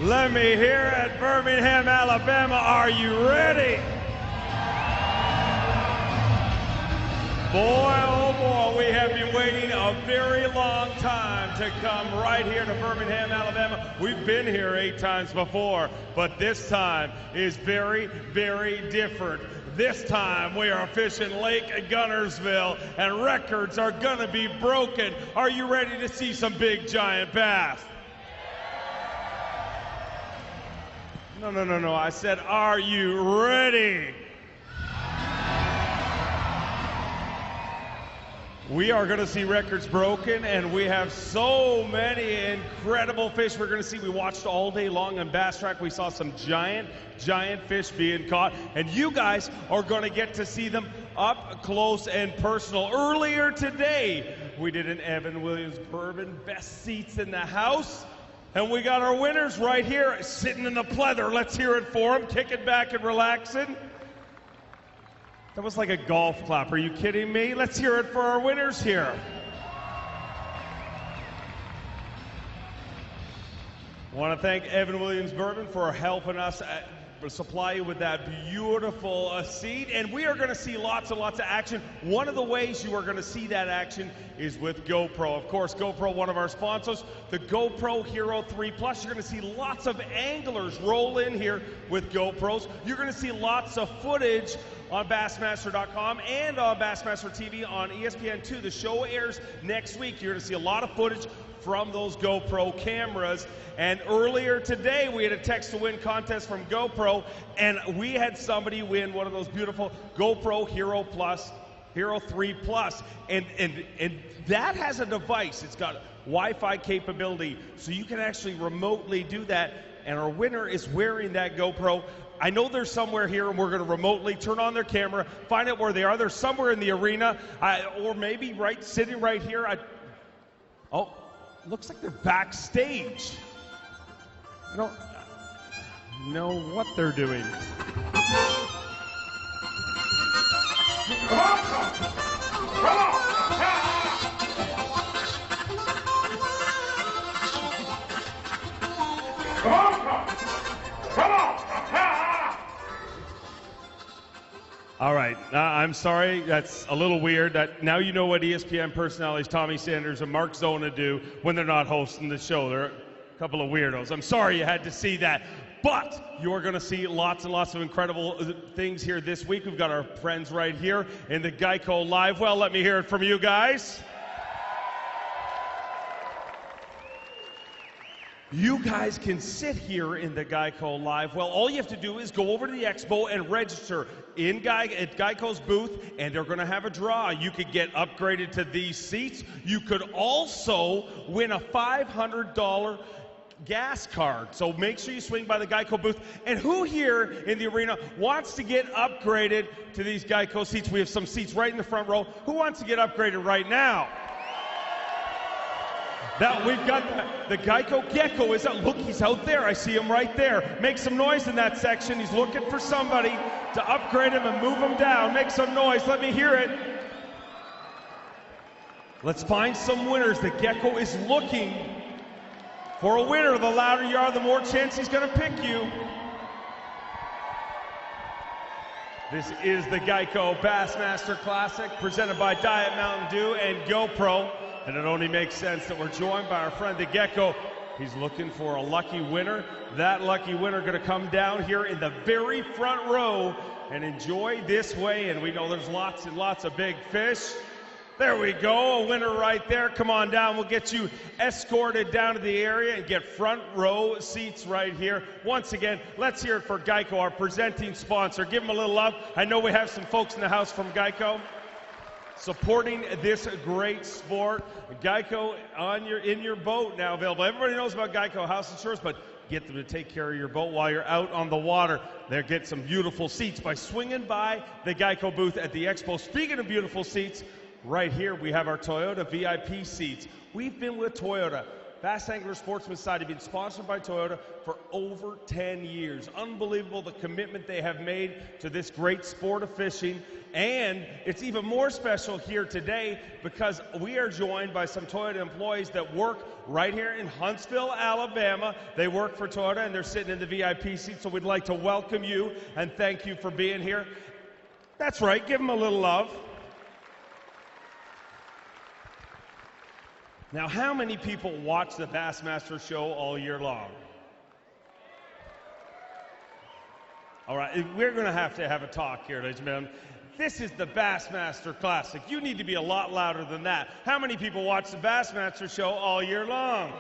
Let me hear it, Birmingham, Alabama. Are you ready? Boy, oh boy, we have been waiting a very long time to come right here to Birmingham, Alabama. We've been here 8 times before, but this time is very, very different. This time we are fishing Lake Gunnersville, and records are gonna be broken. Are you ready to see some big giant bass? No. I said, are you ready? We are going to see records broken, and we have so many incredible fish we're going to see. We watched all day long on Bass Track. We saw some giant fish being caught, and you guys are going to get to see them up close and personal. Earlier today, we did an Evan Williams Bourbon Best Seats in the House, and we got our winners right here sitting in the pleather. Let's hear it for them, kicking back and relaxing. That was like a golf clap. Are you kidding me? Let's hear it for our winners here. I want to thank Evan Williams Bourbon for helping us supply you with that beautiful seat. And we are going to see lots and lots of action. One of the ways you are going to see that action is with GoPro. Of course, GoPro, one of our sponsors, the GoPro Hero 3 Plus. You're going to see lots of anglers roll in here with GoPros. You're going to see lots of footage on Bassmaster.com and on Bassmaster TV on ESPN2. The show airs next week. You're going to see a lot of footage from those GoPro cameras. And earlier today, we had a text to win contest from GoPro, and we had somebody win one of those beautiful GoPro Hero 3 Plus. And that has a device. It's got Wi-Fi capability, so you can actually remotely do that. And our winner is wearing that GoPro. I know they're somewhere here, and we're going to remotely turn on their camera, find out where they are. They're somewhere in the arena, or maybe sitting right here. Oh, looks like they're backstage. I don't know what they're doing. Come on! Come on! Come on! Come on! All right, I'm sorry, that's a little weird. Now you know what ESPN personalities Tommy Sanders and Mark Zona do when they're not hosting the show. They're a couple of weirdos. I'm sorry you had to see that. But you are going to see lots and lots of incredible things here this week. We've got our friends right here in the Geico Live Well. Let me hear it from you guys. You guys can sit here in the Geico Live Well. All you have to do is go over to the expo and register at Geico's booth, and they're going to have a draw. You could get upgraded to these seats. You could also win a $500 gas card. So make sure you swing by the Geico booth. And who here in the arena wants to get upgraded to these Geico seats? We have some seats right in the front row. Who wants to get upgraded right now? Now we've got the Geico Gecko. Look, he's out there. I see him right there. Make some noise in that section. He's looking for somebody to upgrade him and move him down. Make some noise. Let me hear it. Let's find some winners. The Gecko is looking for a winner. The louder you are, the more chance he's going to pick you. This is the Geico Bassmaster Classic presented by Diet Mountain Dew and GoPro. And it only makes sense that we're joined by our friend the Gecko. He's looking for a lucky winner. That lucky winner going to come down here in the very front row and enjoy this way. And we know there's lots and lots of big fish. There we go, a winner right there. Come on down. We'll get you escorted down to the area and get front row seats right here. Once again, let's hear it for Geico, our presenting sponsor. Give them a little love. I know we have some folks in the house from Geico supporting this great sport. Geico in your boat now available. Everybody knows about Geico House Insurance, but get them to take care of your boat while you're out on the water. They'll get some beautiful seats by swinging by the Geico booth at the expo. Speaking of beautiful seats, right here we have our Toyota VIP seats. We've been with Toyota Bass Angler Sportsman Society, been sponsored by Toyota for over 10 years. Unbelievable the commitment they have made to this great sport of fishing. And it's even more special here today because we are joined by some Toyota employees that work right here in Huntsville, Alabama. They work for Toyota and they're sitting in the VIP seat, so we'd like to welcome you and thank you for being here. That's right, give them a little love. Now, how many people watch the Bassmaster show all year long? All right, we're going to have a talk here, ladies and gentlemen. This is the Bassmaster Classic. You need to be a lot louder than that. How many people watch the Bassmaster show all year long?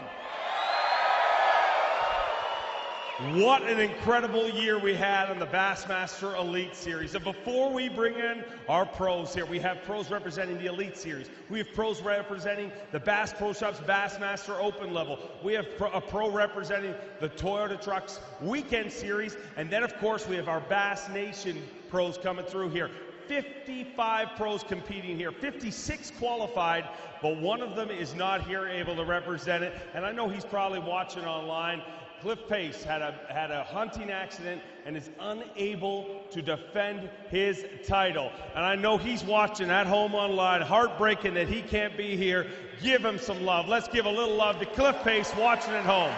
What an incredible year we had on the Bassmaster Elite Series. And before we bring in our pros here, we have pros representing the Elite Series. We have pros representing the Bass Pro Shops Bassmaster Open level. We have a pro representing the Toyota Trucks Weekend Series. And then, of course, we have our Bass Nation pros coming through here. 55 pros competing here, 56 qualified, but one of them is not here able to represent it. And I know he's probably watching online. Cliff Pace had a hunting accident and is unable to defend his title. And I know he's watching at home online. Heartbreaking that he can't be here. Give him some love. Let's give a little love to Cliff Pace watching at home.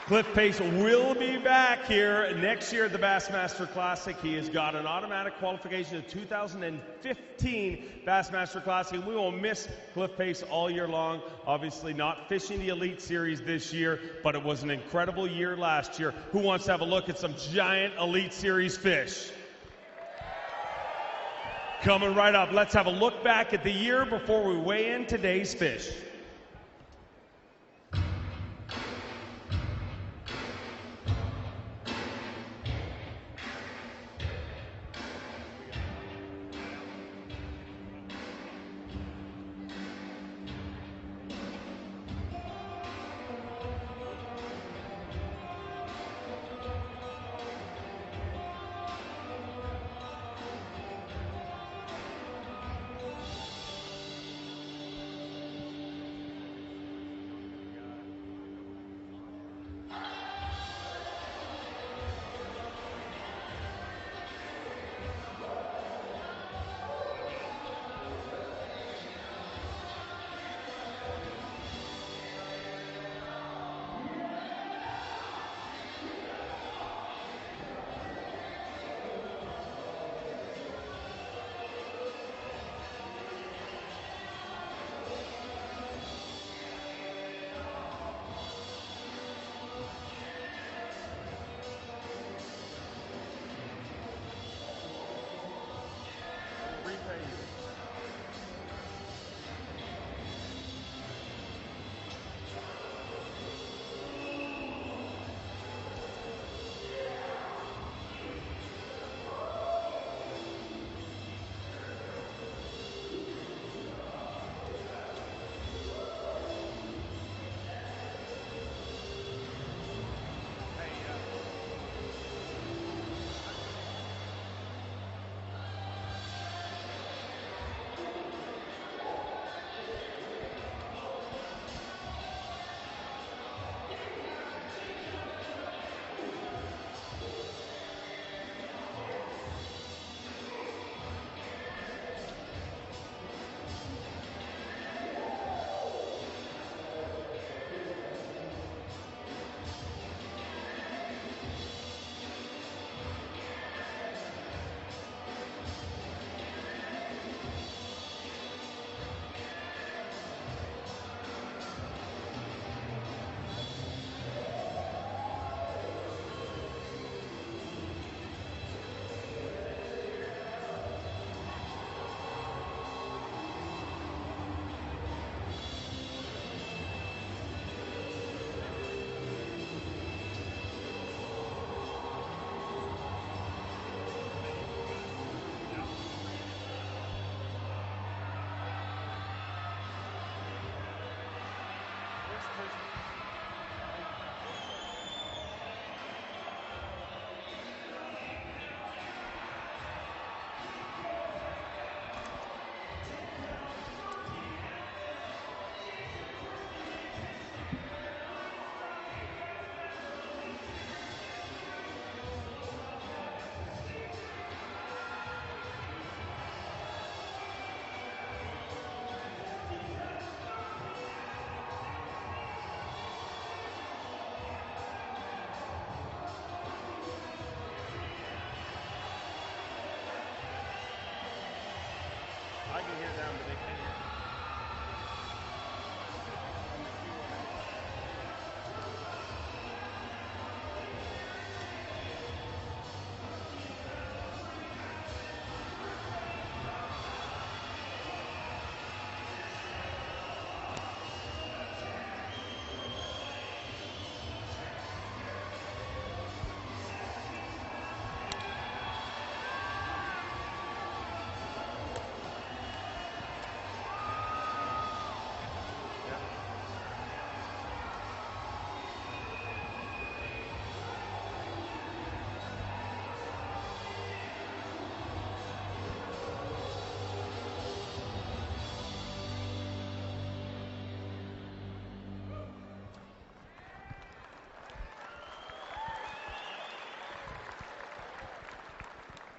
Cliff Pace will be back here next year at the Bassmaster Classic. He has got an automatic qualification to 2015 Bassmaster Classic. We will miss Cliff Pace all year long. Obviously not fishing the Elite Series this year, but it was an incredible year last year. Who wants to have a look at some giant Elite Series fish? Coming right up. Let's have a look back at the year before we weigh in today's fish.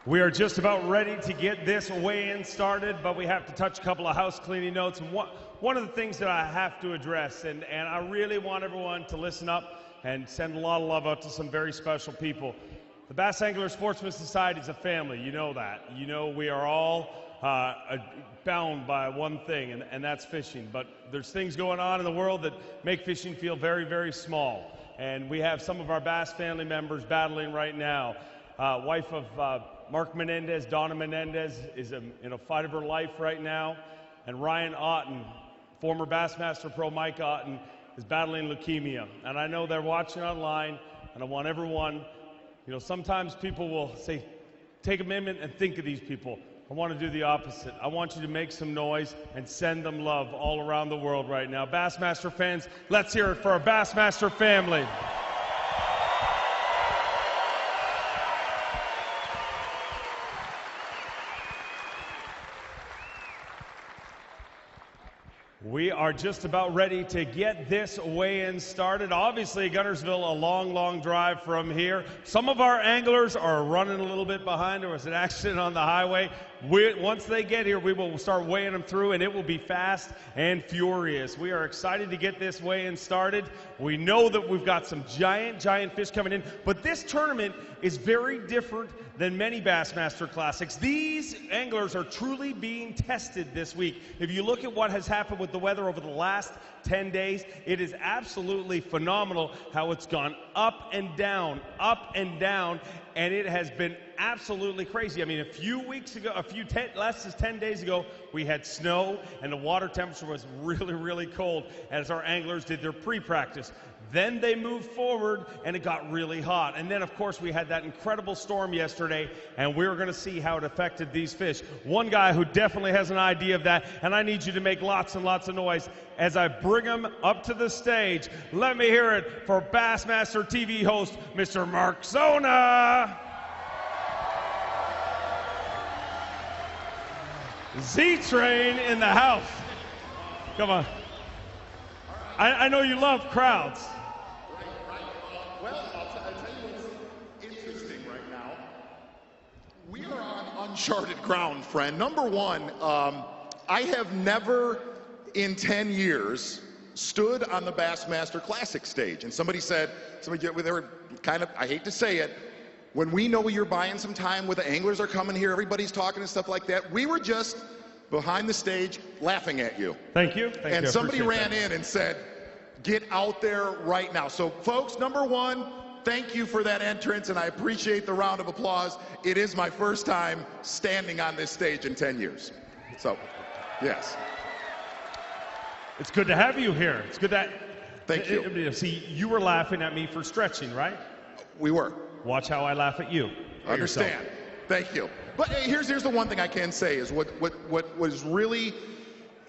We are just about ready to get this weigh-in started, but we have to touch a couple of house cleaning notes. And one of the things that I have to address, and I really want everyone to listen up and send a lot of love out to some very special people. The Bass Angler Sportsman Society is a family. You know that. You know we are all bound by one thing, and that's fishing. But there's things going on in the world that make fishing feel very, very small. And we have some of our Bass family members battling right now. Wife of Mark Menendez, Donna Menendez, is in a fight of her life right now. And Ryan Otten, former Bassmaster Pro Mike Otten, is battling leukemia. And I know they're watching online, and I want everyone, you know, sometimes people will say, take a minute and think of these people. I want to do the opposite. I want you to make some noise and send them love all around the world right now. Bassmaster fans, let's hear it for our Bassmaster family. We are just about ready to get this weigh-in started. Obviously, Guntersville, a long, long drive from here. Some of our anglers are running a little bit behind. There was an accident on the highway. Once they get here, we will start weighing them through, and it will be fast and furious. We are excited to get this weigh-in started. We know that we've got some giant, giant fish coming in, but this tournament is very different than many Bassmaster Classics. These anglers are truly being tested this week. If you look at what has happened with the weather over the last 10 days, it is absolutely phenomenal how it's gone up and down, and it has been absolutely crazy. I mean, a few weeks ago, less than 10 days ago, we had snow and the water temperature was really, really cold as our anglers did their pre-practice. Then they moved forward and it got really hot. And then, of course, we had that incredible storm yesterday, and we're going to see how it affected these fish. One guy who definitely has an idea of that, and I need you to make lots and lots of noise as I bring him up to the stage. Let me hear it for Bassmaster TV host, Mr. Mark Zona. Z-Train in the house. Come on. I know you love crowds. Right. Well, I'll tell you what's interesting right now. We are on uncharted ground, friend. Number one, I have never in 10 years stood on the Bassmaster Classic stage. And somebody they were kind of, I hate to say it, when we know you're buying some time where the anglers are coming here, everybody's talking and stuff like that, we were just behind the stage laughing at you. Thank you. And somebody ran in and said, get out there right now. So folks, number one, thank you for that entrance, and I appreciate the round of applause. It is my first time standing on this stage in 10 years. So, yes. It's good to have you here. It's good that... Thank you. See, you were laughing at me for stretching, right? We were. Watch how I laugh at you. Understand. Yourself. Thank you. But here's the one thing I can say is what was really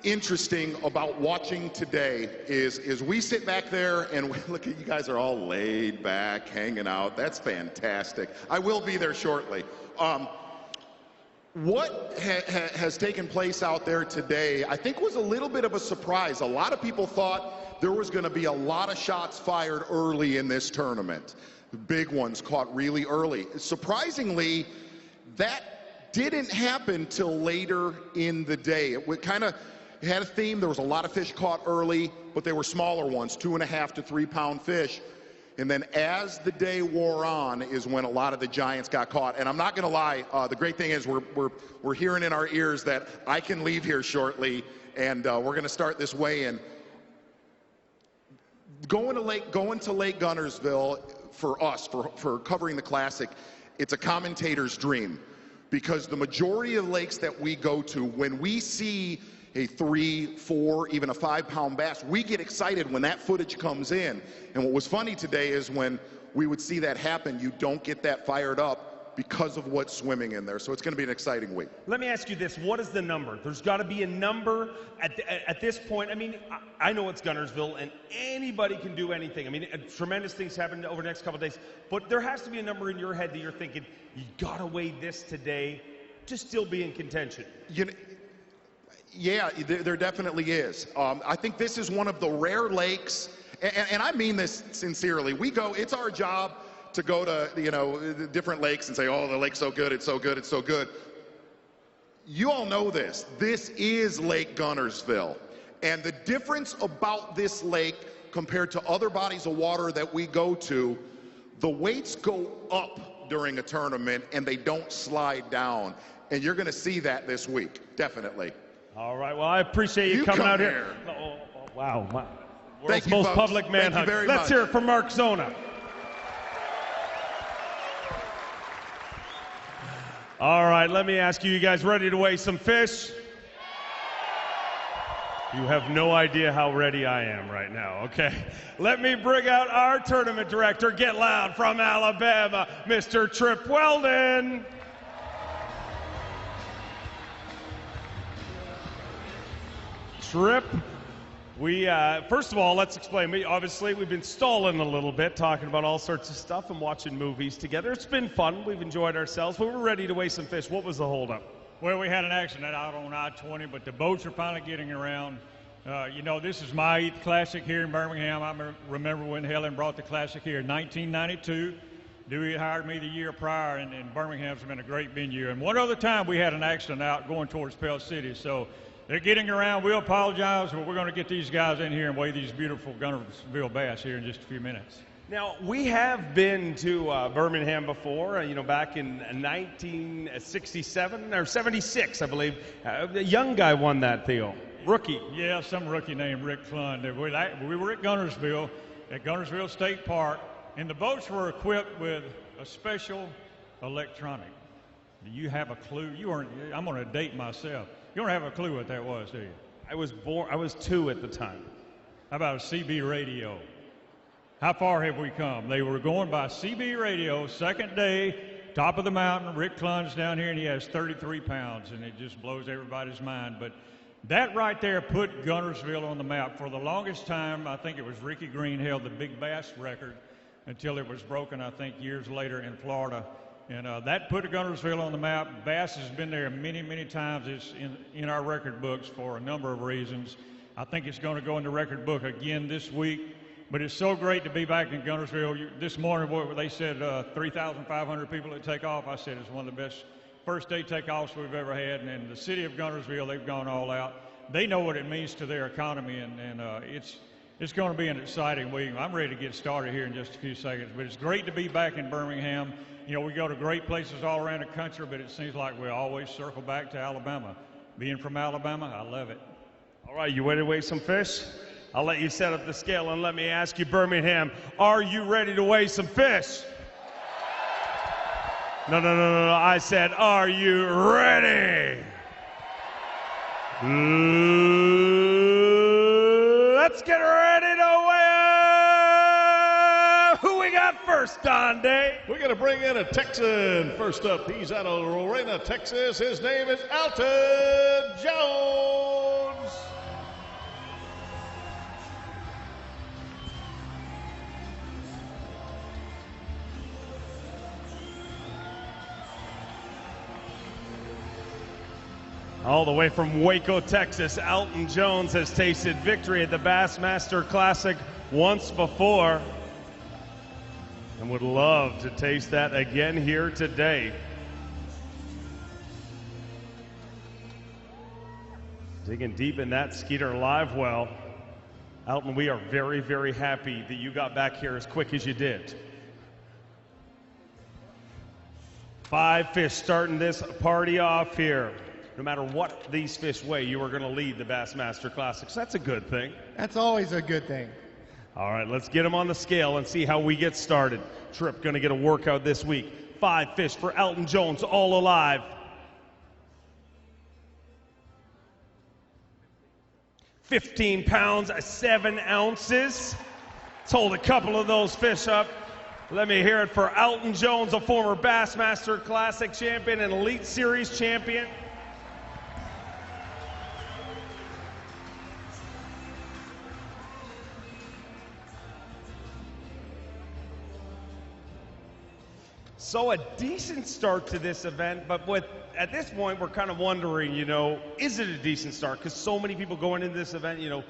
interesting about watching today is we sit back there and look at you guys are all laid back, hanging out. That's fantastic. I will be there shortly. What has taken place out there today, I think, was a little bit of a surprise. A lot of people thought there was going to be a lot of shots fired early in this tournament. The big ones caught really early. Surprisingly, that didn't happen till later in the day. It kind of had a theme. There was a lot of fish caught early, but they were smaller ones, 2.5 to 3 pound fish. And then as the day wore on is when a lot of the giants got caught. And I'm not going to lie, the great thing is we're hearing in our ears that I can leave here shortly, and we're going to start this weigh-in. Going to Lake Guntersville for us, for covering the Classic, it's a commentator's dream, because the majority of lakes that we go to, when we see a 3, 4, even a 5 pound bass, we get excited when that footage comes in. And what was funny today is when we would see that happen, you don't get that fired up because of what's swimming in there. So it's going to be an exciting week. Let me ask you this. What is the number? There's got to be a number at this point. I mean, I know it's Guntersville and anybody can do anything. I mean, tremendous things happen over the next couple of days, but there has to be a number in your head that you're thinking, you got to weigh this today to still be in contention. Yeah, there definitely is. I think this is one of the rare lakes, and I mean this sincerely. We go, it's our job to go to, you know, different lakes and say, oh, the lake's so good, it's so good, it's so good. You all know this. This is Lake Guntersville. And the difference about this lake compared to other bodies of water that we go to, the weights go up during a tournament and they don't slide down. And you're going to see that this week, definitely. All right, well, I appreciate you coming out here. Oh, wow, my world's most folks. public man hug. Let's hear it for Mark Zona. All right, let me ask you, you guys ready to weigh some fish? You have no idea how ready I am right now, okay? Let me bring out our tournament director, get loud, from Alabama, Mr. Trip Weldon. Trip, first of all, let's explain. Obviously, we've been stalling a little bit, talking about all sorts of stuff and watching movies together. It's been fun. We've enjoyed ourselves, but we're ready to weigh some fish. What was the holdup? Well, we had an accident out on I-20, but the boats are finally getting around. You know, this is my 8th Classic here in Birmingham. I remember when Helen brought the Classic here in 1992. Dewey hired me the year prior, and Birmingham's been a great venue. And one other time we had an accident out going towards Pell City. So they're getting around. We'll apologize, but we're going to get these guys in here and weigh these beautiful Guntersville bass here in just a few minutes. Now, we have been to Birmingham before, you know, back in 1967 or 76, I believe. A young guy won that, Theo. Rookie. Yeah, some rookie named Rick Clunn. We were at Guntersville State Park, and the boats were equipped with a special electronic. Do you have a clue? I'm going to date myself. You don't have a clue what that was, do you? I was 2 at the time. How about a CB radio? How far have we come? They were going by CB radio, second day, top of the mountain. Rick Clunn's down here, and he has 33 pounds, and it just blows everybody's mind. But that right there put Guntersville on the map. For the longest time, I think it was Ricky Green held the big bass record until it was broken, I think, years later in Florida. And that put Guntersville on the map. Bass has been there many, many times. It's in our record books for a number of reasons. I think it's going to go in the record book again this week. But it's so great to be back in Guntersville. This morning, they said 3,500 people at takeoff. I said it's one of the best first-day takeoffs we've ever had. And the city of Guntersville, they've gone all out. They know what it means to their economy, and it's going to be an exciting week. I'm ready to get started here in just a few seconds. But it's great to be back in Birmingham. You know, we go to great places all around the country, but it seems like we always circle back to Alabama. Being from Alabama, I love it. All right, you ready to weigh some fish? I'll let you set up the scale, and let me ask you, Birmingham, are you ready to weigh some fish? No. I said, are you ready? Let's get ready to weigh. Who we got first, Don Day? We're going to bring in a Texan. First up, he's out of Lorena, Texas. His name is Alton Jones. All the way from Waco, Texas, Alton Jones has tasted victory at the Bassmaster Classic once before and would love to taste that again here today. Digging deep in that Skeeter live well. Alton, we are very, very happy that you got back here as quick as you did. 5 fish starting this party off here. No matter what these fish weigh, you are going to lead the Bassmaster Classics. That's a good thing. That's always a good thing. All right, let's get them on the scale and see how we get started. Trip going to get a workout this week. 5 fish for Alton Jones, all alive. 15 pounds, 7 ounces. Let's hold a couple of those fish up. Let me hear it for Alton Jones, a former Bassmaster Classic champion and Elite Series champion. So a decent start to this event, but at this point, we're kind of wondering, you know, is it a decent start? Because so many people going into this event, you know,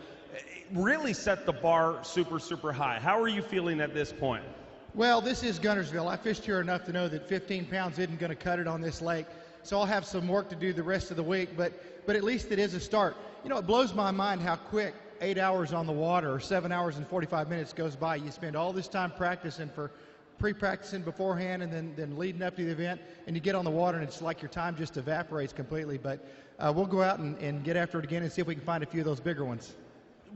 really set the bar super, super high. How are you feeling at this point? Well, this is Guntersville. I fished here enough to know that 15 pounds isn't going to cut it on this lake. So I'll have some work to do the rest of the week, but at least it is a start. You know, it blows my mind how quick 8 hours on the water or 7 hours and 45 minutes goes by. You spend all this time practicing for pre-practicing beforehand and then leading up to the event, and you get on the water and it's like your time just evaporates completely. But we'll go out and get after it again and see if we can find a few of those bigger ones.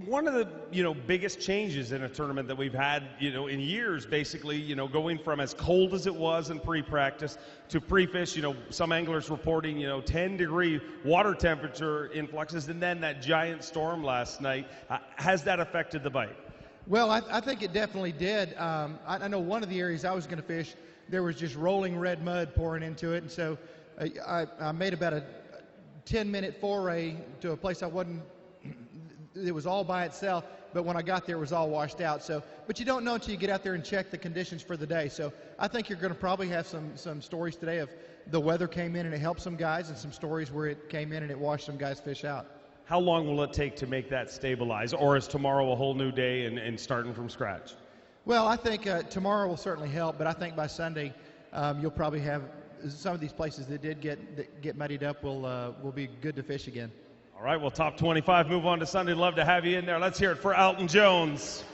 One of the, biggest changes in a tournament that we've had, in years, basically, going from as cold as it was in pre-practice to pre-fish, some anglers reporting, 10-degree water temperature influxes, and then that giant storm last night. Has that affected the bite? Well, I think it definitely did. I know one of the areas I was going to fish, there was just rolling red mud pouring into it, and so I made about a 10-minute foray to a place it was all by itself, but when I got there, it was all washed out. So, but you don't know until you get out there and check the conditions for the day. So I think you're going to probably have some stories today of the weather came in and it helped some guys, and some stories where it came in and it washed some guys' fish out. How long will it take to make that stabilize, or is tomorrow a whole new day and starting from scratch? Well, I think tomorrow will certainly help, but I think by Sunday you'll probably have some of these places that did get muddied up will be good to fish again. All right, well, top 25, move on to Sunday. Love to have you in there. Let's hear it for Alton Jones.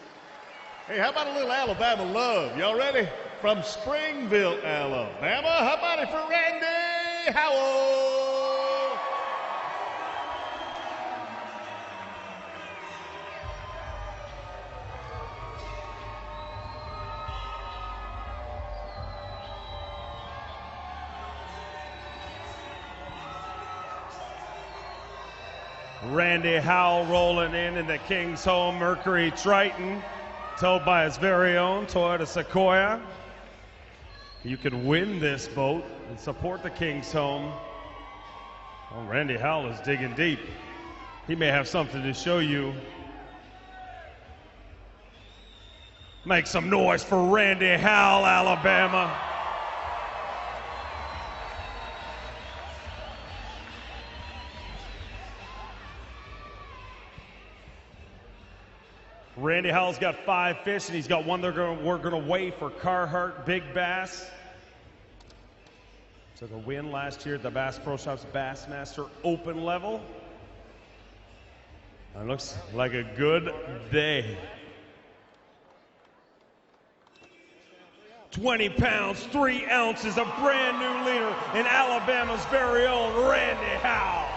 Hey, how about a little Alabama love? Y'all ready? From Springville, Alabama, how about it for Randy Howell? Randy Howell rolling in the King's Home Mercury Triton, towed by his very own Toyota Sequoia. You can win this boat and support the King's Home. Well, Randy Howell is digging deep. He may have something to show you. Make some noise for Randy Howell, Alabama. Randy Howell's got 5 fish, and he's got one we're going to weigh for Carhartt Big Bass. So the win last year at the Bass Pro Shops Bassmaster Open level. It looks like a good day. 20 pounds, 3 ounces, a brand new leader in Alabama's very own Randy Howell.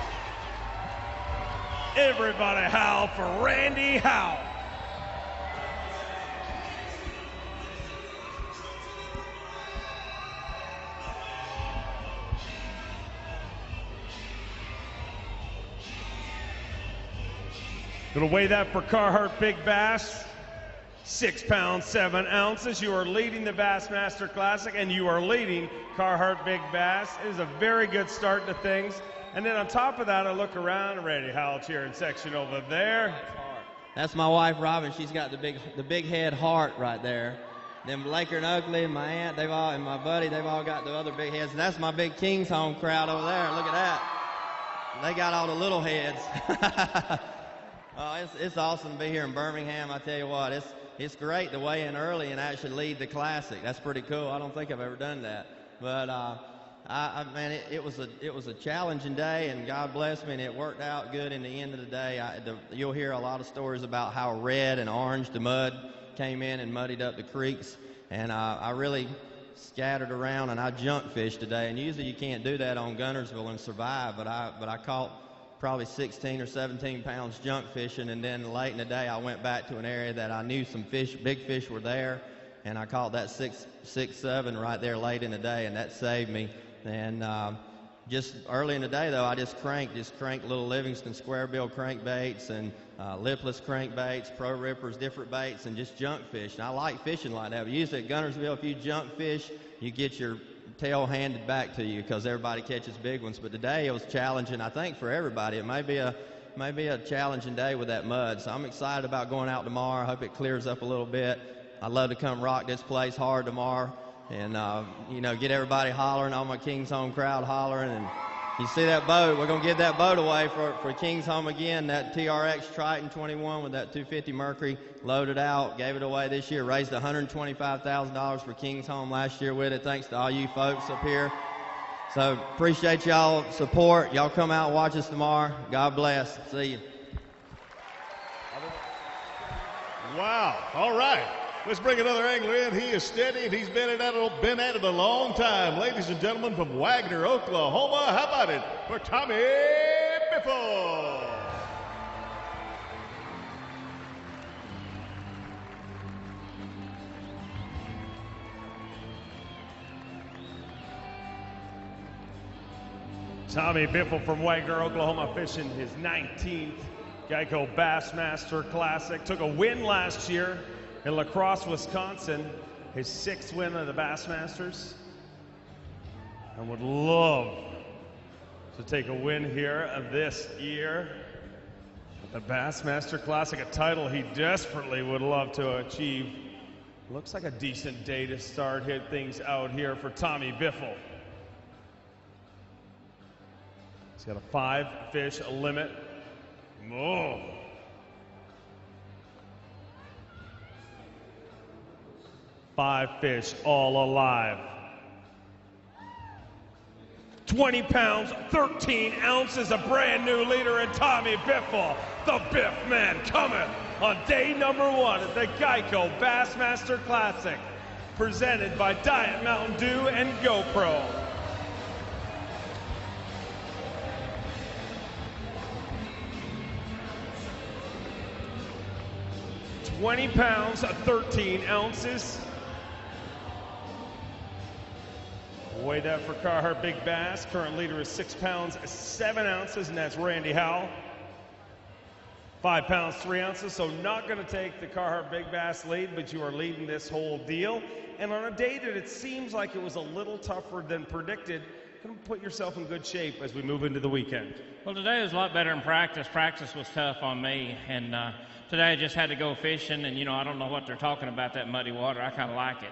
Everybody howl for Randy Howell. Gonna weigh that for Carhartt Big Bass. 6 pounds, 7 ounces. You are leading the Bassmaster Classic, and you are leading Carhartt Big Bass. It is a very good start to things. And then on top of that, I look around, Randy Howell cheering section over there. That's my wife, Robin. She's got the big head heart right there. Them Laker and Ugly and my aunt, and my buddy, they've all got the other big heads. And that's my big King's Home crowd over there. Look at that. They got all the little heads. It's awesome to be here in Birmingham. I tell you what, it's great to weigh in early and actually lead the Classic. That's pretty cool. I don't think I've ever done that. But man, it was a challenging day, and God bless me, and it worked out good in the end of the day. You'll hear a lot of stories about how red and orange the mud came in and muddied up the creeks, and I really scattered around, and I junk fished today. And usually you can't do that on Guntersville and survive, but I caught probably 16 or 17 pounds junk fishing, and then late in the day I went back to an area that I knew some fish, big fish were there, and I caught that 6-7 right there late in the day, and that saved me. And just early in the day though, I just cranked little Livingston square bill crankbaits and lipless crankbaits, pro rippers, different baits, and just junk fish. And I like fishing like that. But usually at Guntersville, if you junk fish, you get your tail handed back to you because everybody catches big ones. But today it was challenging, I think, for everybody. It may be a challenging day with that mud. So I'm excited about going out tomorrow. I hope it clears up a little bit. I'd love to come rock this place hard tomorrow and get everybody hollering, all my King's Home crowd hollering, and You see that boat? We're going to give that boat away for King's Home again. That TRX Triton 21 with that 250 Mercury loaded out. Gave it away this year. Raised $125,000 for King's Home last year with it. Thanks to all you folks up here. So appreciate y'all support. Y'all come out and watch us tomorrow. God bless. See you. Wow. All right. Let's bring another angler in. He is steady, and he's been at it a long time. Ladies and gentlemen, from Wagner, Oklahoma, how about it for Tommy Biffle? Tommy Biffle from Wagner, Oklahoma, fishing his 19th Geico Bassmaster Classic. Took a win last year in La Crosse, Wisconsin, his 6th win of the Bassmasters, and would love to take a win here this year at the Bassmaster Classic, a title he desperately would love to achieve. Looks like a decent day to start hit things out here for Tommy Biffle. He's got a 5-fish limit. Oh. 5 fish, all alive. 20 pounds, 13 ounces, a brand new leader in Tommy Biffle. The Biff Man coming on day number 1 at the Geico Bassmaster Classic, presented by Diet Mountain Dew and GoPro. $20 pounds, 13 ounces. Weigh that for Carhartt Big Bass. Current leader is 6 pounds, 7 ounces, and that's Randy Howell. 5 pounds, 3 ounces, so not going to take the Carhartt Big Bass lead, but you are leading this whole deal. And on a day that it seems like it was a little tougher than predicted, going to put yourself in good shape as we move into the weekend. Well, today was a lot better in practice. Practice was tough on me, and today I just had to go fishing, and, I don't know what they're talking about, that muddy water. I kind of like it.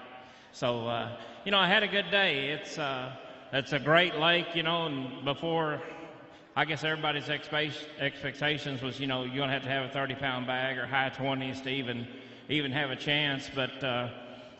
So, I had a good day. It's a great lake, and before, I guess everybody's expectations was, you're going to have a 30-pound bag or high 20s to even have a chance. But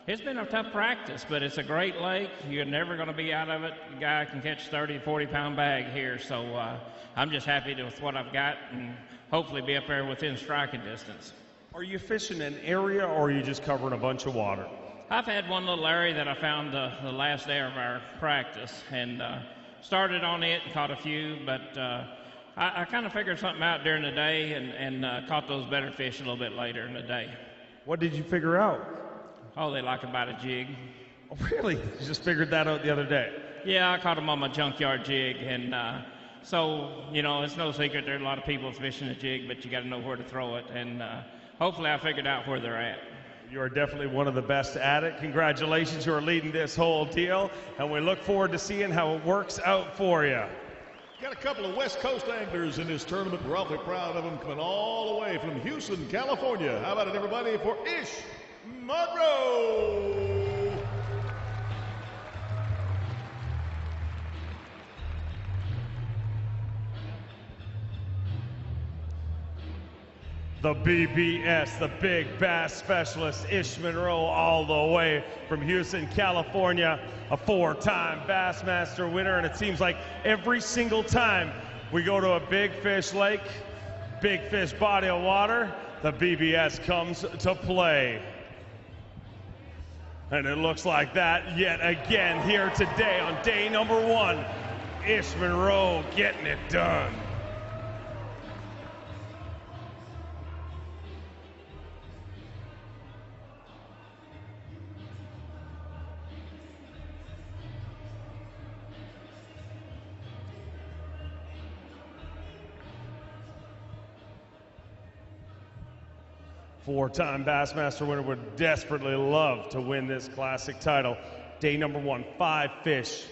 it's been a tough practice, but it's a great lake. You're never going to be out of it. A guy can catch 30, 40-pound bag here. So I'm just happy with what I've got and hopefully be up there within striking distance. Are you fishing an area, or are you just covering a bunch of water? I've had one little area that I found the last day of our practice, and started on it and caught a few, but I kind of figured something out during the day and caught those better fish a little bit later in the day. What did you figure out? Oh, they like about a jig. Oh, really? You just figured that out the other day? Yeah, I caught them on my junkyard jig, and so, it's no secret there are a lot of people fishing a jig, but you got to know where to throw it, and hopefully I figured out where they're at. You are definitely one of the best at it. Congratulations, you are leading this whole deal, and we look forward to seeing how it works out for you. Got a couple of West Coast anglers in this tournament. We're awfully proud of them, coming all the way from Houston, California. How about it, everybody, for Ish Monroe? The B.B.S., the Big Bass Specialist, Ish Monroe, all the way from Houston, California, a 4-time Bassmaster winner, and it seems like every single time we go to a big fish lake, big fish body of water, the B.B.S. comes to play. And it looks like that yet again here today on day number 1. Ish Monroe getting it done. Four-time Bassmaster winner would desperately love to win this classic title. Day number 1, 5 fish.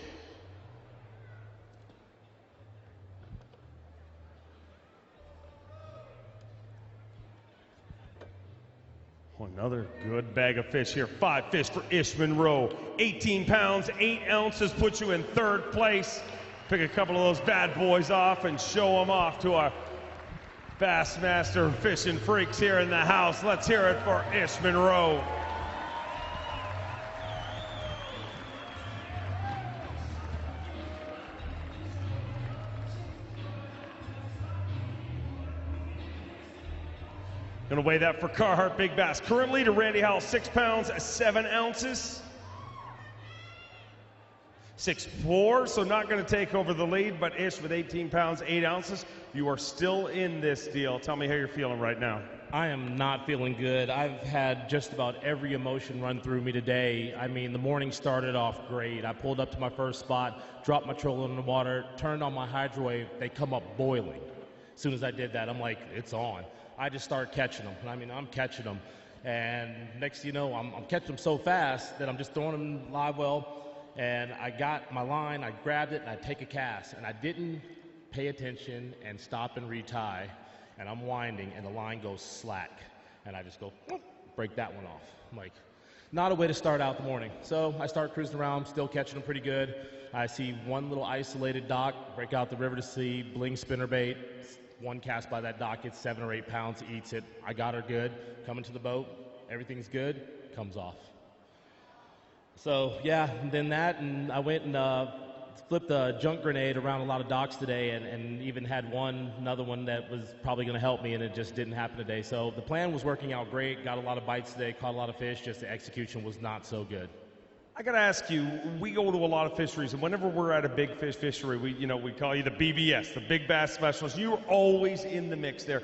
Another good bag of fish here. 5 fish for Ish Monroe. 18 pounds, 8 ounces puts you in 3rd place. pick a couple of those bad boys off and show them off to our Bassmaster fishing freaks here in the house. Let's hear it for Ish Monroe. Gonna weigh that for Carhartt Big Bass. Current leader Randy Howell, 6 pounds, 7 ounces. 6'4", so not gonna take over the lead, but Ish with 18 pounds, 8 ounces. You are still in this deal. Tell me how you're feeling right now. I am not feeling good. I've had just about every emotion run through me today. I mean, the morning started off great. I pulled up to my first spot, dropped my trolling in the water, turned on my hydro wave. They come up boiling. As soon as I did that, I'm like, it's on. I just started catching them. I mean, I'm catching them. And next thing you know, I'm catching them so fast that I'm just throwing them live well. And I got my line, I grabbed it, and I take a cast. And I didn't pay attention and stop and retie. And I'm winding, and the line goes slack. And I just go, break that one off. I'm like, not a way to start out the morning. So I start cruising around, still catching them pretty good. I see one little isolated dock, break out the river to sea, bling spinnerbait. One cast by that dock, gets 7 or 8 pounds, eats it. I got her good. Coming to the boat, everything's good, comes off. So yeah, and then that, and I went and flipped a junk grenade around a lot of docks today, and even had another one that was probably going to help me, and it just didn't happen today. So the plan was working out great. Got a lot of bites today, caught a lot of fish. Just the execution was not so good. I gotta ask you, we go to a lot of fisheries, and whenever we're at a big fish fishery, we call you the B.A.S.S, the Big Bass Specialist. You're always in the mix there.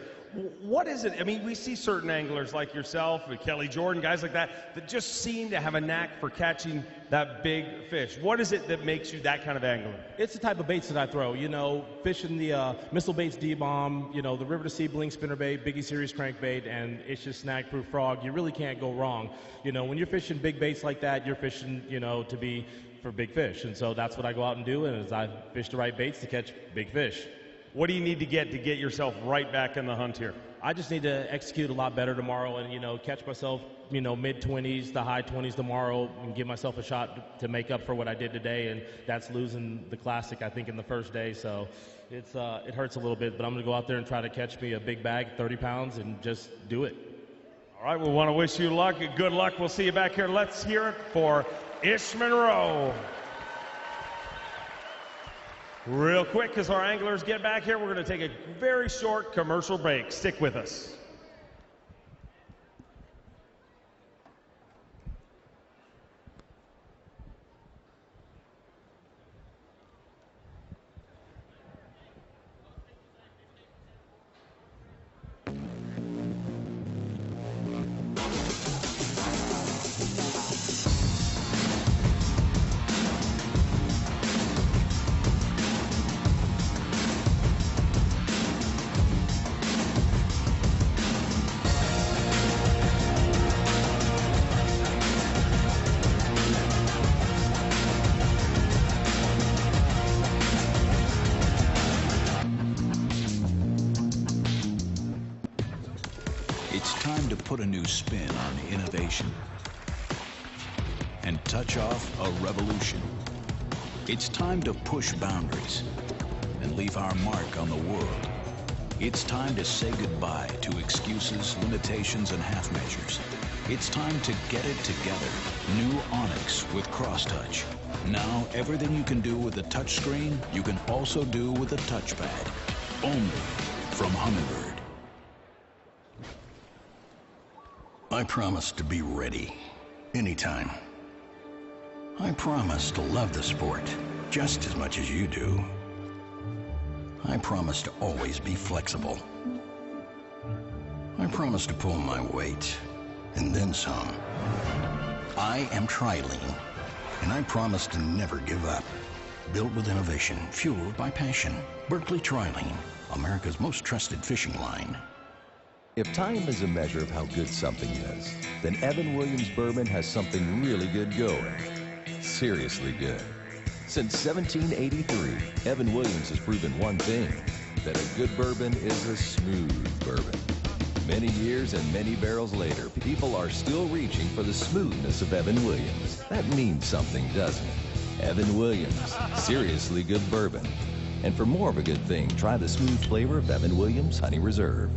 What is it? I mean, we see certain anglers like yourself, Kelly Jordan, guys like that just seem to have a knack for catching that big fish. What is it that makes you that kind of angler? It's the type of baits that I throw. You know, fishing the Missile Baits D-Bomb, the River to Sea Bling Spinnerbait, Biggie Series Crankbait, and It's Just Snag Proof Frog. You really can't go wrong. When you're fishing big baits like that, you're fishing, to be for big fish. And so that's what I go out and do, and I fish the right baits to catch big fish. What do you need to get yourself right back in the hunt here? I just need to execute a lot better tomorrow and, catch myself, mid-20s to high 20s tomorrow and give myself a shot to make up for what I did today. And that's losing the Classic, I think, in the first day. So it hurts a little bit, but I'm going to go out there and try to catch me a big bag, 30 pounds, and just do it. All right, we want to wish you luck. Good luck. We'll see you back here. Let's hear it for Ish Monroe. Real quick, as our anglers get back here, we're going to take a very short commercial break. Stick with us. It's time to put a new spin on innovation and touch off a revolution. It's time to push boundaries and leave our mark on the world. It's time to say goodbye to excuses, limitations, and half measures. It's time to get it together. New Onyx with Cross-Touch. Now, everything you can do with a touchscreen, you can also do with a touchpad. Only from Humminbird. I promise to be ready, anytime. I promise to love the sport just as much as you do. I promise to always be flexible. I promise to pull my weight, and then some. I am Trilene, and I promise to never give up. Built with innovation, fueled by passion. Berkeley Trilene, America's most trusted fishing line. If time is a measure of how good something is, then Evan Williams Bourbon has something really good going. Seriously good. Since 1783, Evan Williams has proven one thing, that a good bourbon is a smooth bourbon. Many years and many barrels later, people are still reaching for the smoothness of Evan Williams. That means something, doesn't it? Evan Williams, seriously good bourbon. And for more of a good thing, try the smooth flavor of Evan Williams Honey Reserve.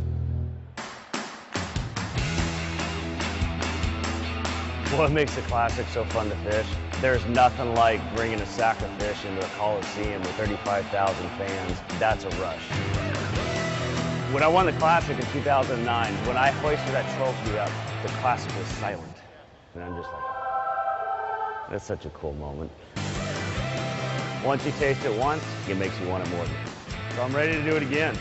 What makes the Classic so fun to fish? There's nothing like bringing a sack of fish into a Coliseum with 35,000 fans. That's a rush. When I won the Classic in 2009, when I hoisted that trophy up, the Classic was silent. And I'm just like, that's such a cool moment. Once you taste it once, it makes you want it more. So I'm ready to do it again.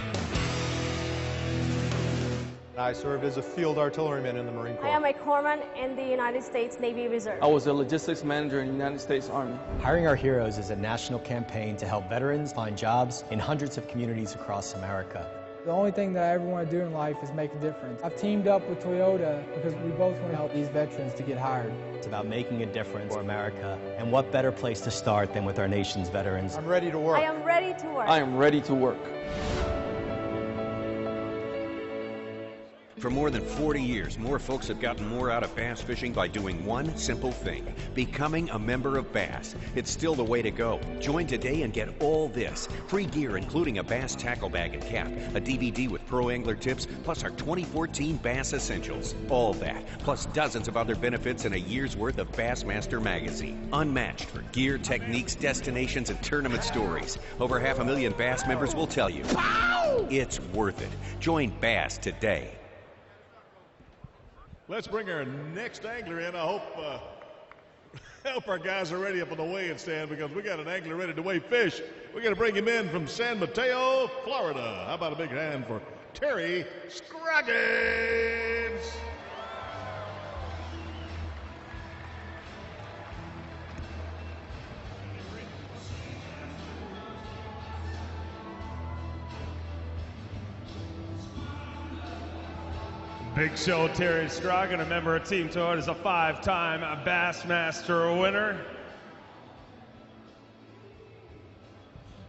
I served as a field artilleryman in the Marine Corps. I am a corpsman in the United States Navy Reserve. I was a logistics manager in the United States Army. Hiring Our Heroes is a national campaign to help veterans find jobs in hundreds of communities across America. The only thing that I ever want to do in life is make a difference. I've teamed up with Toyota because we both want to help these veterans to get hired. It's about making a difference for America, and what better place to start than with our nation's veterans. I'm ready to work. I am ready to work. I am ready to work. For more than 40 years, more folks have gotten more out of bass fishing by doing one simple thing: becoming a member of Bass. It's still the way to go. Join today and get all this: free gear including a Bass tackle bag and cap, a DVD with pro angler tips, plus our 2014 Bass Essentials. All that, plus dozens of other benefits and a year's worth of Bassmaster magazine. Unmatched for gear, techniques, destinations, and tournament stories. Over 500,000 Bass members will tell you, it's worth it. Join Bass today. Let's bring our next angler in. I hope our guys are ready up on the weighing stand, because we got an angler ready to weigh fish. We're going to bring him in from San Mateo, Florida. How about a big hand for Terry Scroggins? Big Show Terry Scroggins, a member of Team Toyota, is a 5-time Bassmaster winner.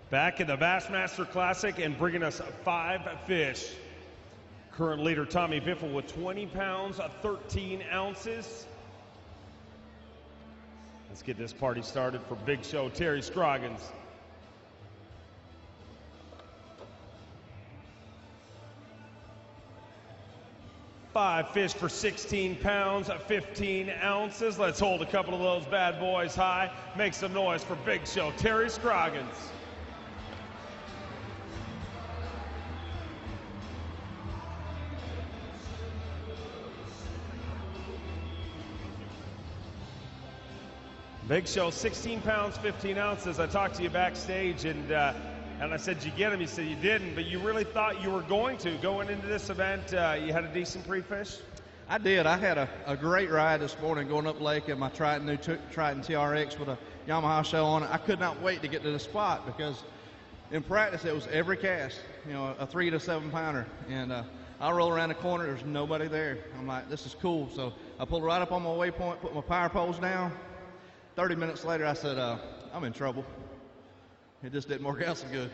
Back in the Bassmaster Classic and bringing us 5 fish. Current leader Tommy Biffle with 20 pounds, 13 ounces. Let's get this party started for Big Show Terry Scroggins. Five fish for 16 pounds, 15 ounces. Let's hold a couple of those bad boys high. Make some noise for Big Show Terry Scroggins. Big Show, 16 pounds, 15 ounces. I talked to you backstage, and I said, did you get him? You said you didn't, but you really thought you were going to. Going into this event, you had a decent pre-fish? I did. I had a great ride this morning going up lake in my new Triton TRX with a Yamaha shell on it. I could not wait to get to the spot, because in practice it was every cast, you know, a 3 to 7 pounder. And I roll around the corner, there's nobody there. I'm like, this is cool. So I pulled right up on my waypoint, put my power poles down. 30 minutes later, I said, I'm in trouble. It just didn't work out so good.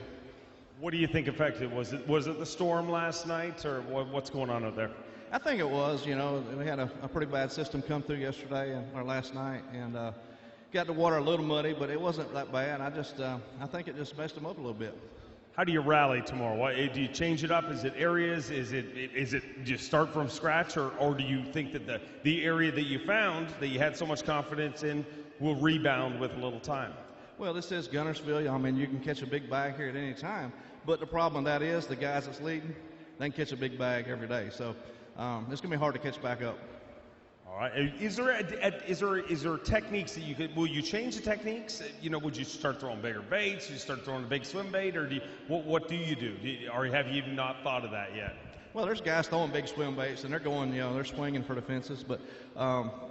What do you think affected? Was it the storm last night, or what's going on out there? I think it was. You know, we had a pretty bad system come through yesterday or last night, and got the water a little muddy, but it wasn't that bad. I think it just messed them up a little bit. How do you rally tomorrow? Do you change it up? Is it areas? Is it just start from scratch, or do you think that the area that you found that you had so much confidence in will rebound with a little time? Well, this is Gunnersville. I mean, you can catch a big bag here at any time. But the problem with that is the guys that's leading, they can catch a big bag every day. So it's going to be hard to catch back up. All right. Is there techniques that you could? Will you change the techniques? You know, would you start throwing bigger baits? You start throwing a big swim bait, or what do you do? Or have you even not thought of that yet? Well, there's guys throwing big swim baits, and they're going, you know, they're swinging for the fences. But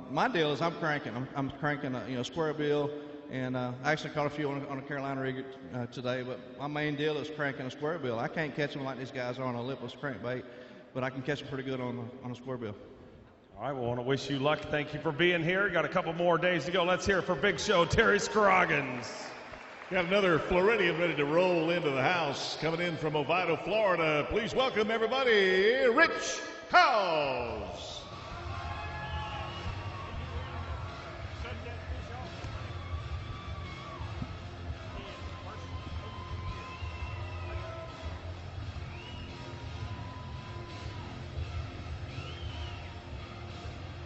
my deal is I'm cranking a square bill. And I actually caught a few on a Carolina rig today, but my main deal is cranking a square bill. I can't catch them like these guys are on a lipless crankbait, but I can catch them pretty good on a square bill. All right, well, I want to wish you luck. Thank you for being here. Got a couple more days to go. Let's hear it for Big Show Terry Scroggins. Got another Floridian ready to roll into the house, coming in from Oviedo, Florida. Please welcome everybody, Rich House.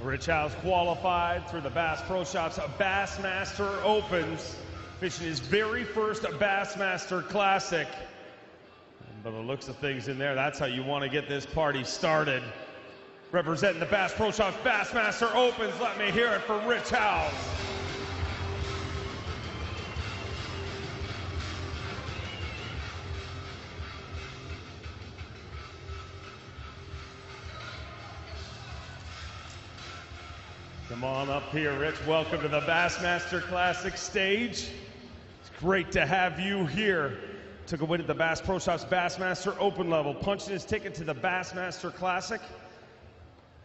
Rich House qualified through the Bass Pro Shops Bassmaster Opens, fishing his very first Bassmaster Classic. And by the looks of things in there, that's how you want to get this party started. Representing the Bass Pro Shops Bassmaster Opens, let me hear it for Rich House. Come on up here, Rich. Welcome to the Bassmaster Classic stage. It's great to have you here. Took a win at the Bass Pro Shops Bassmaster Open level, punching his ticket to the Bassmaster Classic.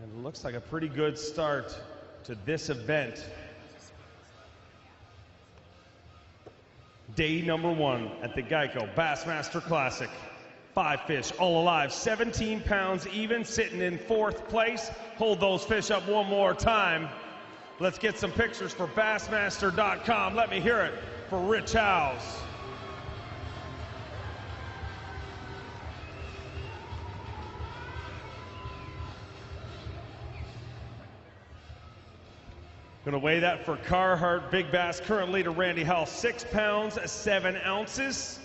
And it looks like a pretty good start to this event. Day number 1 at the Geico Bassmaster Classic. 5 fish, all alive, 17 pounds even, sitting in 4th place. Hold those fish up one more time. Let's get some pictures for Bassmaster.com. Let me hear it for Rich House. Gonna weigh that for Carhartt Big Bass, current leader Randy Howell, 6 pounds, 7 ounces.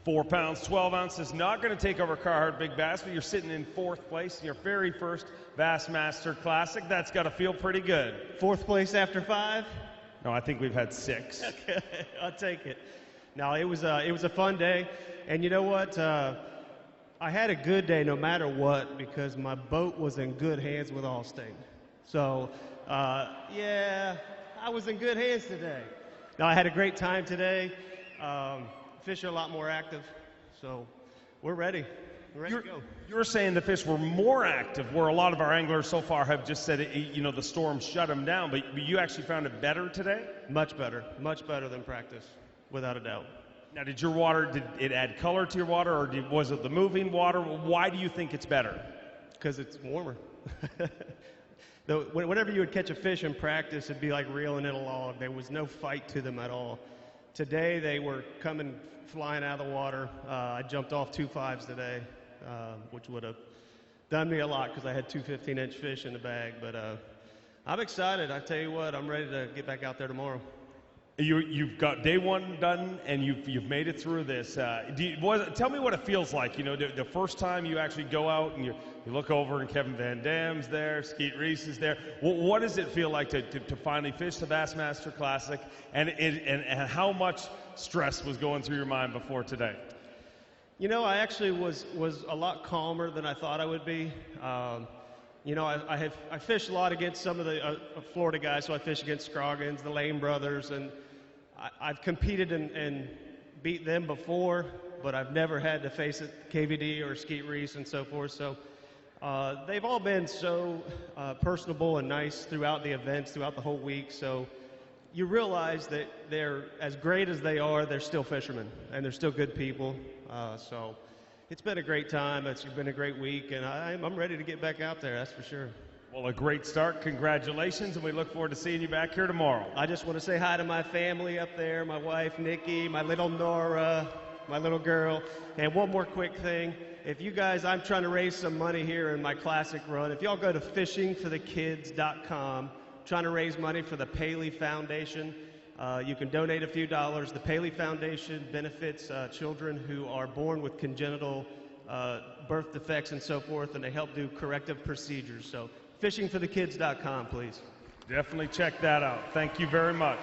4 pounds, 12 ounces, not going to take over Carhartt Big Bass, but you're sitting in 4th place in your very first Bassmaster Classic. That's got to feel pretty good. 4th place after 5? No, I think we've had 6. Okay, I'll take it. No, it was a fun day, and you know what? I had a good day no matter what because my boat was in good hands with Allstate. So, yeah, I was in good hands today. No, I had a great time today. Fish are a lot more active, so we're ready. We're ready to go. You're saying the fish were more active, where a lot of our anglers so far have just said, you know, the storm shut them down, but you actually found it better today? Much better than practice, without a doubt. Now, did it add color to your water, or was it the moving water? Why do you think it's better? Because it's warmer. Whenever you would catch a fish in practice, it'd be like reeling in a log. There was no fight to them at all. Today, they were coming flying out of the water. I jumped off 2 5s today, which would have done me a lot because I had 2 15-inch fish in the bag. But I'm excited. I tell you what, I'm ready to get back out there tomorrow. You've got day 1 done, and you've made it through this. Tell me what it feels like. You know, the first time you actually go out and you look over and Kevin Van Dam's there, Skeet Reese is there. What does it feel like to finally fish the Bassmaster Classic, and how much stress was going through your mind before today? You know, I actually was a lot calmer than I thought I would be. You know, I fished a lot against some of the Florida guys, so I fished against Scroggins, the Lane brothers, and I've competed and beat them before, but I've never had to face it, KVD or Skeet Reese and so forth. So they've all been so personable and nice throughout the events, throughout the whole week. So you realize that they're as great as they are, they're still fishermen, and they're still good people. So it's been a great time. It's been a great week, and I'm ready to get back out there, that's for sure. Well, a great start. Congratulations, and we look forward to seeing you back here tomorrow. I just want to say hi to my family up there, my wife, Nikki, my little Nora, my little girl. And one more quick thing. If you guys, I'm trying to raise some money here in my classic run. If y'all go to fishingforthekids.com, trying to raise money for the Paley Foundation. You can donate a few dollars. The Paley Foundation benefits children who are born with congenital birth defects and so forth, and they help do corrective procedures. So fishingforthekids.com, please. Definitely check that out. Thank you very much.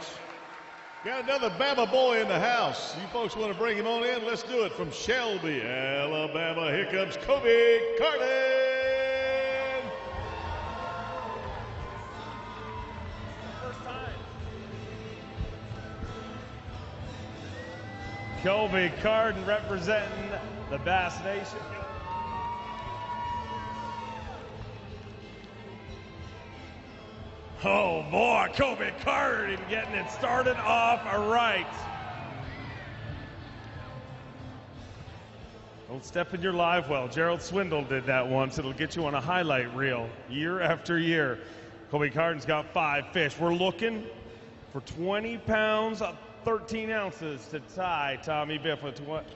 Got another Bama boy in the house. You folks want to bring him on in? Let's do it from Shelby, Alabama. Here comes Kobe Carden. Kobe Carden representing the Bass Nation. Oh boy, Kobe Carden getting it started off right. Don't step in your live well. Gerald Swindle did that once. It'll get you on a highlight reel year after year. Kobe Carden's got 5 fish. We're looking for 20 pounds, 13 ounces to tie Tommy Biff with what?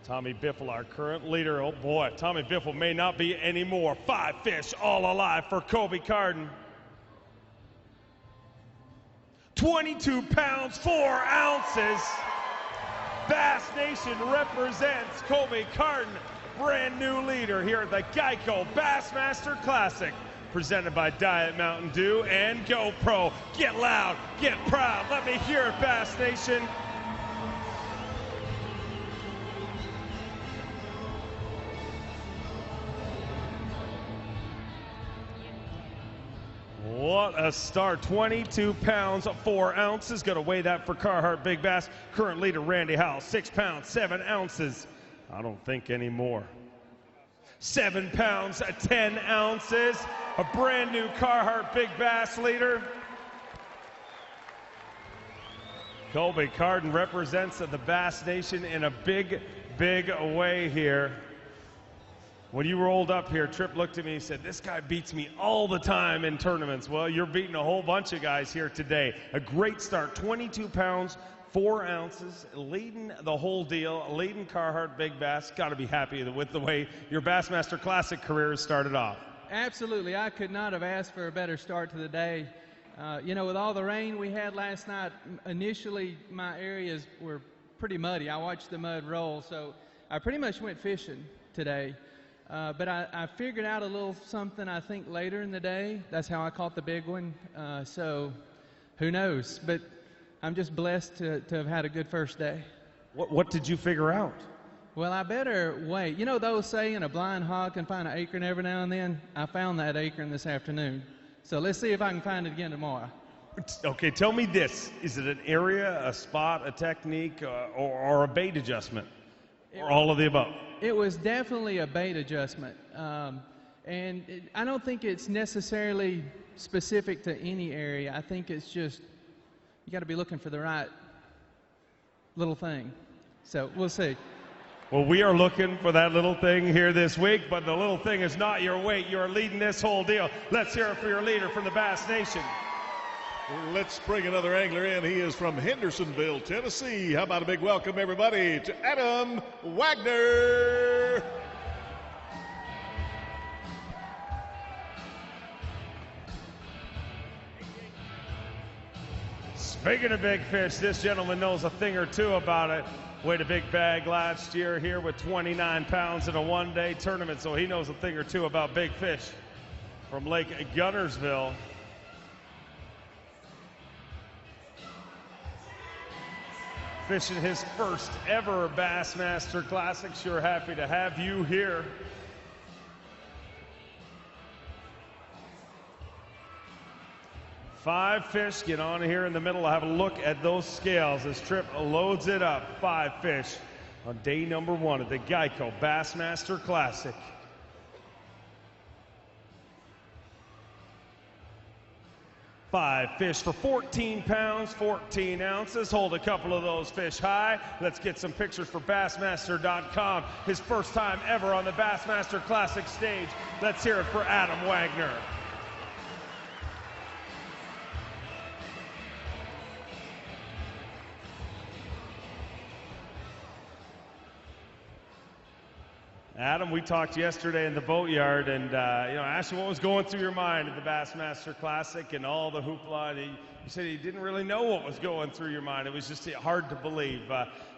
Tommy Biffle, our current leader. Oh boy, Tommy Biffle may not be anymore. 5 fish all alive for Kobe Carden. 22 pounds, 4 ounces. Bass Nation represents Kobe Carden, brand new leader here at the Geico Bassmaster Classic, presented by Diet Mountain Dew and GoPro. Get loud, get proud. Let me hear it, Bass Nation. What a start. 22 pounds, 4 ounces. Going to weigh that for Carhartt Big Bass. Current leader Randy Howell, 6 pounds, 7 ounces. I don't think anymore. 7 pounds, 10 ounces. A brand new Carhartt Big Bass leader. Colby Carden represents the Bass Nation in a big, big way here. When you rolled up here, Tripp looked at me and said, this guy beats me all the time in tournaments. Well, you're beating a whole bunch of guys here today. A great start, 22 pounds, 4 ounces, leading the whole deal, leading Carhartt Big Bass. Got to be happy with the way your Bassmaster Classic career has started off. Absolutely. I could not have asked for a better start to the day. You know, with all the rain we had last night, initially my areas were pretty muddy. I watched the mud roll, so I pretty much went fishing today. But I figured out a little something, I think, later in the day. That's how I caught the big one. So who knows? But I'm just blessed to have had a good first day. What did you figure out? Well, I better wait. You know those saying a blind hog can find an acorn every now and then? I found that acorn this afternoon. So let's see if I can find it again tomorrow. Okay, tell me this. Is it an area, a spot, a technique, or a bait adjustment? Or all of the above? It was definitely a bait adjustment. And I don't think it's necessarily specific to any area. I think it's just, you got to be looking for the right little thing. So we'll see. Well, we are looking for that little thing here this week, but the little thing is not your weight. You're leading this whole deal. Let's hear it for your leader from the Bass Nation. Let's bring another angler in. He is from Hendersonville, Tennessee. How about a big welcome, everybody, to Adam Wagner. Speaking of big fish, this gentleman knows a thing or two about it. Weighed a big bag last year here with 29 pounds in a one-day tournament, so he knows a thing or two about big fish. From Lake Gunnersville. Fishing his first ever Bassmaster Classic. Sure happy to have you here. Five fish, get on here in the middle. I'll have a look at those scales as Tripp loads it up. 5 fish on day number 1 of the Geico Bassmaster Classic. Five fish for 14 pounds, 14 ounces. Hold a couple of those fish high. Let's get some pictures for Bassmaster.com. His first time ever on the Bassmaster Classic stage. Let's hear it for Adam Wagner. Adam, we talked yesterday in the boatyard, and you know, I asked you what was going through your mind at the Bassmaster Classic and all the hoopla. And you said you didn't really know what was going through your mind. It was just hard to believe.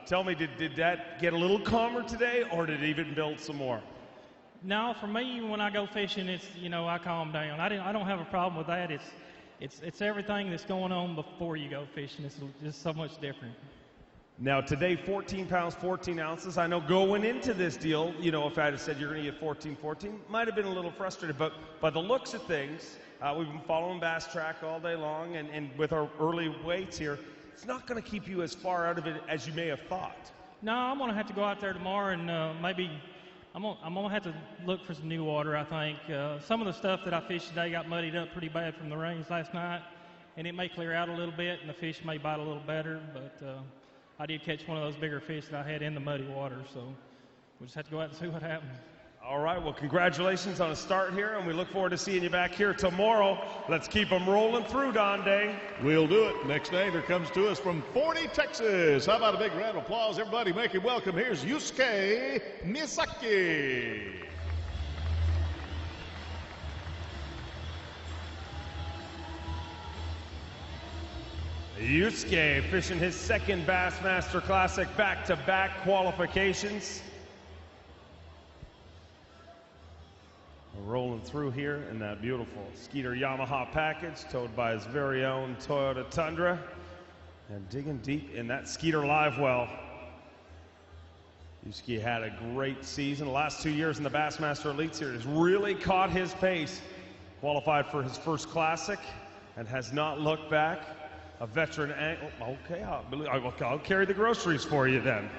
Tell me, did that get a little calmer today, or did it even build some more? No, for me, when I go fishing, it's, you know, I calm down. I don't have a problem with that. It's everything that's going on before you go fishing. It's just so much different. Now today, 14 pounds, 14 ounces. I know going into this deal, you know, if I had said you're going to get 14, might have been a little frustrated, but by the looks of things, we've been following Bass Track all day long, and with our early weights here, it's not going to keep you as far out of it as you may have thought. No, I'm going to have to go out there tomorrow and maybe I'm going to have to look for some new water, I think. Some of the stuff that I fished today got muddied up pretty bad from the rains last night, and it may clear out a little bit and the fish may bite a little better, but I did catch one of those bigger fish that I had in the muddy water, so we'll just have to go out and see what happens. All right, well, congratulations on a start here, and we look forward to seeing you back here tomorrow. Let's keep them rolling through, Donde. We'll do it. Next angler comes to us from Forney, Texas. How about a big round of applause? Everybody make him welcome. Here's Yusuke Misaki. Yusuke fishing his second Bassmaster Classic back-to-back qualifications. Rolling through here in that beautiful Skeeter Yamaha package towed by his very own Toyota Tundra, and digging deep in that Skeeter live well. Yusuke had a great season. The last 2 years in the Bassmaster Elite Series really caught his pace. Qualified for his first Classic and has not looked back. A veteran angler. Okay, I'll carry the groceries for you then.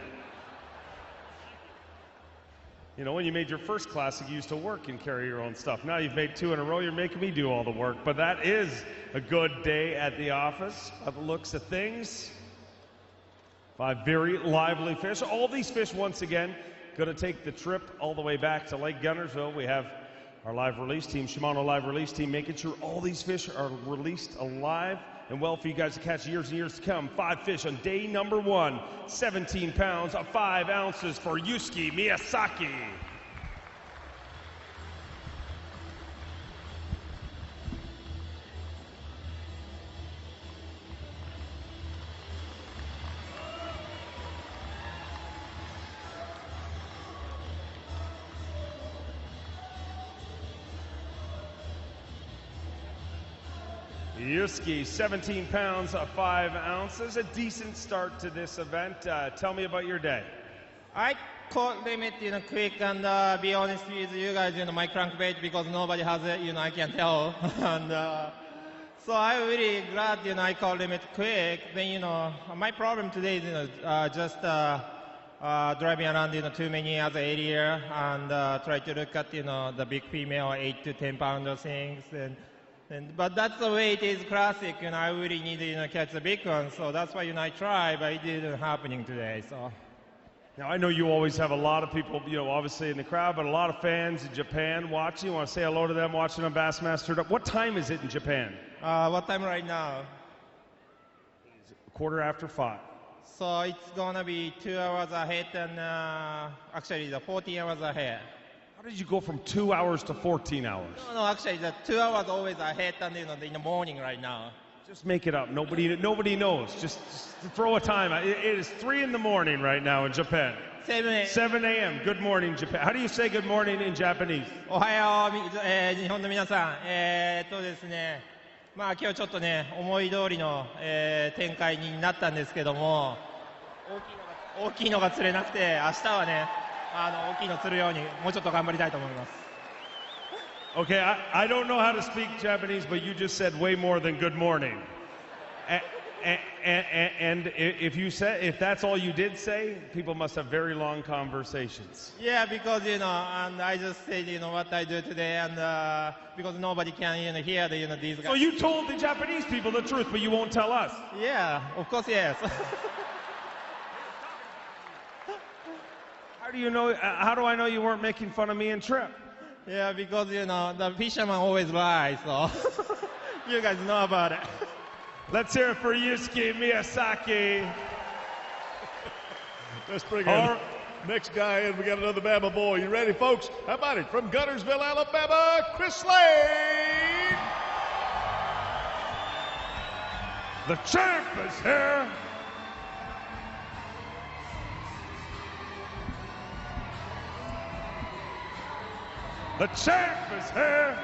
You know, when you made your first Classic, you used to work and carry your own stuff. Now you've made 2 in a row, you're making me do all the work. But that is a good day at the office by the looks of things. 5 very lively fish. All these fish, once again, going to take the trip all the way back to Lake Guntersville. We have our live release team, Shimano live release team, making sure all these fish are released alive and well for you guys to catch years and years to come. 5 fish on day number 1, 17 pounds of 5 ounces for Yusuke Misaki. Yusuke, 17 pounds of 5 ounces. A decent start to this event. Tell me about your day. I caught limit, quick, and be honest with you guys, my crankbait, because nobody has it, I can tell. And so I'm really glad, I caught limit quick. Then, my problem today is, just driving around, too many other area and try to look at, the big female 8 to 10 pounder things. But that's the way it is Classic, I really need to catch the big one. So that's why, I try, but it didn't happening today. So. Now, I know you always have a lot of people, obviously in the crowd, but a lot of fans in Japan watching. You want to say hello to them watching on Bassmaster. What time is it in Japan? What time right now? Quarter after 5. So it's going to be 2 hours ahead and actually the 14 hours ahead. How did you go from 2 hours to 14 hours? No, actually the 2 hours always ahead and in the morning right now. Just make it up. Nobody knows. Just throw a time. It is 3 in the morning right now in Japan. 7 a.m. Good morning, Japan. How do you say good morning in Japanese? おはよう、日本の皆さん。ですね、今日ちょっとね、思い通りの、展開になったんですけども、大きいのが釣れなくて、明日はね、大きいの釣るようにもうちょっと頑張りたいと思います。Okay, I don't know how to speak Japanese, but you just said way more than good morning. And if that's all you did say, people must have very long conversations. Yeah, because and I just said what I do today, and because nobody can hear these guys. So you told the Japanese people the truth, but you won't tell us. Yeah, of course, yes. How do you know? How do I know you weren't making fun of me and Trip? Yeah, because the fisherman always lies, so you guys know about it. Let's hear it for Yusuke Misaki. Let's bring in next guy in. We got another Bama boy. You ready, folks? How about it? From Guntersville, Alabama, Chris Slade. The champ is here. The champ is here.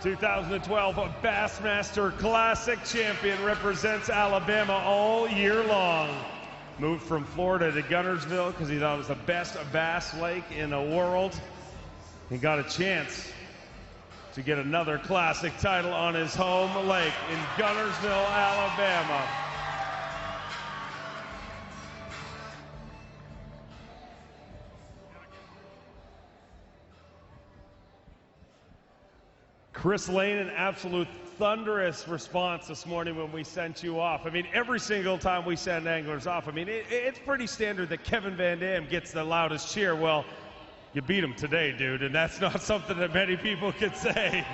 '12 Bassmaster Classic champion, represents Alabama all year long. Moved from Florida to Guntersville because he thought it was the best bass lake in the world. He got a chance to get another Classic title on his home lake in Guntersville, Alabama. Chris Lane, an absolute thunderous response this morning when we sent you off. I mean, every single time we send anglers off, I mean, it's pretty standard that Kevin Van Dam gets the loudest cheer. Well, you beat him today, dude, and that's not something that many people could say.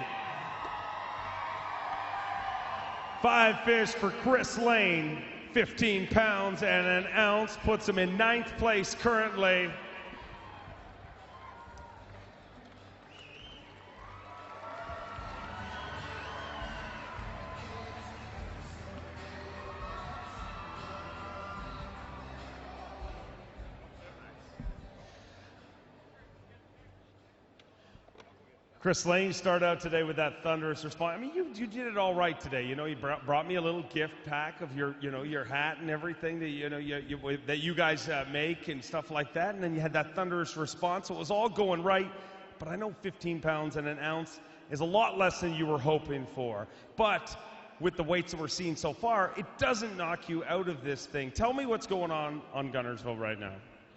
5 fish for Chris Lane, 15 pounds and an ounce, puts him in 9th place currently. Chris Lane, you started out today with that thunderous response. I mean, you did it all right today. You know, you brought me a little gift pack of your, your hat and everything that that you guys make and stuff like that. And then you had that thunderous response. So it was all going right. But I know 15 pounds and an ounce is a lot less than you were hoping for. But with the weights that we're seeing so far, it doesn't knock you out of this thing. Tell me what's going on Guntersville right now.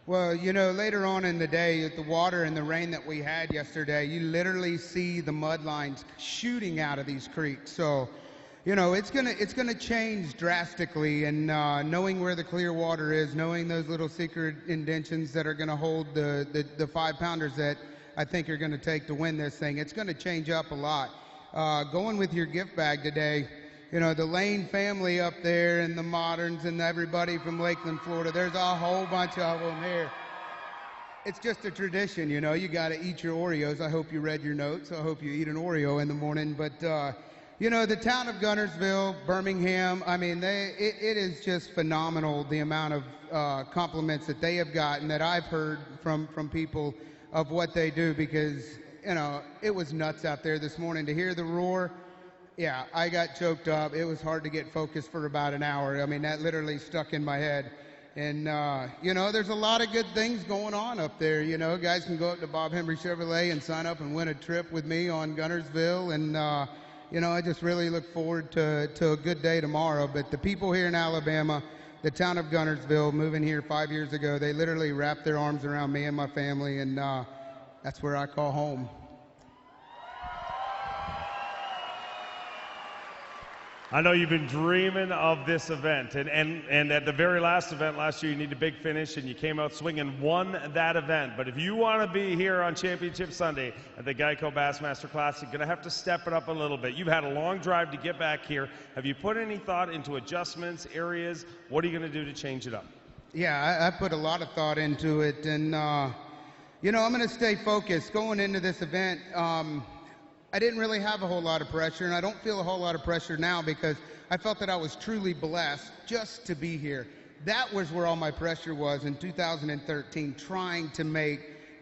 Well, later on in the day, with the water and the rain that we had yesterday, you literally see the mud lines shooting out of these creeks. So, it's gonna change drastically. And knowing where the clear water is, knowing those little secret indentions that are gonna hold the 5-pounders that I think you're gonna take to win this thing, it's gonna change up a lot. Going with your gift bag today, the Lane family up there and the Moderns and everybody from Lakeland, Florida, there's a whole bunch of them here. It's just a tradition, you got to eat your Oreos. I hope you read your notes. I hope you eat an Oreo in the morning. But, the town of Guntersville, Birmingham, I mean, it is just phenomenal, the amount of compliments that they have gotten, that I've heard from people of what they do, because, it was nuts out there this morning to hear the roar. Yeah, I got choked up. It was hard to get focused for about an hour. I mean, that literally stuck in my head. And, there's a lot of good things going on up there. Guys can go up to Bob Henry Chevrolet and sign up and win a trip with me on Guntersville. And, I just really look forward to a good day tomorrow. But the people here in Alabama, the town of Guntersville, moving here 5 years ago, they literally wrapped their arms around me and my family. And that's where I call home. I know you've been dreaming of this event, and at the very last event last year, you need a big finish, and you came out swinging, won that event. But if you want to be here on Championship Sunday at the Geico Bassmaster Classic, you're going to have to step it up a little bit. You've had a long drive to get back here. Have you put any thought into adjustments, areas? What are you going to do to change it up? Yeah, I put a lot of thought into it, and, I'm going to stay focused. Going into this event, I didn't really have a whole lot of pressure, and I don't feel a whole lot of pressure now, because I felt that I was truly blessed just to be here. That was where all my pressure was in 2013, trying to make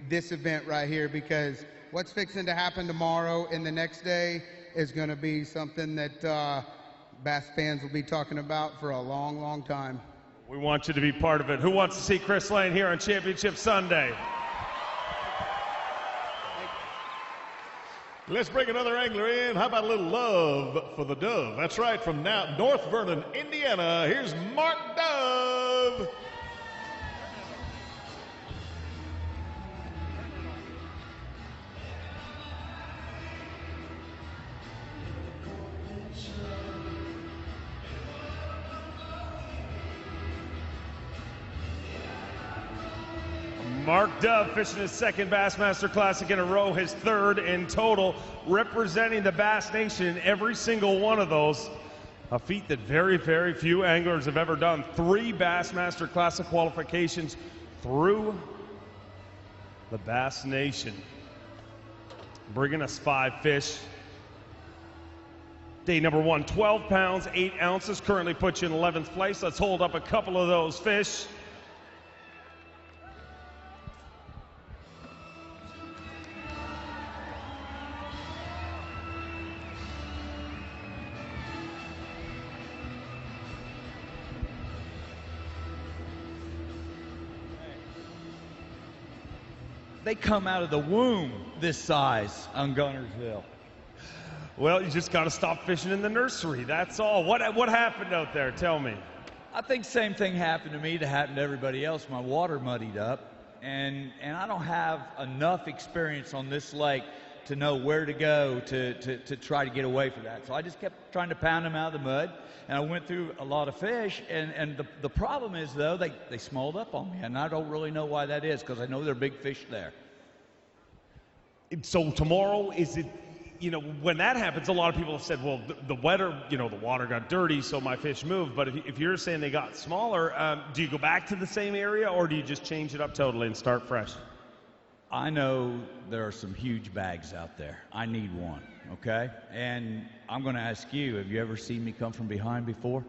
this event right here, because what's fixing to happen tomorrow and the next day is going to be something that Bass fans will be talking about for a long, long time. We want you to be part of it. Who wants to see Chris Lane here on Championship Sunday? Let's bring another angler in. How about a little love for the Dove? That's right, from North Vernon, Indiana, here's Mark Dove. Mark Dove fishing his second Bassmaster Classic in a row, his third in total, representing the Bass Nation in every single one of those. A feat that very, very few anglers have ever done. 3 Bassmaster Classic qualifications through the Bass Nation. Bringing us 5 fish. Day number 1, 12 pounds, 8 ounces, currently puts you in 11th place. Let's hold up a couple of those fish. They come out of the womb this size on Guntersville. Well, you just got to stop fishing in the nursery. That's all. What happened out there? Tell me. I think same thing happened to me that happened to everybody else. My water muddied up, and I don't have enough experience on this lake to know where to go to try to get away from that. So I just kept trying to pound them out of the mud, and I went through a lot of fish, and the problem is, though, they smalled up on me, and I don't really know why that is, because I know there are big fish there. So tomorrow, is it, you know, when that happens, a lot of people have said, well, the weather, you know, the water got dirty, so my fish moved. But if you're saying they got smaller, do you go back to the same area, or do you just change it up totally and start fresh? I know there are some huge bags out there. I need one, okay? And I'm going to ask you, have you ever seen me come from behind before?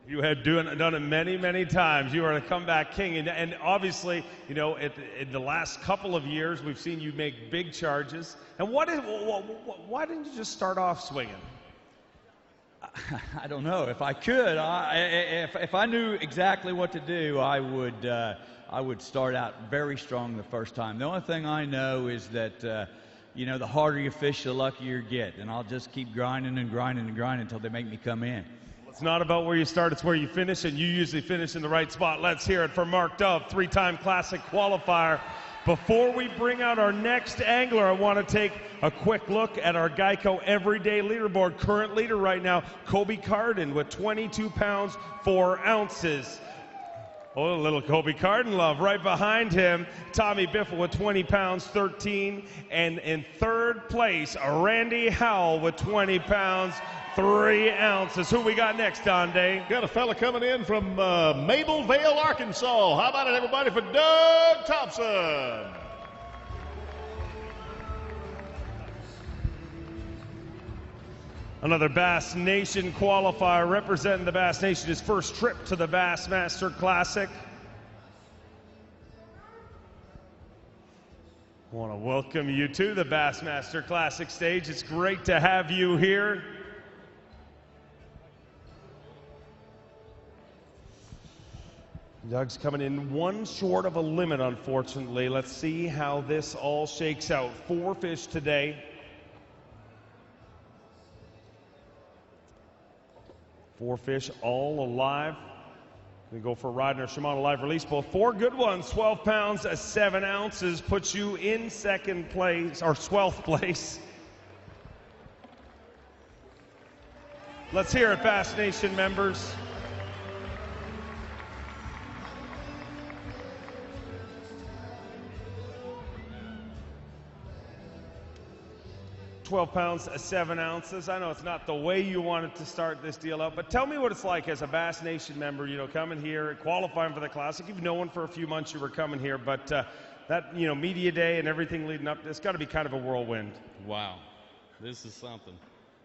You have done it many, many times. You are the comeback king. And obviously, you know, in the last couple of years, we've seen you make big charges. And why didn't you just start off swinging? I don't know. If I could, if I knew exactly what to do, I would start out very strong the first time. The only thing I know is that, you know, the harder you fish, the luckier you get. And I'll just keep grinding and grinding and grinding until they make me come in. It's not about where you start, it's where you finish, and you usually finish in the right spot. Let's hear it for Mark Dove, three-time Classic qualifier. Before we bring out our next angler, I want to take a quick look at our Geico Everyday Leaderboard. Current leader right now, Kobe Carden with 22 pounds, 4 ounces. Oh, a little Kobe Carden love. Right behind him, Tommy Biffle with 20 pounds, 13. And in third place, Randy Howell with 20 pounds, 3 ounces. Who we got next, Don Day? Got a fella coming in from Mablevale, Arkansas. How about it, everybody, for Doug Thompson? Another Bass Nation qualifier representing the Bass Nation, his first trip to the Bassmaster Classic. I want to welcome you to the Bassmaster Classic stage. It's great to have you here. Doug's coming in one short of a limit, unfortunately. Let's see how this all shakes out. 4 fish today. 4 fish all alive. We go for a ride in our Shimano live release boat. 4 good ones, 12 pounds, 7 ounces, puts you in second place, or 12th place. Let's hear it, Bass Nation members. £12 pounds, 7 ounces. I know it's not the way you wanted to start this deal out, but tell me what it's like as a Bass Nation member, you know, coming here, qualifying for the Classic. You've known for a few months you were coming here, but that, you know, media day and everything leading up, it's got to be kind of a whirlwind. Wow, this is something.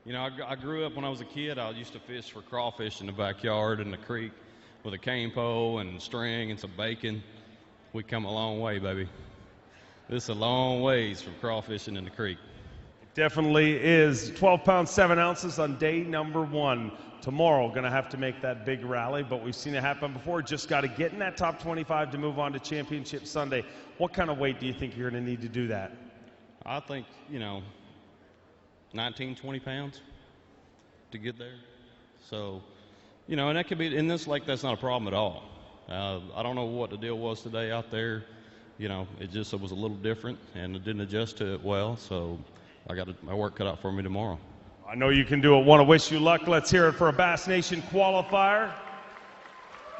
You know, I grew up when I was a kid. I used to fish for crawfish in the backyard in the creek with a cane pole and string and some bacon. We come a long way, baby. This is a long ways from crawfishing in the creek. Definitely is. 12 pounds, 7 ounces on day number 1. Tomorrow, going to have to make that big rally, but we've seen it happen before. Just got to get in that top 25 to move on to Championship Sunday. What kind of weight do you think you're going to need to do that? I think, you know, 19, 20 pounds to get there. So, you know, and that could be, in this lake, that's not a problem at all. I don't know what the deal was today out there. You know, it was a little different, and it didn't adjust to it well, so I got my work cut out for me tomorrow. I know you can do it. Want to wish you luck. Let's hear it for a Bass Nation qualifier.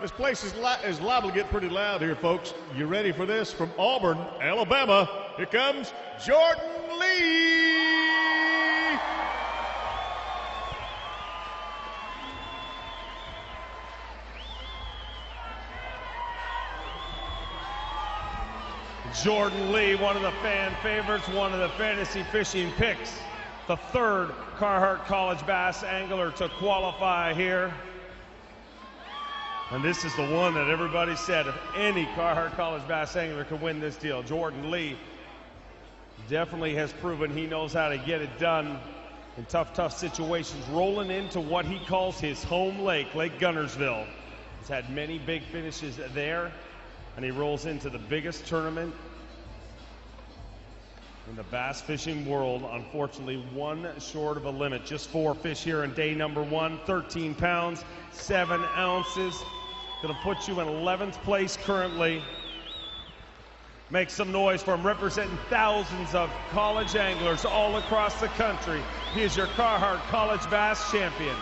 This place is liable to get pretty loud here, folks. You ready for this? From Auburn, Alabama, here comes Jordan Lee. Jordan Lee, one of the fan favorites, one of the fantasy fishing picks. The 3rd Carhartt College Bass angler to qualify here. And this is the one that everybody said, if any Carhartt College Bass angler could win this deal. Jordan Lee definitely has proven he knows how to get it done in tough situations, rolling into what he calls his home lake, Lake Guntersville. He's had many big finishes there, and he rolls into the biggest tournament in the bass fishing world. Unfortunately, one short of a limit. Just 4 fish here in day number 1. 13 pounds, 7 ounces. Gonna put you in 11th place currently. Make some noise for him, representing thousands of college anglers all across the country. He is your Carhartt College Bass Champion.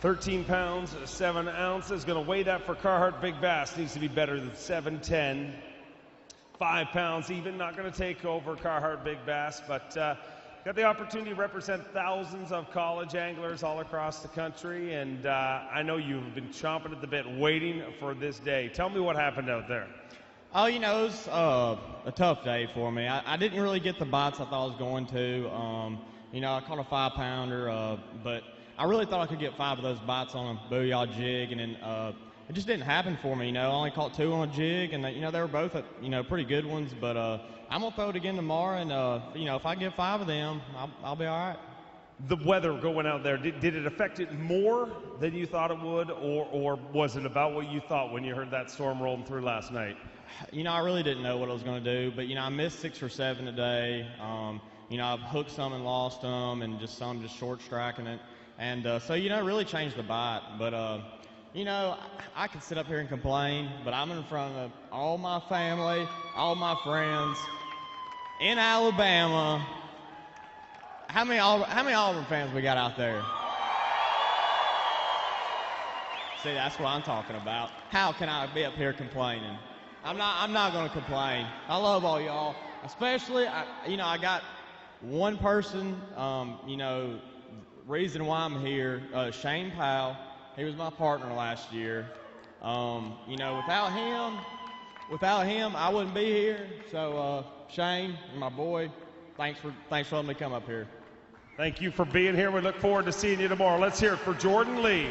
£13 7 ounces. Going to weigh that for Carhartt Big Bass. Needs to be better than 710. 5 pounds even. Not going to take over Carhartt Big Bass, but got the opportunity to represent thousands of college anglers all across the country, and I know you've been chomping at the bit waiting for this day. Tell me what happened out there. Oh, you know, it was a tough day for me. I didn't really get the bites I thought I was going to. You know, I caught a 5-pounder, but I really thought I could get 5 of those bites on a booyah jig, and then it just didn't happen for me. You know, I only caught 2 on a jig, and you know, they were both pretty good ones. But I'm gonna throw it again tomorrow, and you know, if I get 5 of them, I'll be all right. The weather going out there, did it affect it more than you thought it would, or was it about what you thought when you heard that storm rolling through last night? You know, I really didn't know what I was going to do, but you know, I missed 6 or 7 today. You know, I've hooked some and lost them, and some just short striking it. And so, you know, it really changed the bite. But, you know, I could sit up here and complain, but I'm in front of all my family, all my friends in Alabama. How many Auburn fans we got out there? See, that's what I'm talking about. How can I be up here complaining? I'm not going to complain. I love all y'all, especially, you know, I got one person, you know, reason why I'm here, Shane Powell. He was my partner last year. You know, without him, I wouldn't be here. So, Shane, my boy, thanks for letting me come up here. Thank you for being here. We look forward to seeing you tomorrow. Let's hear it for Jordan Lee.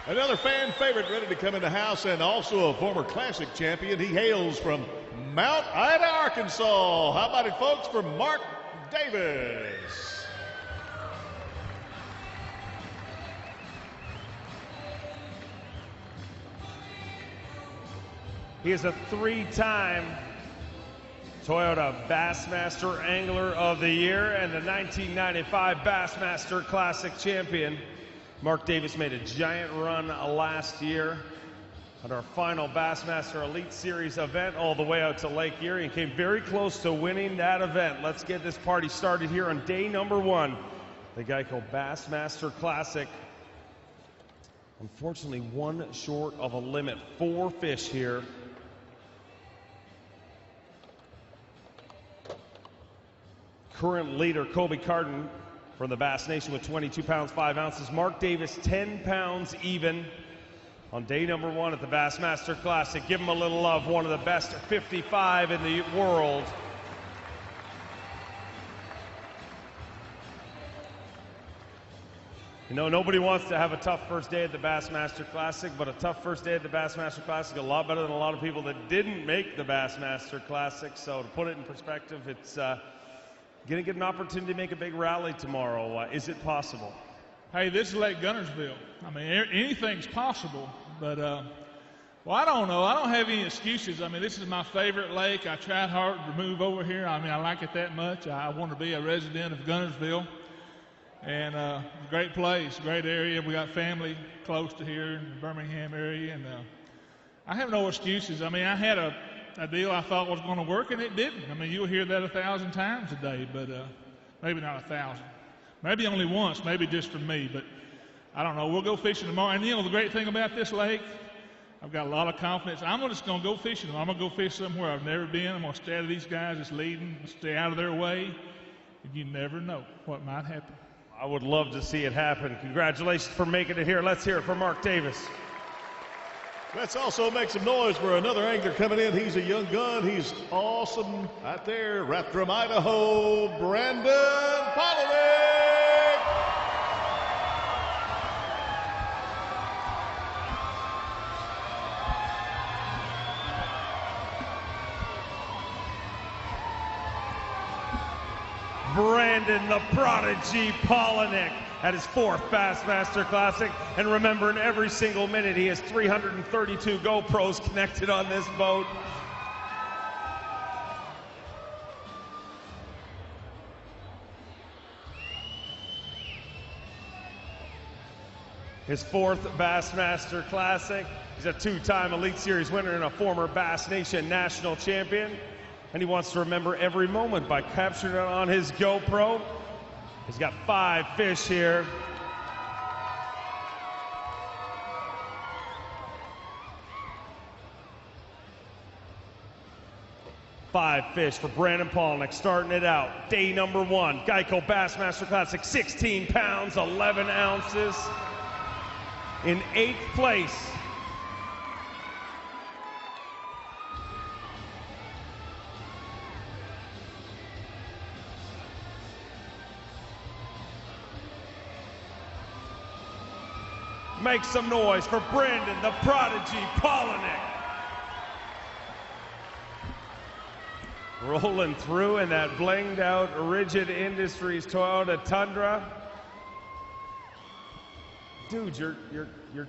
Another fan favorite ready to come in the house, and also a former Classic champion. He hails from Mount Ida, Arkansas. How about it, folks, for Mark Davis. He is a 3-time Toyota Bassmaster Angler of the Year and the 1995 Bassmaster Classic champion. Mark Davis made a giant run last year at our final Bassmaster Elite Series event all the way out to Lake Erie and came very close to winning that event. Let's get this party started here on day number 1. The Geico Bassmaster Classic. Unfortunately, 1 short of a limit. 4 fish here. Current leader, Kobe Carden from the Bass Nation with 22 pounds, 5 ounces. Mark Davis, 10 pounds even on day number 1 at the Bassmaster Classic. Give him a little love, one of the best 55 in the world. You know, nobody wants to have a tough first day at the Bassmaster Classic, but a tough first day at the Bassmaster Classic is a lot better than a lot of people that didn't make the Bassmaster Classic. So to put it in perspective, it's going to get an opportunity to make a big rally tomorrow. Is it possible? Hey, this is Lake Gunnersville. I mean, anything's possible, but, well, I don't know. I don't have any excuses. I mean, this is my favorite lake. I tried hard to move over here. I mean, I like it that much. I want to be a resident of Gunnersville. And great place, great area. We got family close to here in the Birmingham area, and I have no excuses. I mean, I had a deal I thought was going to work, and it didn't. I mean, you'll hear that 1,000 times a day, but maybe not 1,000. Maybe only once, maybe just for me, but I don't know. We'll go fishing tomorrow. And, you know, the great thing about this lake, I've got a lot of confidence. I'm just going to go fishing. I'm going to go fish somewhere I've never been. I'm going to stay out of these guys that's leading, stay out of their way, and you never know what might happen. I would love to see it happen. Congratulations for making it here. Let's hear it for Mark Davis. Let's also make some noise for another angler coming in. He's a young gun. He's awesome out there. Right from Idaho, Brandon Polinick. Brandon the Prodigy Polinick at his 4th Bassmaster Classic. And remember, in every single minute, he has 332 GoPros connected on this boat. his 4th Bassmaster Classic. He's a 2-time Elite Series winner and a former Bass Nation national champion. And he wants to remember every moment by capturing it on his GoPro. He's got 5 fish here. Five fish for Brandon Polnick, starting it out. Day number 1, Geico Bassmaster Classic, 16 pounds, 11 ounces. In 8th place, make some noise for Brandon, the Prodigy Polnick. Rolling through in that blinged out Rigid Industries Toyota Tundra. Dude, your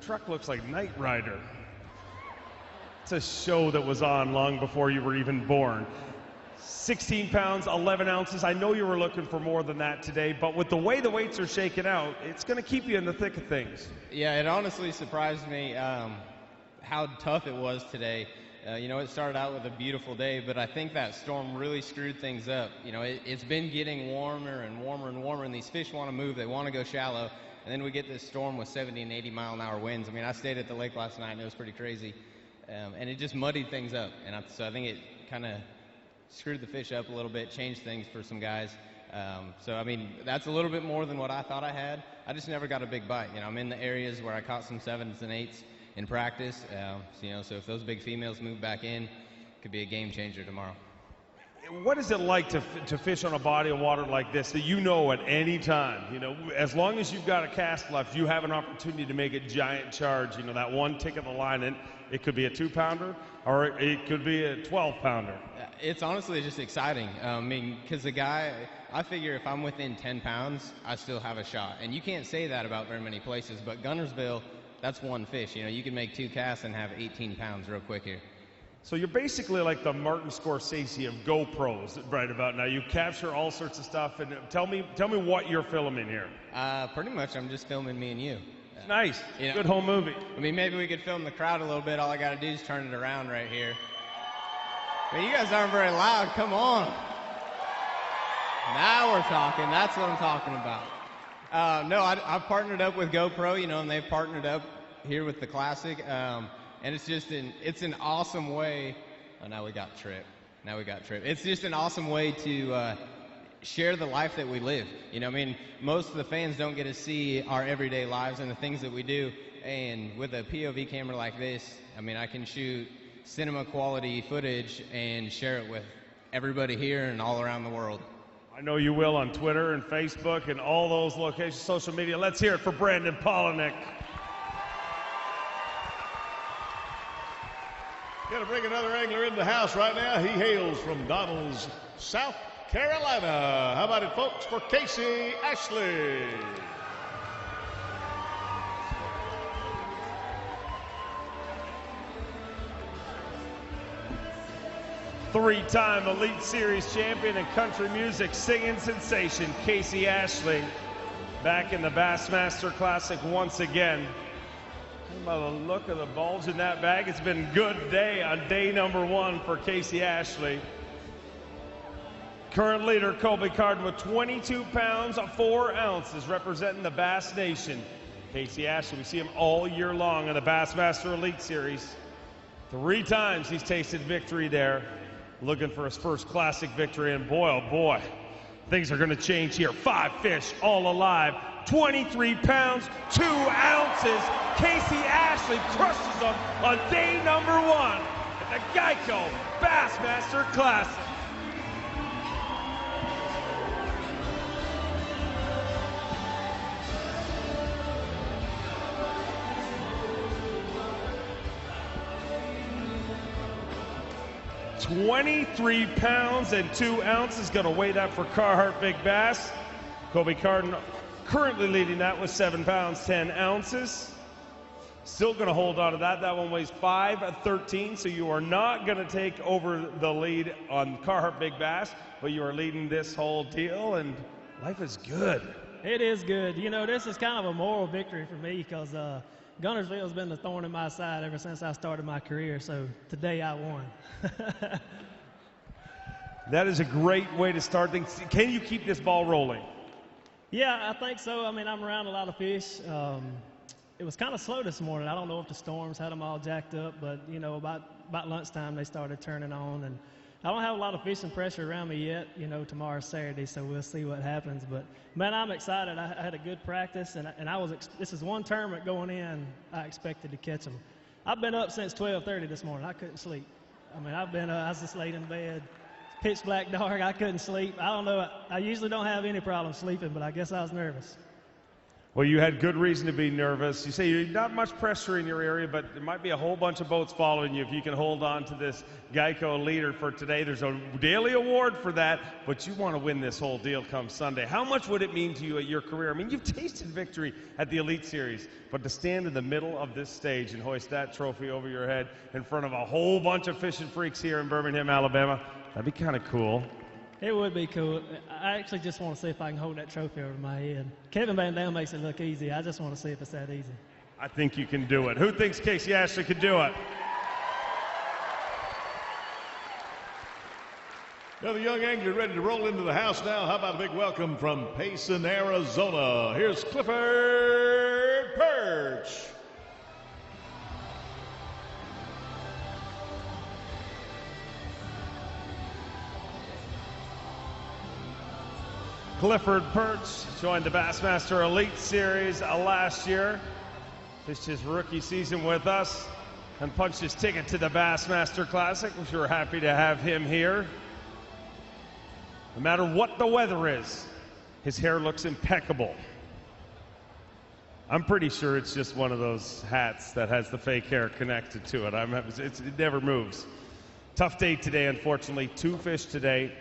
truck looks like Knight Rider. It's a show that was on long before you were even born. 16 pounds, 11 ounces. I know you were looking for more than that today, but with the way the weights are shaking out, it's going to keep you in the thick of things. Yeah, it honestly surprised me how tough it was today. You know, it started out with a beautiful day, but I think that storm really screwed things up. You know, it's been getting warmer and warmer and warmer, and these fish want to move. They want to go shallow. And then we get this storm with 70 and 80 mile an hour winds. I mean, I stayed at the lake last night, and it was pretty crazy. And it just muddied things up. And so I think it kind of screwed the fish up a little bit, changed things for some guys. So, I mean, that's a little bit more than what I thought I had. I just never got a big bite. You know, I'm in the areas where I caught some 7s and 8s in practice. You know, so if those big females move back in, it could be a game changer tomorrow. What is it like to fish on a body of water like this that you know at any time, you know, as long as you've got a cast left, you have an opportunity to make a giant charge, you know, that one tick of the line, and it could be a 2-pounder or it could be a 12-pounder. It's honestly just exciting. I mean, because the guy, I figure if I'm within 10 pounds, I still have a shot. And you can't say that about very many places, but Gunnersville, that's one fish. You know, you can make 2 casts and have 18 pounds real quick here. So you're basically like the Martin Scorsese of GoPros right about now. You capture all sorts of stuff, and tell me what you're filming here. Pretty much I'm just filming me and you. Nice. You know, good home movie. I mean, maybe we could film the crowd a little bit. All I got to do is turn it around right here. But you guys aren't very loud. Come on. Now we're talking. That's what I'm talking about. No, I've partnered up with GoPro, you know, and they've partnered up here with the Classic. And it's just it's an awesome way. Oh, now we got Trip. It's just an awesome way to share the life that we live. You know, I mean, most of the fans don't get to see our everyday lives and the things that we do. And with a POV camera like this, I mean, I can shoot cinema quality footage and share it with everybody here and all around the world. I know you will on Twitter and Facebook and all those locations, social media. Let's hear it for Brandon Polnick. Going to bring another angler in the house right now. He hails from Donalds, South Carolina. How about it, folks, for Casey Ashley. Three-time Elite Series champion and country music singing sensation, Casey Ashley, back in the Bassmaster Classic once again. By the look of the bulge in that bag, it's been a good day on day number 1 for Casey Ashley. Current leader, Colby Carden, with 22 pounds, 4 ounces, representing the Bass Nation. Casey Ashley, we see him all year long in the Bassmaster Elite Series. 3 times he's tasted victory there, looking for his first Classic victory, and boy, oh boy, things are going to change here. 5 fish, all alive. 23 pounds, 2 ounces. Casey Ashley crushes them on day number 1 at the Geico Bassmaster Classic. £23 pounds and 2 ounces. Going to weigh that for Carhartt Big Bass. Colby Carden currently leading that with 7 pounds, 10 ounces. Still going to hold on to that. That one weighs 5.13, so you are not going to take over the lead on Carhartt Big Bass, but you are leading this whole deal, and life is good. It is good. You know, this is kind of a moral victory for me because Guntersville's been the thorn in my side ever since I started my career, so today I won. That is a great way to start things. Can you keep this ball rolling? Yeah, I think so. I mean, I'm around a lot of fish. It was kind of slow this morning. I don't know if the storms had them all jacked up, but, you know, about lunchtime they started turning on. And I don't have a lot of fishing pressure around me yet. You know, tomorrow's Saturday, so we'll see what happens. But, man, I'm excited. I had a good practice, and this is one tournament going in I expected to catch them. I've been up since 12:30 this morning. I couldn't sleep. I mean, I was just laid in bed. Pitch black dark. I couldn't sleep. I don't know. I usually don't have any problem sleeping, but I guess I was nervous. Well, you had good reason to be nervous. You say you're not much pressure in your area, but there might be a whole bunch of boats following you if you can hold on to this Geico leader for today. There's a daily award for that, but you want to win this whole deal come Sunday. How much would it mean to you at your career? I mean, you've tasted victory at the Elite Series, but to stand in the middle of this stage and hoist that trophy over your head in front of a whole bunch of fishing freaks here in Birmingham, Alabama, that'd be kind of cool. It would be cool. I actually just want to see if I can hold that trophy over my head. Kevin Van Dam makes it look easy. I just want to see if it's that easy. I think you can do it. Who thinks Casey Ashley can do it? Now the young angler ready to roll into the house now. How about a big welcome from Payson, Arizona. Here's Clifford Perch. Clifford Perch joined the Bassmaster Elite Series last year. Fished his rookie season with us and punched his ticket to the Bassmaster Classic, which we're happy to have him here. No matter what the weather is, his hair looks impeccable. I'm pretty sure it's just one of those hats that has the fake hair connected to it. It never moves. Tough day today, unfortunately. 2 fish today.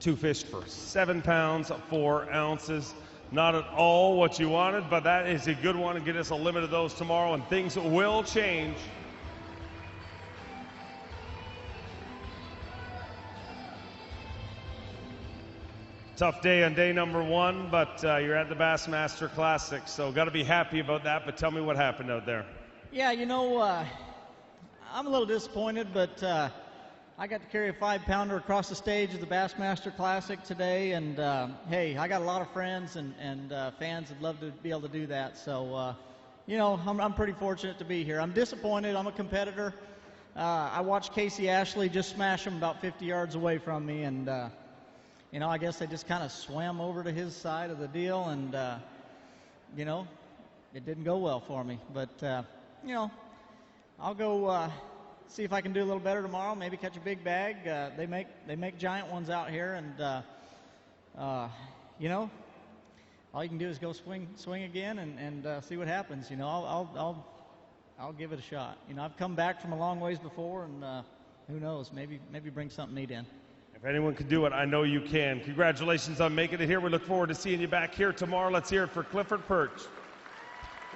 2 fish for 7 pounds, 4 ounces. Not at all what you wanted, but that is a good one, and get us a limit of those tomorrow, and things will change. Tough day on day number 1, but you're at the Bassmaster Classic, so got to be happy about that. But tell me what happened out there. Yeah, you know, I'm a little disappointed, but I got to carry a 5-pounder across the stage of the Bassmaster Classic today, and hey, I got a lot of friends and fans that'd love to be able to do that. So, you know, I'm pretty fortunate to be here. I'm disappointed. I'm a competitor. I watched Casey Ashley just smash him about 50 yards away from me, and you know, I guess they just kind of swam over to his side of the deal, and you know, it didn't go well for me. But you know, I'll go see if I can do a little better tomorrow. Maybe catch a big bag. They make giant ones out here, and you know, all you can do is go swing again and see what happens. You know, I'll give it a shot. You know, I've come back from a long ways before, and who knows? Maybe bring something neat in. If anyone can do it, I know you can. Congratulations on making it here. We look forward to seeing you back here tomorrow. Let's hear it for Clifford Perch.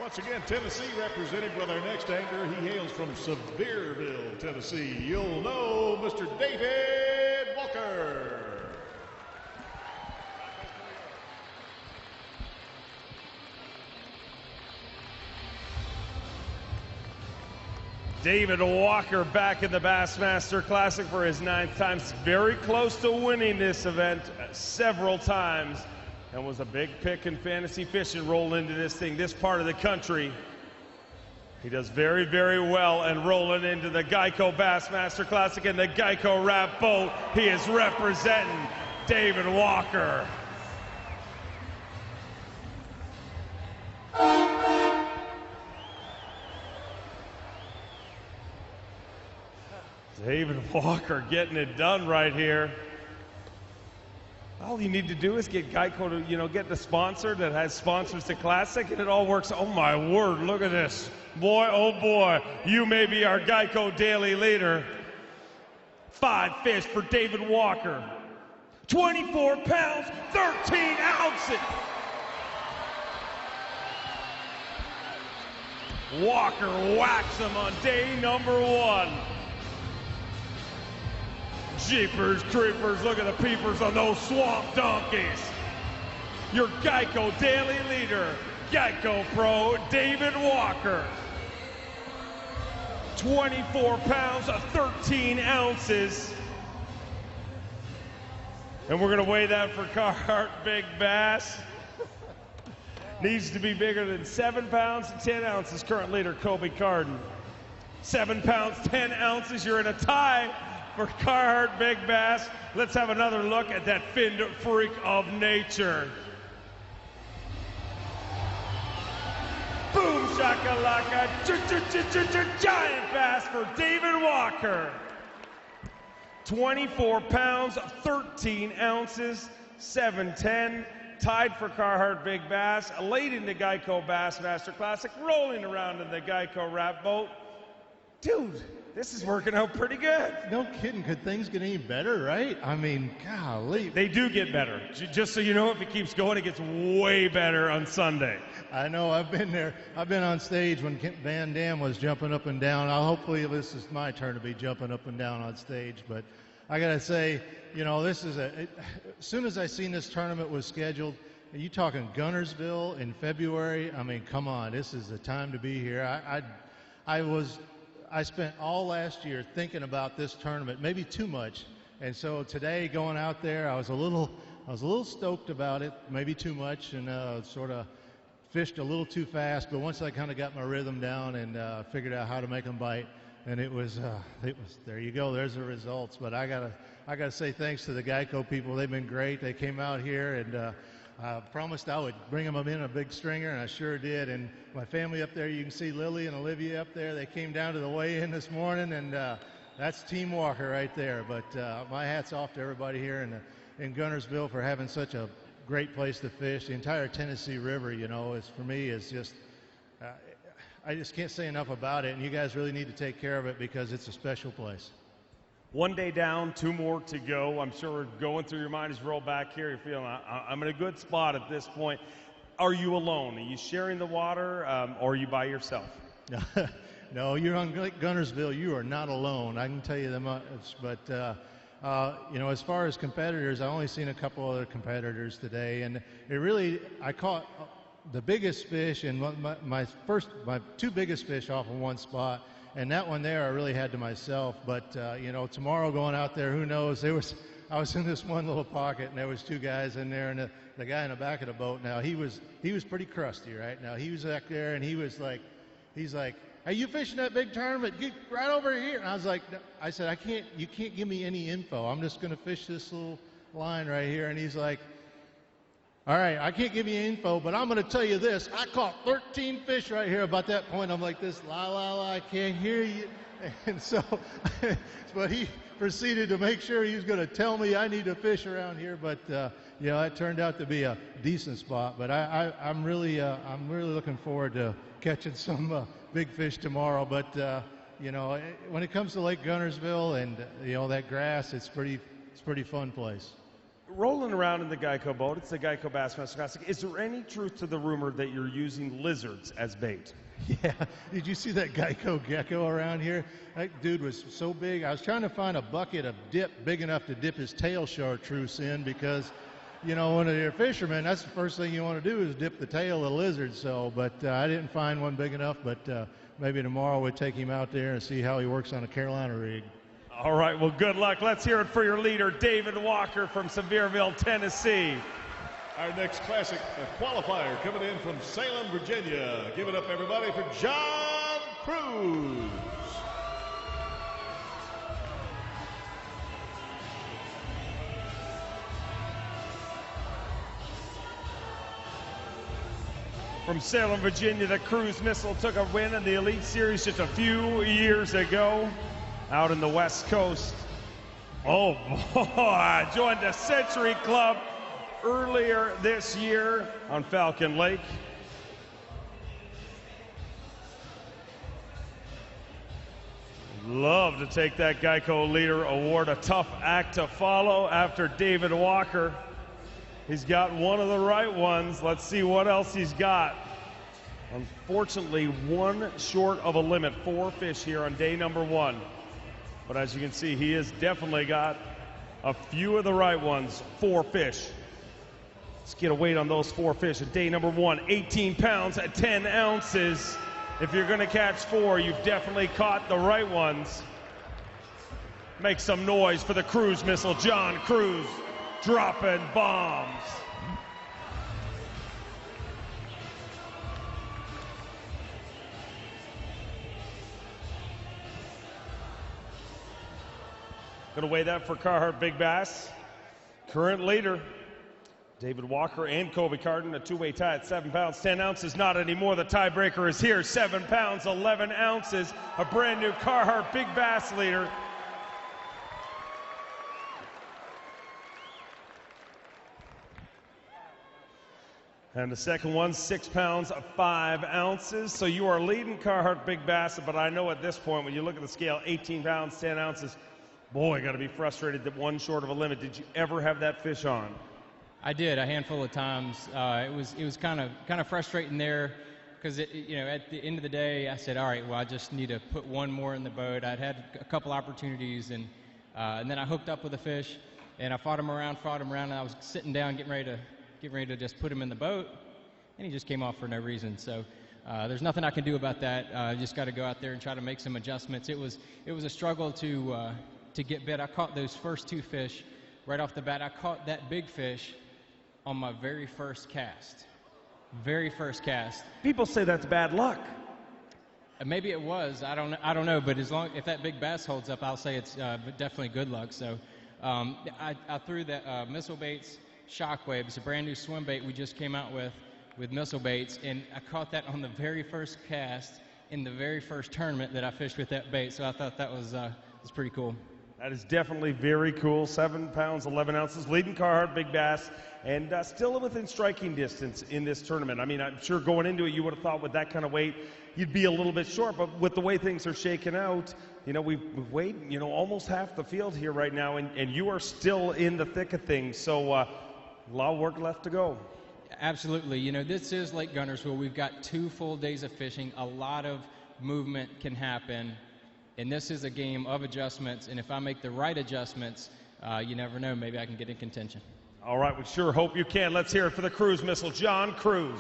Once again, Tennessee represented with our next angler. He hails from Sevierville, Tennessee. You'll know Mr. David Walker. David Walker back in the Bassmaster Classic for his 9th time. Very close to winning this event several times, and was a big pick in fantasy fishing rolling into this thing, this part of the country. He does very, very well, and rolling into the Geico Bassmaster Classic in the Geico Wrap boat, he is representing David Walker. David Walker getting it done right here. All you need to do is get Geico to, you know, get the sponsor that has sponsors the Classic, and it all works. Oh my word, look at this. Boy, oh boy, you may be our Geico daily leader. 5 fish for David Walker. 24 pounds, 13 ounces. Walker whacks him on day number 1. Jeepers creepers, look at the peepers on those swamp donkeys. Your Geico daily leader, Geico Pro David Walker. 24 pounds, 13 ounces. And we're gonna weigh that for Carhartt Big Bass. Needs to be bigger than 7 pounds, 10 ounces. Current leader, Kobe Carden. 7 pounds, 10 ounces. You're in a tie for Carhartt Big Bass. Let's have another look at that finned freak of nature. Boom shakalaka, giant bass for David Walker. 24 pounds, 13 ounces, 7'10", tied for Carhartt Big Bass, late in the Geico Bassmaster Classic, rolling around in the Geico Wrap Boat. Dude, this is working out pretty good. No kidding. Could things get any better, right? I mean, golly. They do get better. Just so you know, if it keeps going, it gets way better on Sunday. I know. I've been there. I've been on stage when Van Dam was jumping up and down. Hopefully this is my turn to be jumping up and down on stage. But I got to say, you know, this is as soon as I seen this tournament was scheduled, are you talking Gunnersville in February? I mean, come on. This is the time to be here. I spent all last year thinking about this tournament, maybe too much. And so today going out there, I was a little stoked about it, maybe too much, and sort of fished a little too fast. But once I kind of got my rhythm down and figured out how to make them bite, and it was there you go. There's the results. But I gotta say thanks to the Geico people. They've been great. They came out here and I promised I would bring them in a big stringer, and I sure did. And my family up there, you can see Lily and Olivia up there. They came down to the weigh-in this morning, and that's Team Walker right there. But my hat's off to everybody here in Gunnersville for having such a great place to fish. The entire Tennessee River, you know, for me is just I just can't say enough about it. And you guys really need to take care of it because it's a special place. One day down, 2 more to go. I'm sure going through your mind as you roll back here, you're feeling I'm in a good spot at this point. Are you alone? Are you sharing the water, or are you by yourself? No, you're on Lake Gunnersville. You are not alone. I can tell you that much. But you know, as far as competitors, I only seen a couple other competitors today, and it really I caught the biggest fish and my 2 biggest fish off of one spot. And that one there I really had to myself. But, you know, tomorrow going out there, who knows? I was in this one little pocket, and there was 2 guys in there, and the guy in the back of the boat, now he was pretty crusty, right? Now he was back there, and he's like, "Are you fishing that big tournament? Get right over here." And I was like, I said, you can't give me any info. I'm just going to fish this little line right here. And he's like, "All right, I can't give you info, but I'm going to tell you this. I caught 13 fish right here." About that point, I'm like this, la, la, la, I can't hear you. And so, but he proceeded to make sure he was going to tell me I need to fish around here. But, you know, it turned out to be a decent spot. But I'm really looking forward to catching some big fish tomorrow. But, you know, when it comes to Lake Gunnersville and, you know, that grass, it's pretty fun place. Rolling around in the Geico boat, it's the Geico Bassmaster Classic. Is there any truth to the rumor that you're using lizards as bait? Yeah. Did you see that Geico gecko around here? That dude was so big. I was trying to find a bucket of dip big enough to dip his tail chartreuse in because, you know, when you're a fisherman, that's the first thing you want to do is dip the tail of the lizard. So, but I didn't find one big enough. But maybe tomorrow we'll take him out there and see how he works on a Carolina rig. All right, well, good luck. Let's hear it for your leader, David Walker from Sevierville, Tennessee. Our next classic qualifier coming in from Salem, Virginia. Give it up, everybody, for John Cruz. From Salem, Virginia, the Cruz Missile took a win in the Elite Series just a few years ago out in the West Coast. Oh boy, joined the Century Club earlier this year on Falcon Lake. Love to take that Geico Leader Award. A tough act to follow after David Walker. He's got one of the right ones. Let's see what else he's got. Unfortunately, 1 short of a limit. 4 fish here on day number 1. But as you can see, he has definitely got A few of the right ones, 4 fish. Let's get a weight on those 4 fish. Day number 1, 18 pounds at 10 ounces. If you're going to catch 4, you've definitely caught the right ones. Make some noise for the cruise missile, John Cruz, dropping bombs. Going to weigh that for Carhartt Big Bass. Current leader, David Walker and Kobe Carden, a two-way tie at 7 pounds, 10 ounces. Not anymore. The tiebreaker is here. 7 pounds, 11 ounces. A brand new Carhartt Big Bass leader. And the second one, 6 pounds, 5 ounces. So you are leading Carhartt Big Bass, but I know at this point, when you look at the scale, 18 pounds, 10 ounces, boy, got to be frustrated that one short of a limit. Did you ever have that fish on? I did a handful of times. It was kind of frustrating there because at the end of the day, I said, all right, well, I just need to put one more in the boat. I'd had a couple opportunities, and then I hooked up with a fish, and I fought him around, and I was sitting down, getting ready to just put him in the boat, and he just came off for no reason. So there's nothing I can do about that. I just got to go out there and try to make some adjustments. It was a struggle to get bit. I caught those first 2 fish right off the bat. I caught that big fish on my very first cast. Very first cast. People say that's bad luck. Maybe it was. I don't know. But if that big bass holds up, I'll say it's definitely good luck. So I threw that missile baits Shockwave. It's a brand new swim bait we just came out with missile baits, and I caught that on the very first cast in the very first tournament that I fished with that bait. So I thought that was pretty cool. That is definitely very cool. 7 pounds, 11 ounces, leading Carhartt Big Bass, and still within striking distance in this tournament. I mean, I'm sure going into it, you would have thought with that kind of weight, you'd be a little bit short, but with the way things are shaking out, we've weighed, almost half the field here right now, and you are still in the thick of things. So a lot of work left to go. Absolutely. This is Lake Guntersville. We've got 2 full days of fishing. A lot of movement can happen. And this is a game of adjustments, and if I make the right adjustments, you never know, maybe I can get in contention. All right, we sure hope you can. Let's hear it for the cruise missile, John Cruz.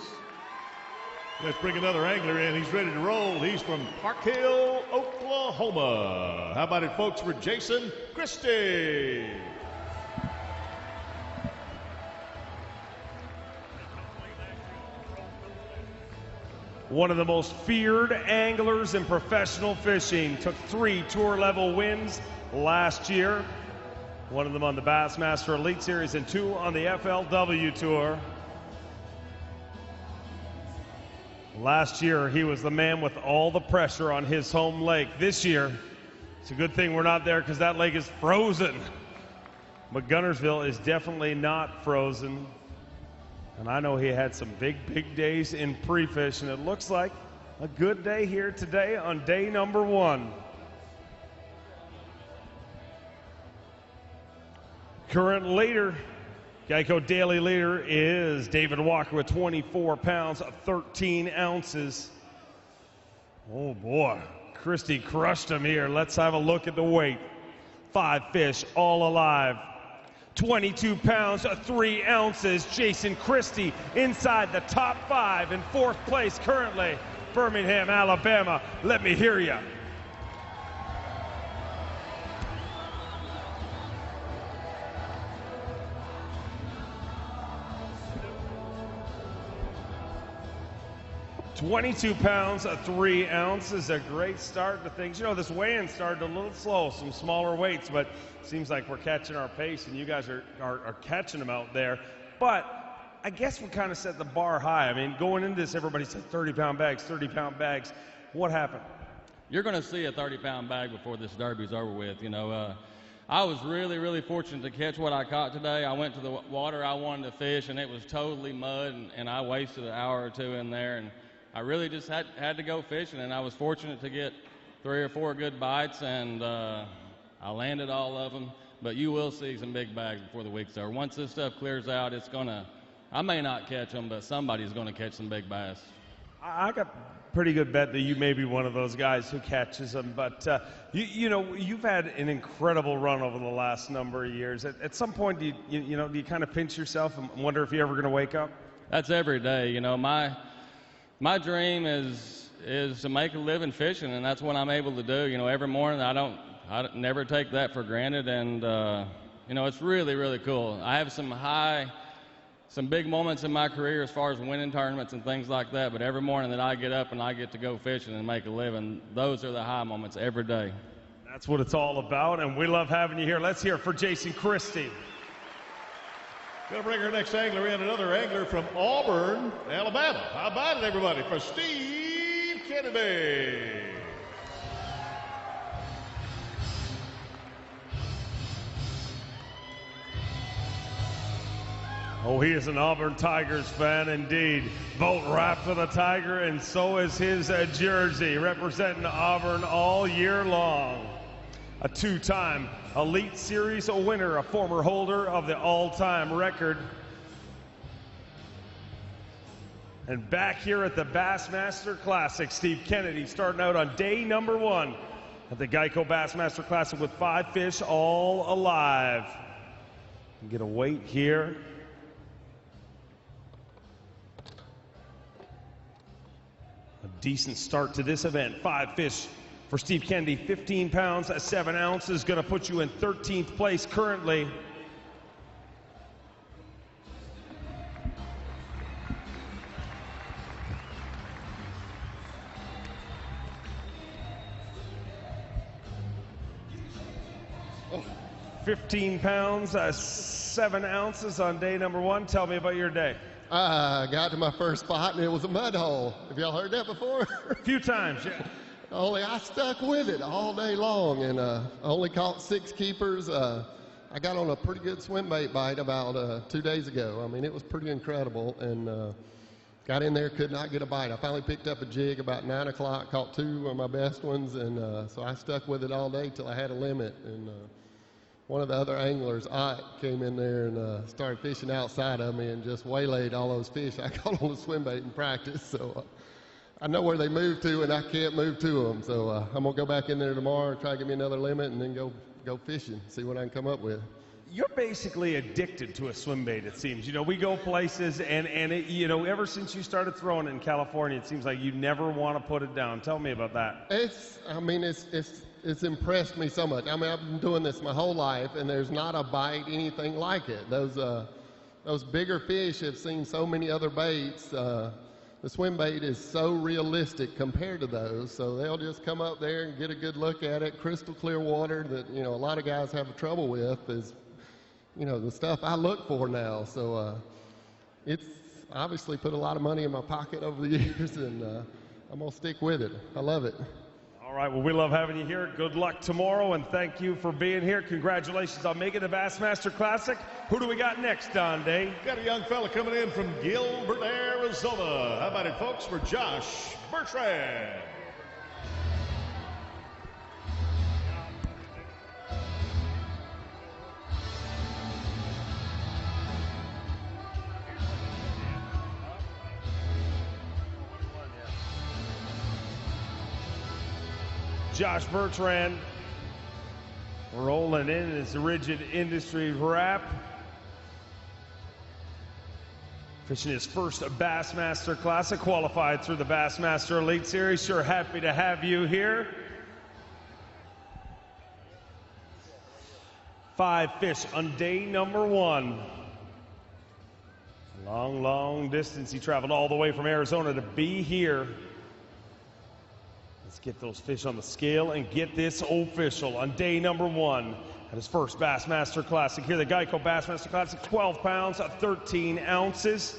Let's bring another angler in. He's ready to roll. He's from Park Hill, Oklahoma. How about it, folks, for Jason Christie? One of the most feared anglers in professional fishing. Took 3 tour-level wins last year. One of them on the Bassmaster Elite Series and 2 on the FLW Tour. Last year, he was the man with all the pressure on his home lake. This year, it's a good thing we're not there because that lake is frozen. But Guntersville is definitely not frozen. And I know he had some big days in pre-fish, and it looks like a good day here today on day number 1. Current leader, Geico Daily leader, is David Walker with 24 pounds, 13 ounces. Oh boy, Christie crushed him here. Let's have a look at the weight. 5 fish, all alive. 22 pounds, 3 ounces. Jason Christie inside the top 5 in 4th place currently. Birmingham, Alabama. Let me hear ya. $22 pounds, 3 ounces. A great start to things. This weigh-in started a little slow, some smaller weights, but seems like we're catching our pace, and you guys are catching them out there. But I guess we kind of set the bar high. I mean, going into this, everybody said 30-pound bags, 30-pound bags. What happened? You're going to see a 30-pound bag before this derby's over with. I was really fortunate to catch what I caught today. I went to the water I wanted to fish, and it was totally mud, and I wasted an hour or 2 in there, and I really just had to go fishing, and I was fortunate to get 3 or 4 good bites, and I landed all of them. But you will see some big bags before the week's over. Once this stuff clears out, I may not catch them, but somebody's going to catch some big bass. I got pretty good bet that you may be one of those guys who catches them. But, you know, you've had an incredible run over the last number of years. At some point, do you kind of pinch yourself and wonder if you're ever going to wake up? That's every day. You know, my dream is to make a living fishing, and that's what I'm able to do. You know, every morning I never take that for granted, and you know, it's really, really cool. I have some big moments in my career as far as winning tournaments and things like that, but every morning that I get up and I get to go fishing and make a living, those are the high moments every day. That's what it's all about, and we love having you here. Let's hear it for Jason Christie. Gonna bring our next angler in, another angler from Auburn, Alabama. How about it, everybody, for Steve Kennedy. Oh, he is an Auburn Tigers fan indeed. Boat wrapped with a tiger, and so is his jersey, representing Auburn all year long. A two-time Elite Series winner, a former holder of the all-time record. And back here at the Bassmaster Classic, Steve Kennedy starting out on day number 1 at the Geico Bassmaster Classic with 5 fish all alive. Get a weight here. A decent start to this event. 5 fish for Steve Kennedy, 15 pounds, 7 ounces, going to put you in 13th place currently. Oh, 15 pounds, 7 ounces on day number 1. Tell me about your day. I got to my first spot and it was a mud hole. Have y'all heard that before? A few times, yeah. Only I stuck with it all day long and only caught 6 keepers. I got on a pretty good swim bait bite about 2 days ago. I mean, it was pretty incredible, and got in there, could not get a bite. I finally picked up a jig about 9 o'clock, caught 2 of my best ones, and so I stuck with it all day till I had a limit. And one of the other anglers, Ott, came in there and started fishing outside of me and just waylaid all those fish I caught on the swim bait in practice. So I know where they move to, and I can't move to them. So I'm going to go back in there tomorrow, try to get me another limit, and then go fishing, see what I can come up with. You're basically addicted to a swim bait, it seems. You know, we go places, and it, you know, ever since you started throwing it in California, it seems like you never want to put it down. Tell me about that. It's impressed me so much. I mean, I've been doing this my whole life, and there's not a bite anything like it. Those bigger fish have seen so many other baits. The swim bait is so realistic compared to those, so they'll just come up there and get a good look at it. Crystal clear water that, you know, a lot of guys have trouble with is, you know, the stuff I look for now. So it's obviously put a lot of money in my pocket over the years, and I'm going to stick with it. I love it. All right, well, we love having you here. Good luck tomorrow, and thank you for being here. Congratulations on making the Bassmaster Classic. Who do we got next, Don Day? Got a young fella coming in from Gilbert, Arizona. How about it, folks, for Josh Bertrand? Josh Bertrand rolling in his Rigid Industries wrap. Fishing his first Bassmaster Classic, qualified through the Bassmaster Elite Series. Sure happy to have you here. 5 fish on day number 1. Long, long distance. He traveled all the way from Arizona to be here. Let's get those fish on the scale and get this official on day number 1 at his first Bassmaster Classic. Here, the Geico Bassmaster Classic, 12 pounds, 13 ounces.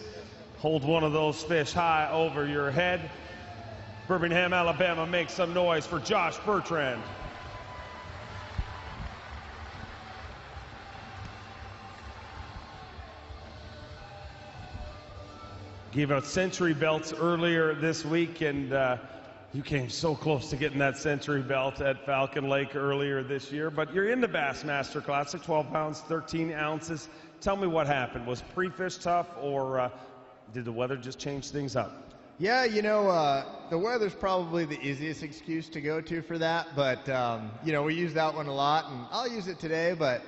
Hold one of those fish high over your head. Birmingham, Alabama, make some noise for Josh Bertrand. Gave out century belts earlier this week, and you came so close to getting that century belt at Falcon Lake earlier this year, but you're in the Bassmaster Classic, 12 pounds, 13 ounces. Tell me what happened. Was pre-fish tough, or did the weather just change things up? Yeah, the weather's probably the easiest excuse to go to for that, but, we use that one a lot, and I'll use it today, but,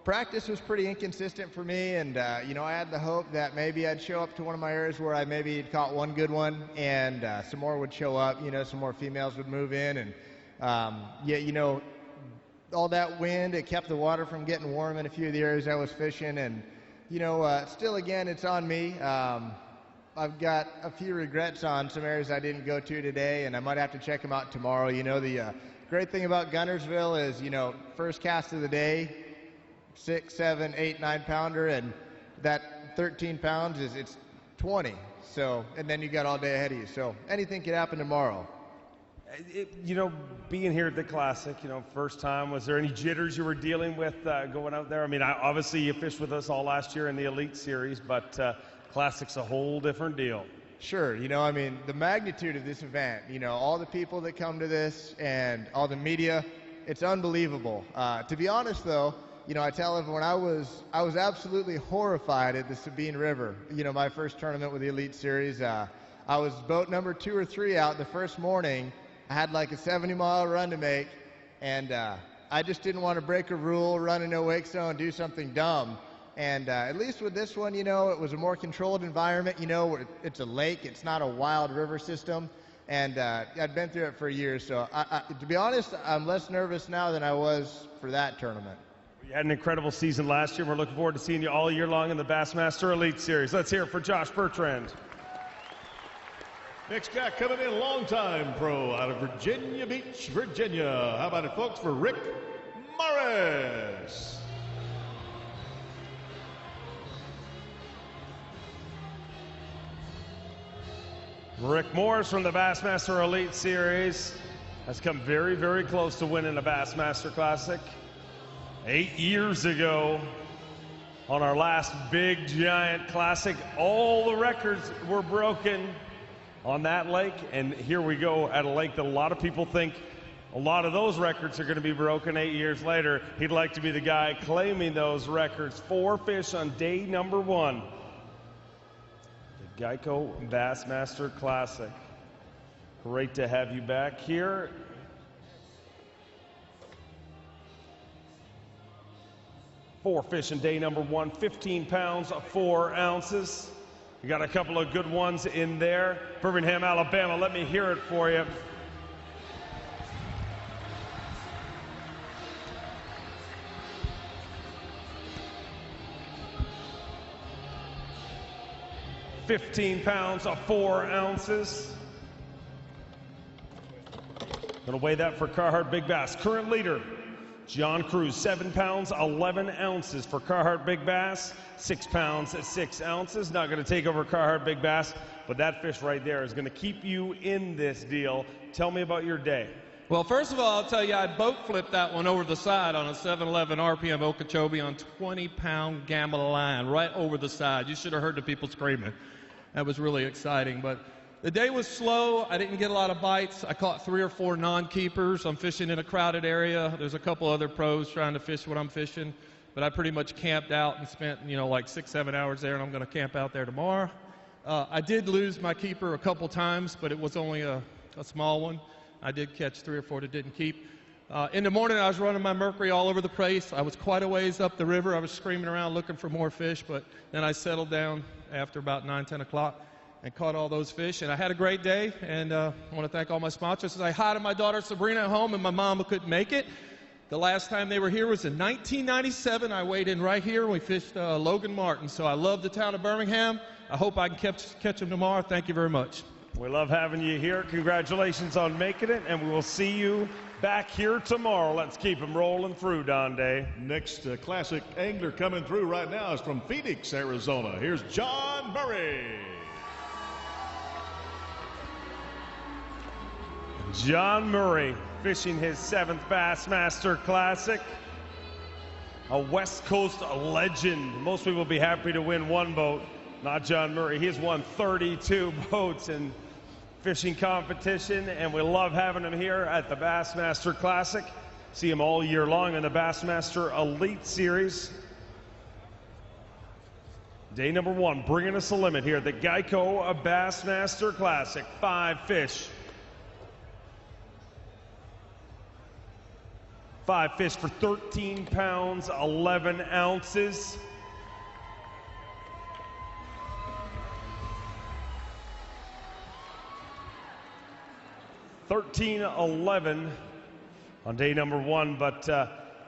practice was pretty inconsistent for me, and, I had the hope that maybe I'd show up to one of my areas where I maybe had caught one good one, and some more would show up, some more females would move in, and, all that wind, it kept the water from getting warm in a few of the areas I was fishing, and, still, again, it's on me. I've got a few regrets on some areas I didn't go to today, and I might have to check them out tomorrow. The great thing about Guntersville is, first cast of the day, 6, 7, 8, 9 pounder, and that 13 pounds it's 20. So, and then you got all day ahead of you. So anything could happen tomorrow. Being here at the Classic, first time, was there any jitters you were dealing with going out there? I mean, obviously you fished with us all last year in the Elite Series, but Classic's a whole different deal. Sure. The magnitude of this event, all the people that come to this and all the media, it's unbelievable. To be honest, though, I tell everyone I was absolutely horrified at the Sabine River. My first tournament with the Elite Series, I was boat number 2 or 3 out the first morning. I had like a 70-mile run to make, and I just didn't want to break a rule, run in no wake zone, do something dumb. And at least with this one, it was a more controlled environment. It's a lake. It's not a wild river system. And I'd been through it for years. So to be honest, I'm less nervous now than I was for that tournament. You had an incredible season last year. We're looking forward to seeing you all year long in the Bassmaster Elite Series. Let's hear it for Josh Bertrand. Next guy coming in, longtime pro out of Virginia Beach, Virginia. How about it, folks, for Rick Morris. Rick Morris from the Bassmaster Elite Series has come very, very close to winning a Bassmaster Classic. 8 years ago, on our last big, giant classic, all the records were broken on that lake, and here we go at a lake that a lot of people think a lot of those records are going to be broken 8 years later. He'd like to be the guy claiming those records. 4 fish on day number 1. Geico Bassmaster Classic. Great to have you back here. Four fish in day number 1, 15 pounds, 4 ounces. You got a couple of good ones in there. Birmingham, Alabama, let me hear it for you. $15 pounds, 4 ounces. Gonna weigh that for Carhartt Big Bass. Current leader, John Cruz, 7 pounds, 11 ounces for Carhartt Big Bass. 6 pounds, 6 ounces. Not gonna take over Carhartt Big Bass, but that fish right there is gonna keep you in this deal. Tell me about your day. Well, first of all, I'll tell you, I boat flipped that one over the side on a 711 RPM Okeechobee on 20-pound Gamma line, right over the side. You should have heard the people screaming. That was really exciting, but the day was slow. I didn't get a lot of bites. I caught 3 or 4 non-keepers. I'm fishing in a crowded area. There's a couple other pros trying to fish what I'm fishing, but I pretty much camped out and spent, like 6-7 hours there, and I'm going to camp out there tomorrow. I did lose my keeper a couple times, but it was only a small one. I did catch 3 or 4 that didn't keep. In the morning, I was running my Mercury all over the place. I was quite a ways up the river. I was screaming around looking for more fish, but then I settled down after about 9, 10 o'clock and caught all those fish. And I had a great day, and I want to thank all my sponsors. Say hi to my daughter Sabrina at home and my mom who couldn't make it. The last time they were here was in 1997. I weighed in right here, and we fished Logan Martin. So I love the town of Birmingham. I hope I can catch them tomorrow. Thank you very much. We love having you here. Congratulations on making it, and we will see you back here tomorrow. Let's keep them rolling through, Don Day. Next classic angler coming through right now is from Phoenix, Arizona. Here's John Murray. John Murray fishing his 7th Bassmaster Classic. A West Coast legend. Most people will be happy to win 1 boat. Not John Murray. He's won 32 boats in fishing competition, and we love having him here at the Bassmaster Classic. See him all year long in the Bassmaster Elite Series. Day number 1, bringing us a limit here at the Geico Bassmaster Classic. 5 fish. 5 fish for 13 pounds, 11 ounces. $13.11 on day number 1, but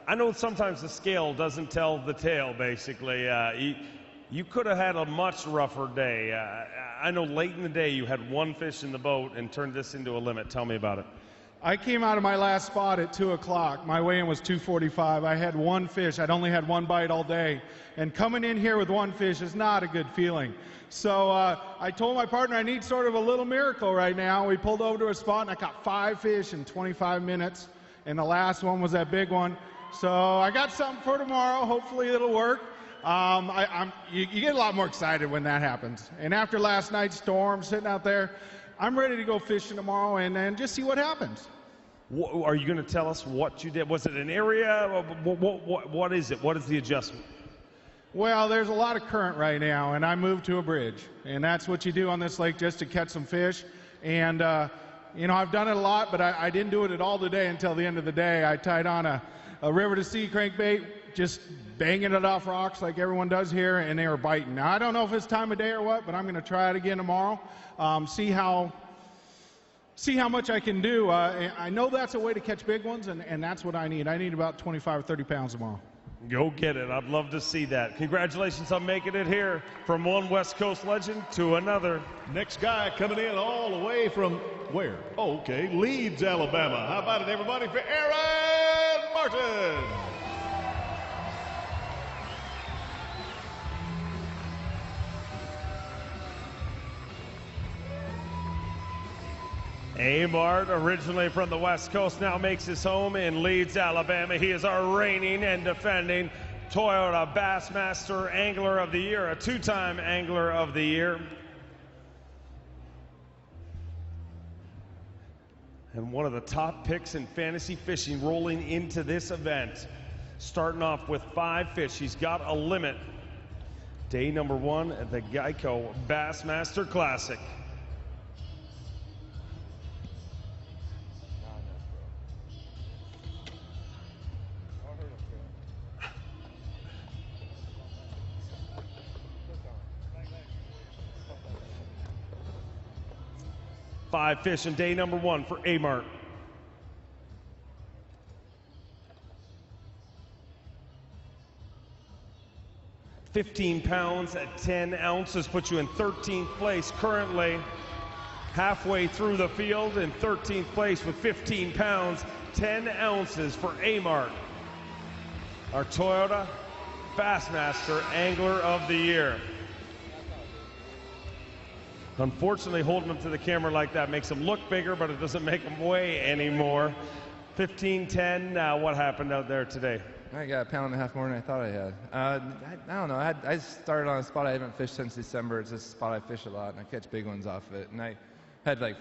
I know sometimes the scale doesn't tell the tale, basically. You could have had a much rougher day. I know late in the day you had 1 fish in the boat and turned this into a limit. Tell me about it. I came out of my last spot at 2 o'clock. My weigh-in was 245. I had 1 fish. I'd only had 1 bite all day. And coming in here with 1 fish is not a good feeling. So I told my partner I need sort of a little miracle right now. We pulled over to a spot and I caught 5 fish in 25 minutes. And the last one was that big one. So I got something for tomorrow. Hopefully it'll work. You get a lot more excited when that happens. And after last night's storm, sitting out there, I'm ready to go fishing tomorrow and just see what happens. Are you going to tell us what you did? Was it an area? What is it? What is the adjustment? Well, there's a lot of current right now, and I moved to a bridge. And that's what you do on this lake just to catch some fish. And, you know, I've done it a lot, but I didn't do it at all today until the end of the day. I tied on a river to sea crankbait, just banging it off rocks like everyone does here, and they were biting. Now, I don't know if it's time of day or what, but I'm going to try it again tomorrow, see how much I can do. I know that's a way to catch big ones, and that's what I need. I need about 25 or 30 pounds tomorrow. Go get it. I'd love to see that. Congratulations on making it here from one West Coast legend to another. Next guy coming in all the way from where? Oh, okay, Leeds, Alabama. How about it, everybody, for Aaron Martin? A-Mart, originally from the West Coast, now makes his home in Leeds, Alabama. He is our reigning and defending Toyota Bassmaster Angler of the Year, a 2-time Angler of the Year. And one of the top picks in fantasy fishing rolling into this event. Starting off with 5 fish. He's got a limit. Day number 1 at the Geico Bassmaster Classic. Five fish in day number 1 for A-Mart. $15 pounds at 10 ounces puts you in 13th place currently. Halfway through the field in 13th place with 15 pounds, 10 ounces for A-Mart. Our Toyota Bassmaster Angler of the Year. Unfortunately, holding him to the camera like that makes him look bigger, but it doesn't make him weigh anymore. 15-10, what happened out there today? I got a pound and a half more than I thought I had. I don't know. I started on a spot I haven't fished since December. It's a spot I fish a lot, and I catch big ones off of it. And I had like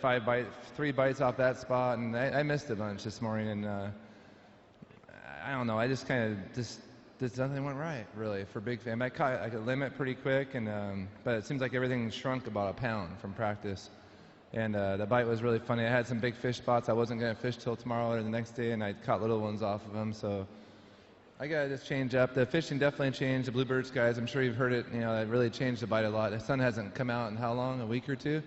3 bites off that spot, and I missed a bunch this morning. And I don't know. I just kind of just nothing went right really for big fan. I caught like a limit pretty quick, and but it seems like everything shrunk about a pound from practice. And the bite was really funny. I had some big fish spots I wasn't going to fish till tomorrow or the next day, and I caught little ones off of them. So I got to just change up. The fishing definitely changed. The bluebird skies, I'm sure you've heard it. You know, it really changed the bite a lot. The sun hasn't come out in how long? A week or 2.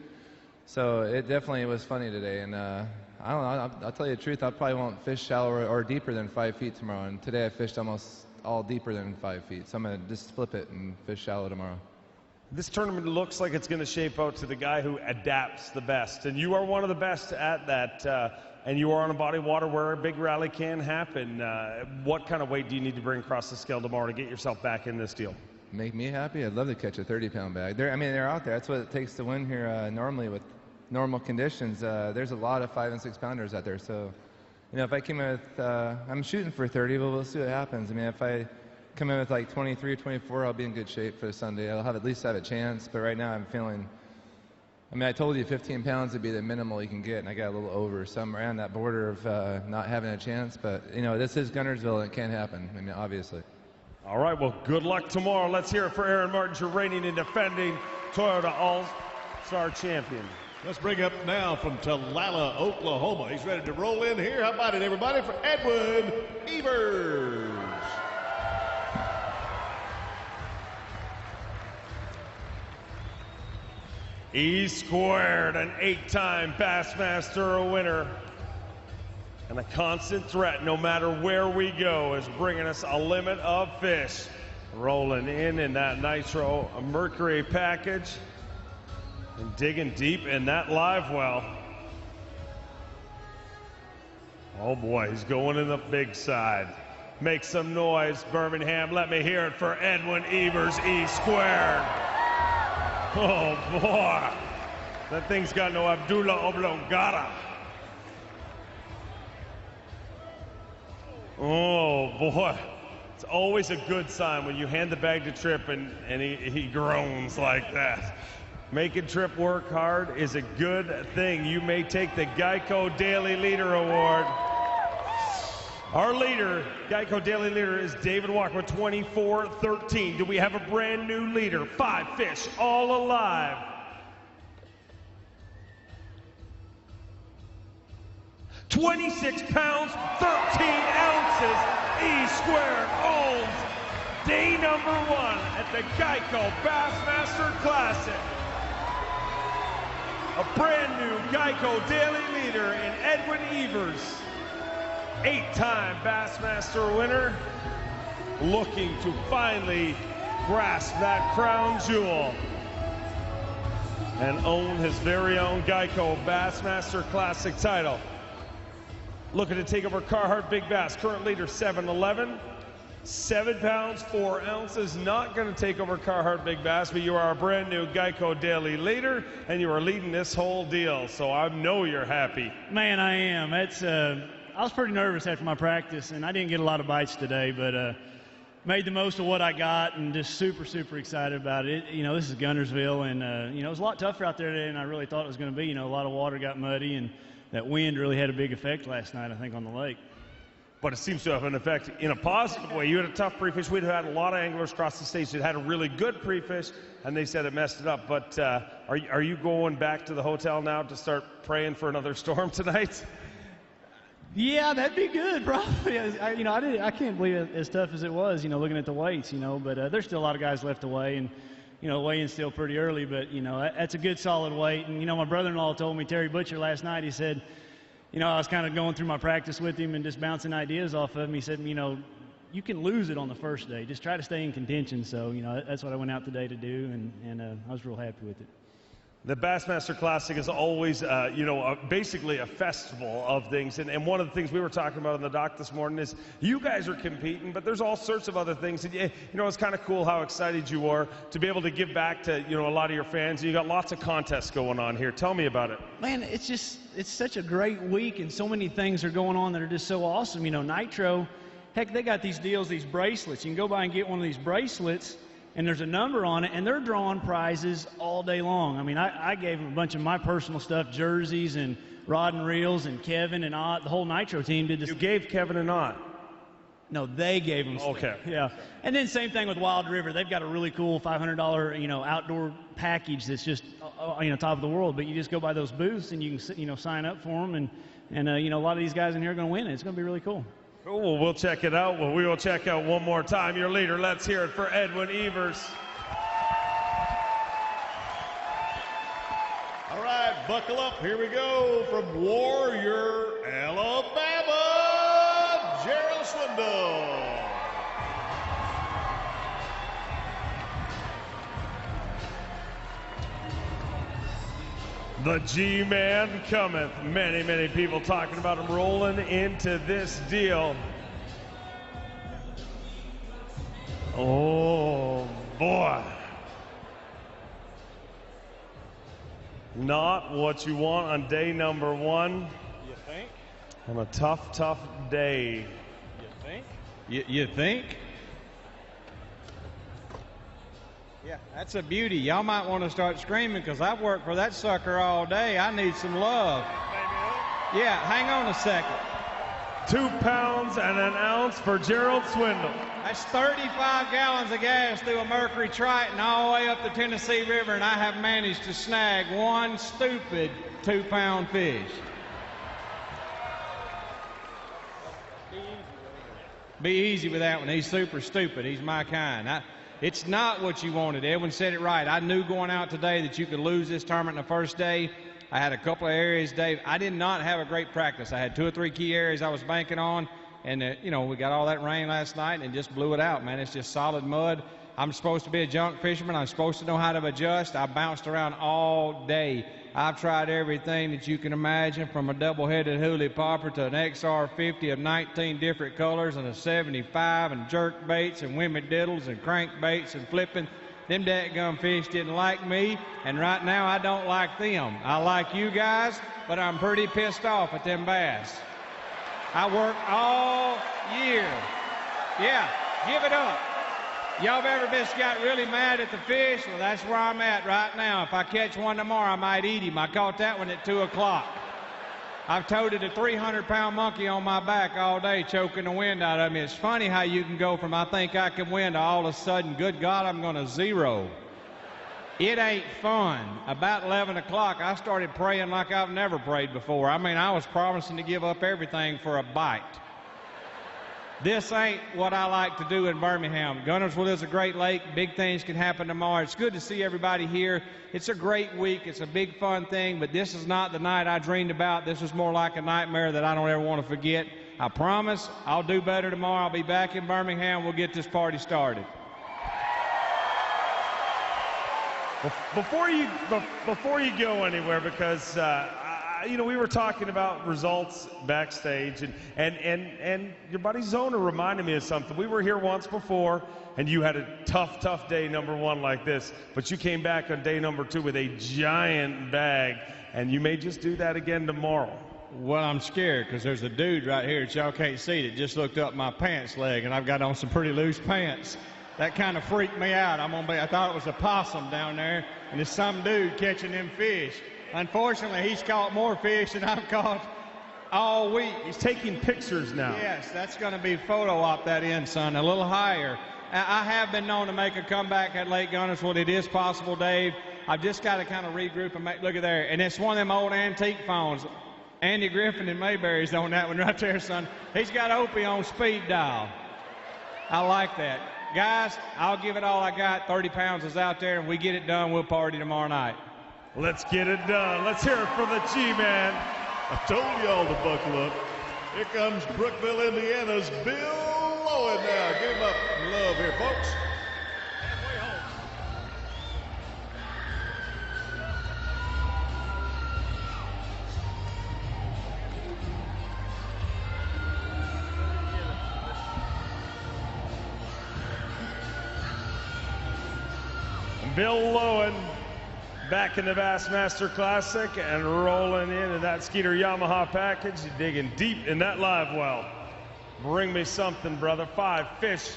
So it definitely was funny today. And I don't know. I'll tell you the truth. I probably won't fish shallower or deeper than 5 feet tomorrow. And today I fished almost all deeper than 5 feet. So I'm going to just flip it and fish shallow tomorrow. This tournament looks like it's going to shape out to the guy who adapts the best. And you are one of the best at that. And you are on a body of water where a big rally can happen. What kind of weight do you need to bring across the scale tomorrow to get yourself back in this deal? Make me happy? I'd love to catch a 30-pound bag. They're out there. That's what it takes to win here normally with normal conditions. There's a lot of 5 and 6 pounders out there. So, you know, if I came in with, I'm shooting for 30, but we'll see what happens. I mean, if I come in with like 23 or 24, I'll be in good shape for Sunday. I'll at least have a chance. But right now I'm feeling, I mean, I told you 15 pounds would be the minimal you can get, and I got a little over. So I'm around that border of not having a chance. But, you know, this is Gunnersville, and it can happen. I mean, obviously. All right, well, good luck tomorrow. Let's hear it for Aaron Martin, your reigning and defending Toyota All-Star champion. Let's bring up now from Tulala, Oklahoma. He's ready to roll in here. How about it, everybody, for Edwin Evers. E squared, an 8-time Bassmaster winner. And a constant threat, no matter where we go, is bringing us a limit of fish. Rolling in that Nitro Mercury package. And digging deep in that live well. Oh boy, he's going in the big side. Make some noise, Birmingham. Let me hear it for Edwin Evers, E squared. Oh boy, that thing's got no Abdullah Oblongata. Oh boy, it's always a good sign when you hand the bag to Tripp and he groans like that. Making Tripp work hard is a good thing. You may take the Geico Daily Leader Award. Our leader, Geico Daily Leader, is David Walker with 24-13. Do we have a brand new leader? 5 fish, all alive. 26 pounds, 13 ounces. E squared owns day number 1 at the Geico Bassmaster Classic. A brand new Geico Daily Leader in Edwin Evers. 8-time Bassmaster winner, looking to finally grasp that crown jewel and own his very own Geico Bassmaster Classic title. Looking to take over Carhartt Big Bass, current leader 7'11", 7 pounds, 4 ounces. Not going to take over Carhartt Big Bass, but you are a brand new Geico Daily Leader, and you are leading this whole deal. So I know you're happy. Man, I am. I was pretty nervous after my practice, and I didn't get a lot of bites today, but made the most of what I got, and just super, super excited about it. You know, this is Guntersville, and you know, it was a lot tougher out there today than I really thought it was going to be. You know, a lot of water got muddy, and that wind really had a big effect last night, I think, on the lake. But it seems to have an effect in a positive way. You had a tough pre-fish. We'd had a lot of anglers across the state that had a really good pre-fish, and they said it messed it up. But are you going back to the hotel now to start praying for another storm tonight? Yeah, that'd be good, probably. I can't believe it as tough as it was, you know, looking at the weights, you know, but there's still a lot of guys left to weigh, and, you know, weighing's still pretty early, but, you know, that's a good solid weight. And, you know, my brother-in-law told me, Terry Butcher, last night, he said, you know, I was kind of going through my practice with him and just bouncing ideas off of him. He said, you know, you can lose it on the first day. Just try to stay in contention. So, you know, that's what I went out today to do, and I was real happy with it. The Bassmaster Classic is always, you know, basically a festival of things. And one of the things we were talking about in the dock this morning is you guys are competing, but there's all sorts of other things. And, you know, it's kind of cool how excited you are to be able to give back to, you know, a lot of your fans. You got lots of contests going on here. Tell me about it. Man, it's such a great week, and so many things are going on that are just so awesome. You know, Nitro, heck, they got these deals, these bracelets. You can go by and get one of these bracelets, and there's a number on it, and they're drawing prizes all day long. I mean, I gave them a bunch of my personal stuff, jerseys and rod and reels, and Kevin and Ott, the whole Nitro team did this. You gave Kevin and Ott? No, they gave them stuff. Okay. Yeah. And then same thing with Wild River. They've got a really cool $500, you know, outdoor package that's just, you know, top of the world. But you just go by those booths, and you can, you know, sign up for them, and you know, a lot of these guys in here are going to win it. It's going to be really cool. Cool. Well, we'll check it out. Well, we will check out one more time. Your leader, let's hear it for Edwin Evers. All right, buckle up. Here we go from Warrior, Alabama, Gerald Swindle. The G-Man cometh. Many, many people talking about him rolling into this deal. Oh, boy. Not what you want on day number 1. You think? On a tough, tough day. You think? You think? Yeah, that's a beauty. Y'all might want to start screaming because I've worked for that sucker all day. I need some love. Yeah, hang on a second. 2 pounds and an ounce for Gerald Swindle. That's 35 gallons of gas through a Mercury Triton all the way up the Tennessee River, and I have managed to snag one stupid 2-pound fish. Be easy with that one. He's super stupid. He's my kind. It's not what you wanted. Edwin said it right. I knew going out today that you could lose this tournament in the first day. I had a couple of areas, Dave. I did not have a great practice. I had 2 or 3 key areas I was banking on, and, you know, we got all that rain last night and just blew it out, man. It's just solid mud. I'm supposed to be a junk fisherman. I'm supposed to know how to adjust. I bounced around all day. I've tried everything that you can imagine, from a double-headed hoolie popper to an XR50 of 19 different colors and a 75 and jerk baits and wimmy diddles and crankbaits and flipping. Them dadgum fish didn't like me, and right now I don't like them. I like you guys, but I'm pretty pissed off at them bass. I work all year. Yeah, give it up. Y'all have ever just got really mad at the fish? Well, that's where I'm at right now. If I catch one tomorrow, I might eat him. I caught that one at 2 o'clock. I've toted a 300-pound monkey on my back all day, choking the wind out of me. It's funny how you can go from I think I can win to all of a sudden, good God, I'm going to zero. It ain't fun. About 11 o'clock, I started praying like I've never prayed before. I mean, I was promising to give up everything for a bite. This ain't what I like to do in Birmingham. Guntersville is a great lake. Big things can happen tomorrow. It's good to see everybody here. It's a great week. It's a big, fun thing, but this is not the night I dreamed about. This is more like a nightmare that I don't ever want to forget. I promise I'll do better tomorrow. I'll be back in Birmingham. We'll get this party started. Before you go anywhere, because you know, we were talking about results backstage, and your buddy Zona reminded me of something. We were here once before, and you had a tough day number 1 like this, but you came back on day number 2 with a giant bag, and you may just do that again tomorrow. Well, I'm scared because there's a dude right here that y'all can't see that just looked up my pants leg, and I've got on some pretty loose pants. That kind of freaked me out. I thought it was a possum down there, and it's some dude catching them fish. Unfortunately, he's caught more fish than I've caught all week. He's taking pictures now. Yes, that's going to be photo op that in, son, a little higher. I have been known to make a comeback at Lake Guntersville. It is possible, Dave. I've just got to kind of regroup and look at there. And it's one of them old antique phones. Andy Griffin and Mayberry's on that one right there, son. He's got Opie on speed dial. I like that. Guys, I'll give it all I got. 30 pounds is out there, and we get it done. We'll party tomorrow night. Let's get it done. Let's hear it for the G-Man. I told y'all to buckle up. Here comes Brookville, Indiana's Bill Lowen now. Give him up love here, folks. Bill Lowen back in the Bassmaster Classic and rolling into that Skeeter Yamaha package, digging deep in that live well. Bring me something, brother. 5 fish.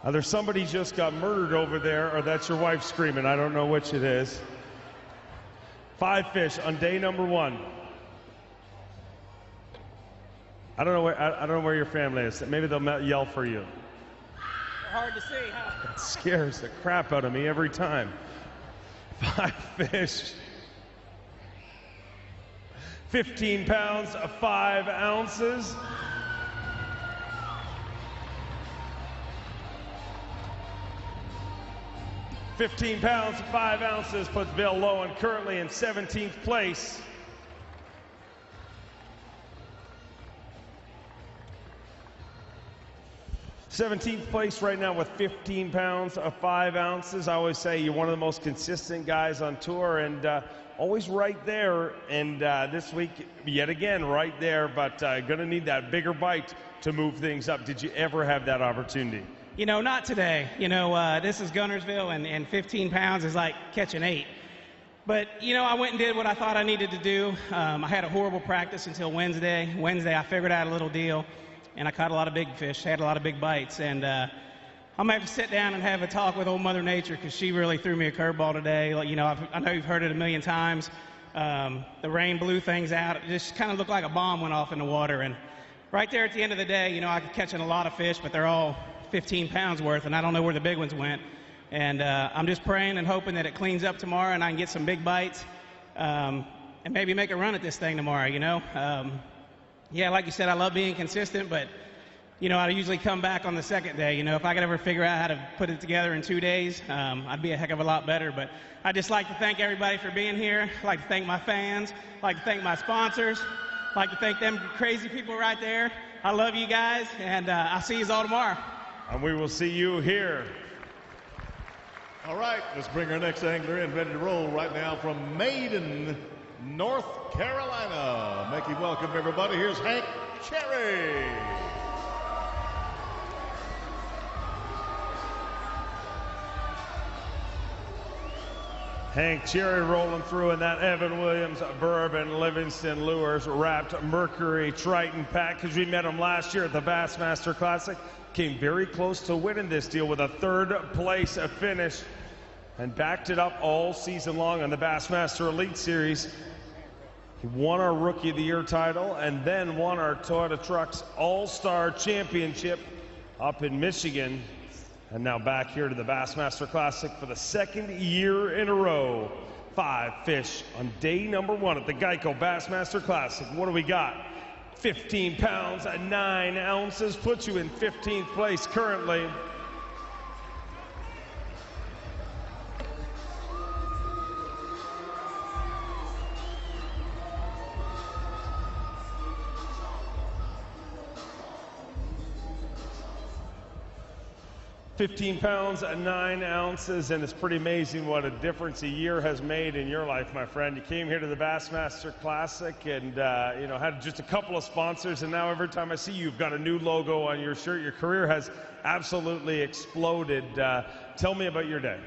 There's somebody just got murdered over there, or that's your wife screaming. I don't know which it is. 5 fish on day number 1. I don't know where your family is. Maybe they'll yell for you. Hard to see, huh? It scares the crap out of me every time. 5 fish. 15 pounds, 5 ounces. $15 pounds, 5 ounces puts Bill Lowen currently in 17th place. '17th place right now with 15 pounds of 5 ounces. I always say you're one of the most consistent guys on tour, and always right there. And this week, yet again, right there, but gonna need that bigger bite to move things up. Did you ever have that opportunity? You know, not today. You know, this is Guntersville, and 15 pounds is like catching 8. But, you know, I went and did what I thought I needed to do. I had a horrible practice until Wednesday. Wednesday, I figured out a little deal. And I caught a lot of big fish, had a lot of big bites. And I'm going to have to sit down and have a talk with old Mother Nature, because she really threw me a curveball today. Like, you know, I know you've heard it a million times, The rain blew things out. It just kind of looked like a bomb went off in the water. And right there at the end of the day, you know, I could catch a lot of fish, but they're all 15 pounds worth, and I don't know where the big ones went. And I'm just praying and hoping that it cleans up tomorrow and I can get some big bites and maybe make a run at this thing tomorrow, you know. Yeah, like you said, I love being consistent, but, you know, I usually come back on the second day. You know, if I could ever figure out how to put it together in 2 days, I'd be a heck of a lot better. But I'd just like to thank everybody for being here. I'd like to thank my fans. I'd like to thank my sponsors. I'd like to thank them crazy people right there. I love you guys, and I'll see you all tomorrow. And we will see you here. All right, let's bring our next angler in, ready to roll right now from Maiden, North Carolina. Make you welcome, everybody. Here's Hank Cherry. Hank Cherry rolling through in that Evan Williams Bourbon Livingston Lures wrapped Mercury Triton pack, because we met him last year at the Bassmaster Classic. Came very close to winning this deal with a third place finish and backed it up all season long on the Bassmaster Elite Series. He won our Rookie of the Year title and then won our Toyota Trucks All-Star Championship up in Michigan. And now back here to the Bassmaster Classic for the second year in a row. 5 fish on day number 1 at the Geico Bassmaster Classic. What do we got? 15 pounds and 9 ounces puts you in 15th place currently. £15 and 9 ounces, and it's pretty amazing what a difference a year has made in your life, my friend. You came here to the Bassmaster Classic and you know, had just a couple of sponsors, and now every time I see you, you've got a new logo on your shirt. Your career has absolutely exploded. Tell me about your day.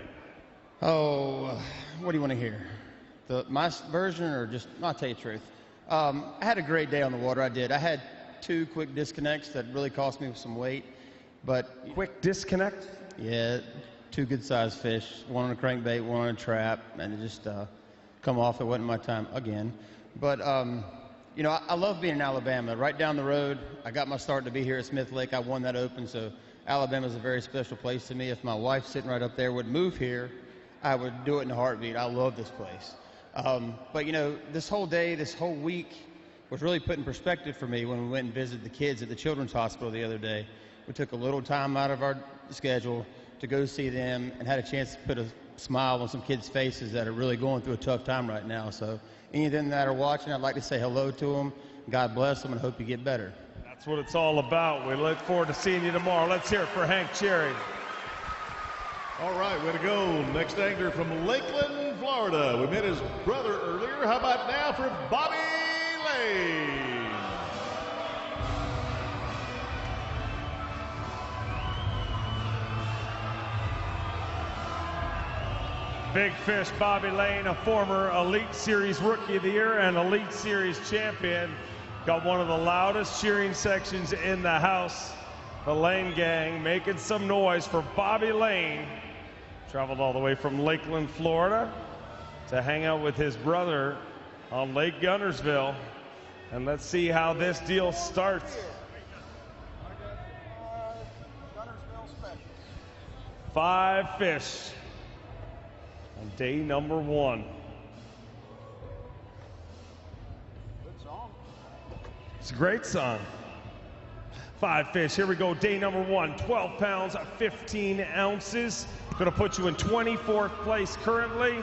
Oh, what do you want to hear? My version, or just, I'll tell you the truth. I had a great day on the water, I did. I had 2 quick disconnects that really cost me some weight. But quick disconnect? Yeah, 2 good-sized fish, one on a crankbait, one on a trap, and it just come off. It wasn't my time again. But you know, I love being in Alabama. Right down the road, I got my start to be here at Smith Lake. I won that Open, so Alabama is a very special place to me. If my wife sitting right up there would move here, I would do it in a heartbeat. I love this place. But you know, this whole day, this whole week was really put in perspective for me when we went and visited the kids at the Children's Hospital the other day. We took a little time out of our schedule to go see them and had a chance to put a smile on some kids' faces that are really going through a tough time right now. So any of them that are watching, I'd like to say hello to them. God bless them and hope you get better. That's what it's all about. We look forward to seeing you tomorrow. Let's hear it for Hank Cherry. All right, way to go. Next angler from Lakeland, Florida. We met his brother earlier. How about now for Bobby Lane? Big fish, Bobby Lane, a former Elite Series Rookie of the Year and Elite Series champion. Got one of the loudest cheering sections in the house. The Lane gang making some noise for Bobby Lane. Traveled all the way from Lakeland, Florida to hang out with his brother on Lake Guntersville. And let's see how this deal starts. 5 fish on day number 1. Good song. It's a great song. 5 fish. Here we go. Day number 1. 12 pounds, 15 ounces. Going to put you in 24th place currently.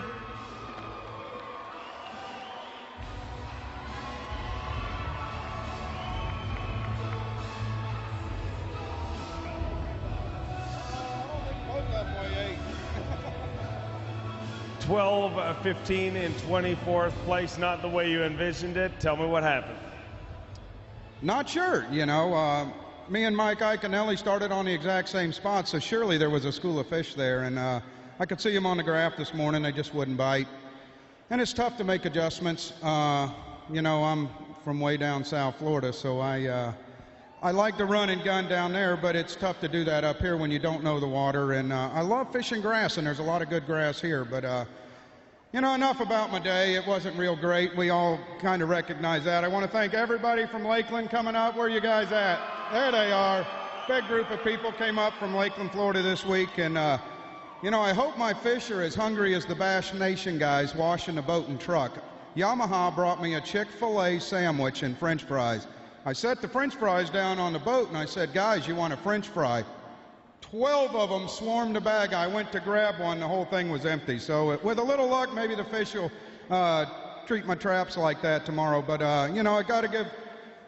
$12, 15 in 24th place, not the way you envisioned it. Tell me what happened. Not sure, you know. Me and Mike Iaconelli started on the exact same spot, so surely there was a school of fish there. And I could see them on the graph this morning. They just wouldn't bite. And it's tough to make adjustments. You know, I'm from way down South Florida, so I like to run and gun down there, but it's tough to do that up here when you don't know the water. And I love fishing grass, and there's a lot of good grass here. But You know, enough about my day. It wasn't real great. We all kind of recognize that. I want to thank everybody from Lakeland coming up. Where are you guys at? There they are. Big group of people came up from Lakeland, Florida this week. And, you know, I hope my fish are as hungry as the Bass Nation guys washing the boat and truck. Yamaha brought me a Chick-fil-A sandwich and French fries. I set the French fries down on the boat and I said, guys, you want a French fry? 12 of them swarmed the bag. I went to grab one. The whole thing was empty. So with a little luck, maybe the fish will treat my traps like that tomorrow. But, you know, I got to give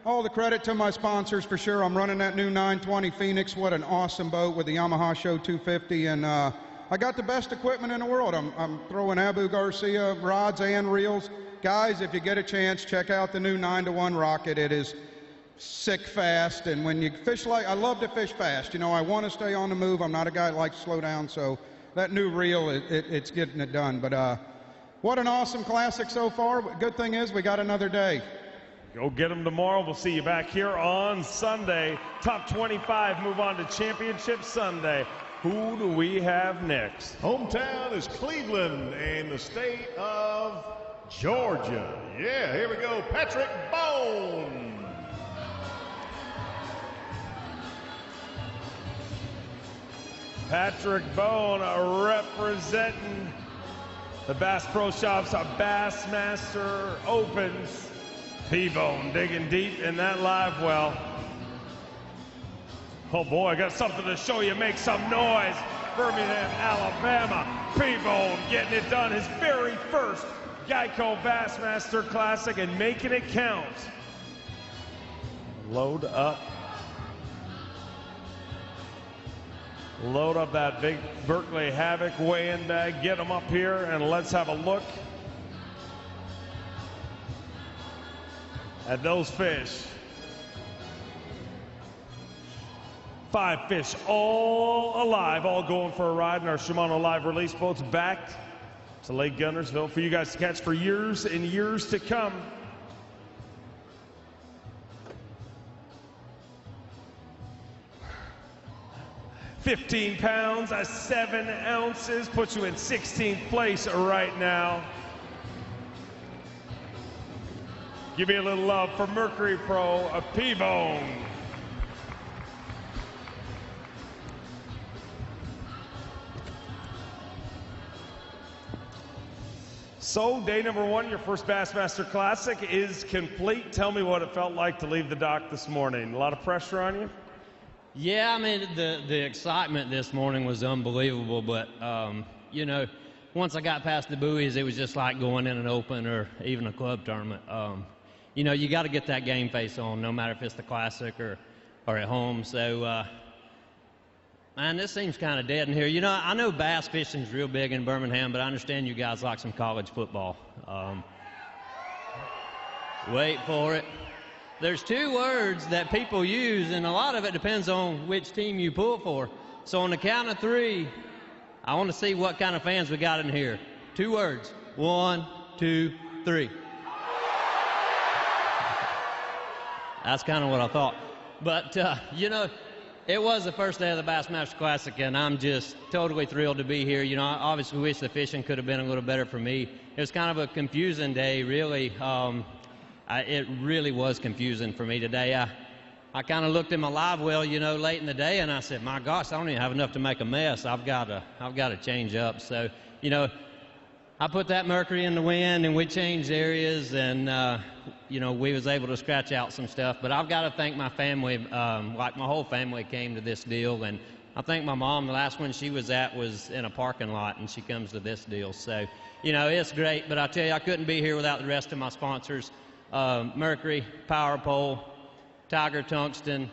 all the credit to my sponsors for sure. I'm running that new 920 Phoenix. What an awesome boat with the Yamaha Show 250. And I got the best equipment in the world. I'm throwing Abu Garcia rods and reels. Guys, if you get a chance, check out the new 9-to-1 Rocket. It is sick fast, and when you fish like, I love to fish fast. You know, I want to stay on the move. I'm not a guy that likes to slow down, so that new reel, it's getting it done. But what an awesome classic so far. Good thing is we got another day. Go get them tomorrow. We'll see you back here on Sunday. Top 25 move on to Championship Sunday. Who do we have next? Hometown is Cleveland and the state of Georgia. Yeah, here we go. Patrick Bone. Patrick Bone representing the Bass Pro Shops Bassmaster Opens. P-Bone digging deep in that live well. Oh boy, I got something to show you. Make some noise. Birmingham, Alabama. P-Bone getting it done. His very first Geico Bassmaster Classic and making it count. Load up. Load up that big Berkeley Havoc weigh-in bag. Get them up here and let's have a look at those fish. 5 fish, all alive, all going for a ride in our Shimano Live release boats back to Lake Guntersville for you guys to catch for years and years to come. $15 pounds, 7 ounces, puts you in 16th place right now. Give me a little love for Mercury Pro, a P-Bone. So, day number 1, your first Bassmaster Classic is complete. Tell me what it felt like to leave the dock this morning. A lot of pressure on you? Yeah, I mean, the excitement this morning was unbelievable, but, you know, once I got past the buoys, it was just like going in an open or even a club tournament. You know, you got to get that game face on, no matter if it's the Classic or at home. So, man, this seems kind of dead in here. You know, I know bass fishing's real big in Birmingham, but I understand you guys like some college football. Wait for it. There's 2 words that people use, and a lot of it depends on which team you pull for. So on the count of 3, I want to see what kind of fans we got in here. 2 words. 1, 2, 3. That's kind of what I thought. But, you know, it was the first day of the Bassmaster Classic, and I'm just totally thrilled to be here. You know, I obviously wish the fishing could have been a little better for me. It was kind of a confusing day, really. It really was confusing for me today. I kind of looked at my live well, you know, late in the day, and I said, my gosh, I don't even have enough to make a mess. I've got to change up. So, you know, I put that Mercury in the wind, and we changed areas, and, you know, we was able to scratch out some stuff. But I've got to thank my family. Like, my whole family came to this deal, and I think my mom, the last one she was at was in a parking lot, and she comes to this deal. So, you know, it's great. But I tell you, I couldn't be here without the rest of my sponsors. Mercury, Power Pole, Tiger Tungsten,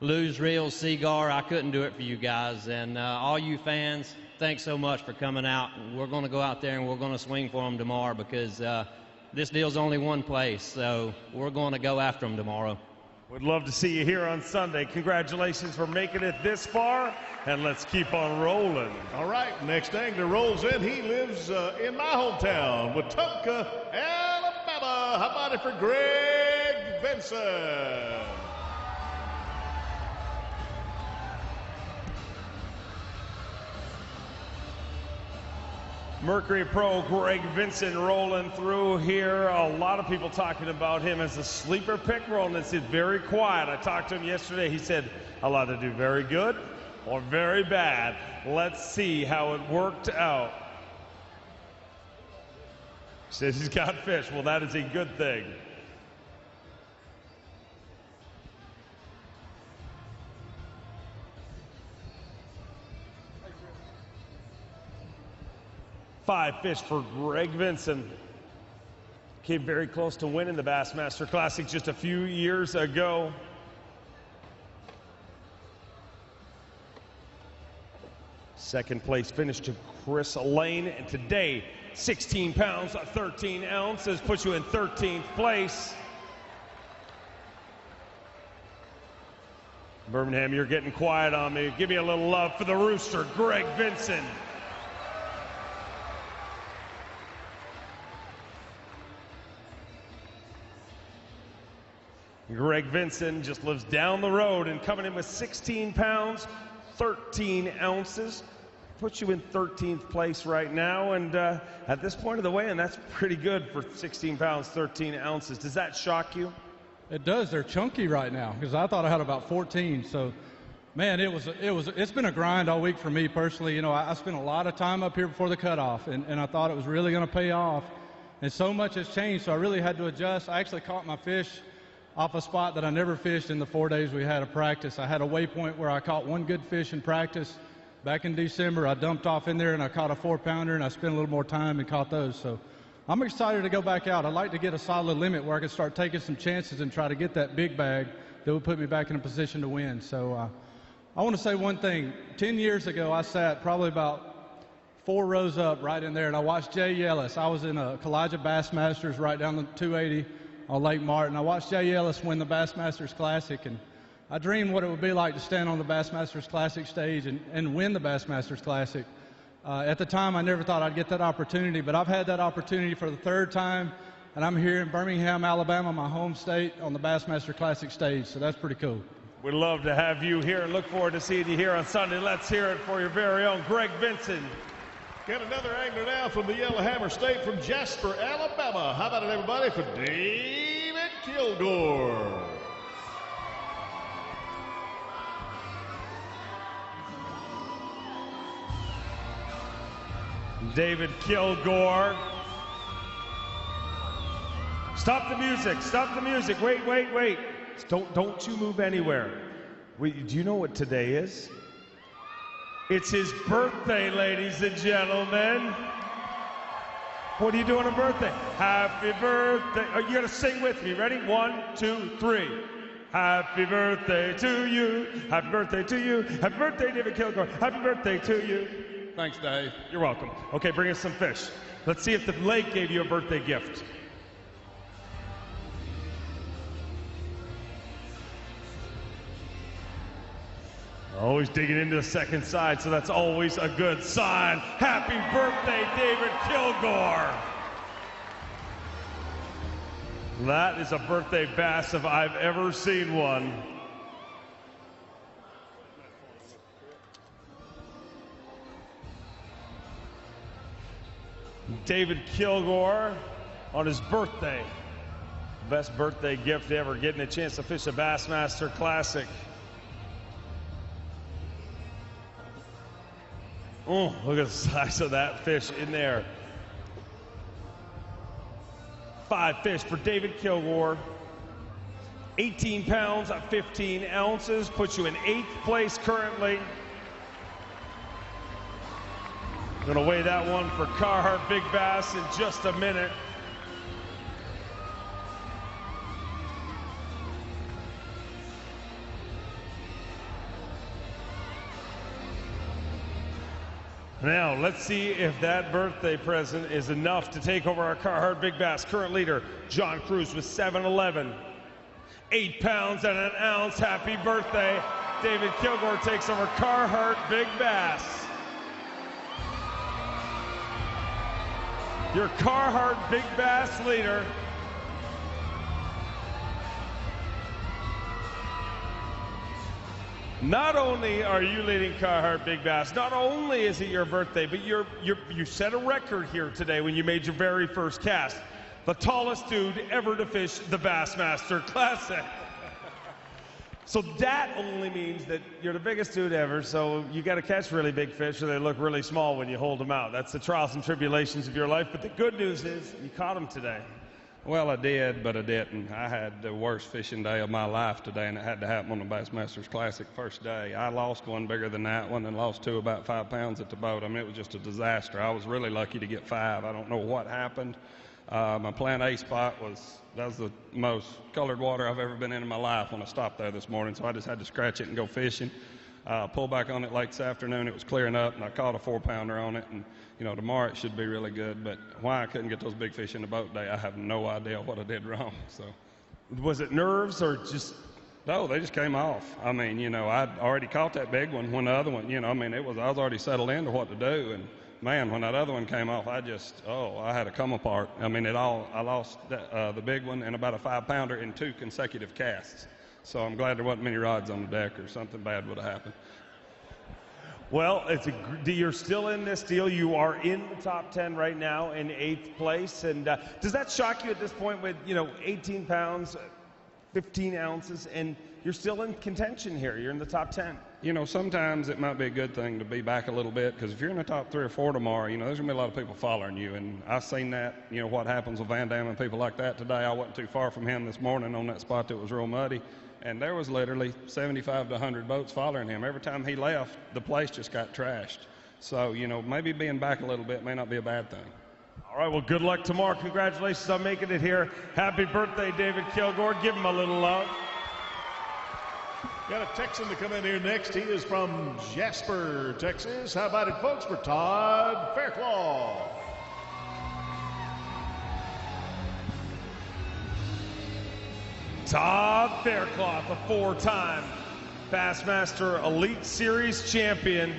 Lou's Reels, Seagar. I couldn't do it for you guys. And all you fans, thanks so much for coming out. We're going to go out there and we're going to swing for them tomorrow because this deal's only one place. So we're going to go after them tomorrow. We'd love to see you here on Sunday. Congratulations for making it this far, and let's keep on rolling. All right, next angler rolls in. He lives in my hometown, Wetumpka, Alabama. How about it for Greg Benson? Mercury Pro Greg Vincent rolling through here. A lot of people talking about him as a sleeper pick rolling. It's very quiet. I talked to him yesterday. He said I'll either do very good or very bad. Let's see how it worked out. He says he's got fish. Well, that is a good thing. Five fish for Greg Vincent. Came very close to winning the Bassmaster Classic just a few years ago. Second place finish to Chris Lane, and today 16 pounds 13 ounces puts you in 13th place. Birmingham, you're getting quiet on me. Give me a little love for the rooster, Greg Vincent. Greg Vincent just lives down the road and coming in with 16 pounds, 13 ounces. Puts you in 13th place right now, and at this point of the weigh-in, that's pretty good for 16 pounds, 13 ounces. Does that shock you? It does. They're chunky right now because I thought I had about 14. So, man, it's been a grind all week for me personally. You know, I spent a lot of time up here before the cutoff, and I thought it was really going to pay off. And so much has changed, so I really had to adjust. I actually caught my fish off a spot that I never fished in the 4 days we had of practice. I had a waypoint where I caught one good fish in practice. Back in December, I dumped off in there and I caught a 4-pounder, and I spent a little more time and caught those. So I'm excited to go back out. I'd like to get a solid limit where I can start taking some chances and try to get that big bag that would put me back in a position to win. So I want to say one thing. 10 years ago, I sat probably about 4 rows up right in there, and I watched Jay Yellis. I was in a collage of Bassmasters right down the 280 on Lake Martin. I watched Jay Yellis win the Bassmasters Classic, and I dreamed what it would be like to stand on the Bassmasters Classic stage and win the Bassmasters Classic. At the time, I never thought I'd get that opportunity, but I've had that opportunity for the 3rd time, and I'm here in Birmingham, Alabama, my home state, on the Bassmaster Classic stage, so that's pretty cool. We'd love to have you here and look forward to seeing you here on Sunday. Let's hear it for your very own Greg Vincent. Get another angler now from the Yellowhammer State from Jasper, Alabama. How about it, everybody, for David Kilgore. David Kilgore. Stop the music, stop the music. Wait, wait, wait. Don't you move anywhere. Wait, do you know what today is? It's his birthday, ladies and gentlemen. What are you doing on birthday? Happy birthday. Oh, you gotta sing with me. Ready? 1, 2, 3. Happy birthday to you. Happy birthday to you. Happy birthday, David Kilgore. Happy birthday to you. Thanks, Dave. You're welcome. Okay, bring us some fish. Let's see if the lake gave you a birthday gift. Always digging into the second side, so that's always a good sign. Happy birthday, David Kilgore. That is a birthday bass if I've ever seen one. David Kilgore on his birthday. Best birthday gift ever, getting a chance to fish a Bassmaster Classic. Oh, look at the size of that fish in there. 5 fish for David Kilgore. 18 pounds, 15 ounces, puts you in 8th place currently. Gonna weigh that one for Carhartt Big Bass in just a minute. Now, let's see if that birthday present is enough to take over our Carhartt Big Bass. Current leader, John Cruz with 7-11. 8 pounds and an ounce. Happy birthday. David Kilgore takes over Carhartt Big Bass. Your Carhartt Big Bass leader. Not only are you leading Carhartt Big Bass, not only is it your birthday, but you set a record here today when you made your very first cast. The tallest dude ever to fish the Bassmaster Classic. So that only means that you're the biggest dude ever, so you got to catch really big fish or they look really small when you hold them out. That's the trials and tribulations of your life, but the good news is you caught them today. Well, I did, but I didn't. I had the worst fishing day of my life today, and it had to happen on the Bassmasters Classic first day. I lost one bigger than that one and lost two about 5 pounds at the boat. I mean, it was just a disaster. I was really lucky to get 5. I don't know what happened. My Plan A spot that was the most colored water I've ever been in my life when I stopped there this morning, so I just had to scratch it and go fishing. Pulled back on it late this afternoon. It was clearing up, and I caught a 4-pounder on it. And tomorrow it should be really good. But why I couldn't get those big fish in the boat today, I have no idea what I did wrong. So, was it nerves or just? No, they just came off. I mean, I'd already caught that big one when the other one. I was already settled into what to do. And man, when that other one came off, I had to come apart. I mean, I lost the big one and about a 5-pounder in 2 consecutive casts. So I'm glad there wasn't many rods on the deck or something bad would have happened. Well, you're still in this deal. You are in the top 10 right now in 8th place. And does that shock you at this point with, 18 pounds, 15 ounces, and you're still in contention here? You're in the top 10. Sometimes it might be a good thing to be back a little bit, because if you're in the top 3 or 4 tomorrow, there's going to be a lot of people following you. And I've seen that, what happens with Van Dam and people like that today. I wasn't too far from him this morning on that spot that was real muddy. And there was literally 75 to 100 boats following him. Every time he left, the place just got trashed. So, maybe being back a little bit may not be a bad thing. All right, well, good luck tomorrow. Congratulations on making it here. Happy birthday, David Kilgore. Give him a little love. Got a Texan to come in here next. He is from Jasper, Texas. How about it, folks, for Todd Fairclough? Todd Fairclough, a 4-time Bassmaster Elite Series champion.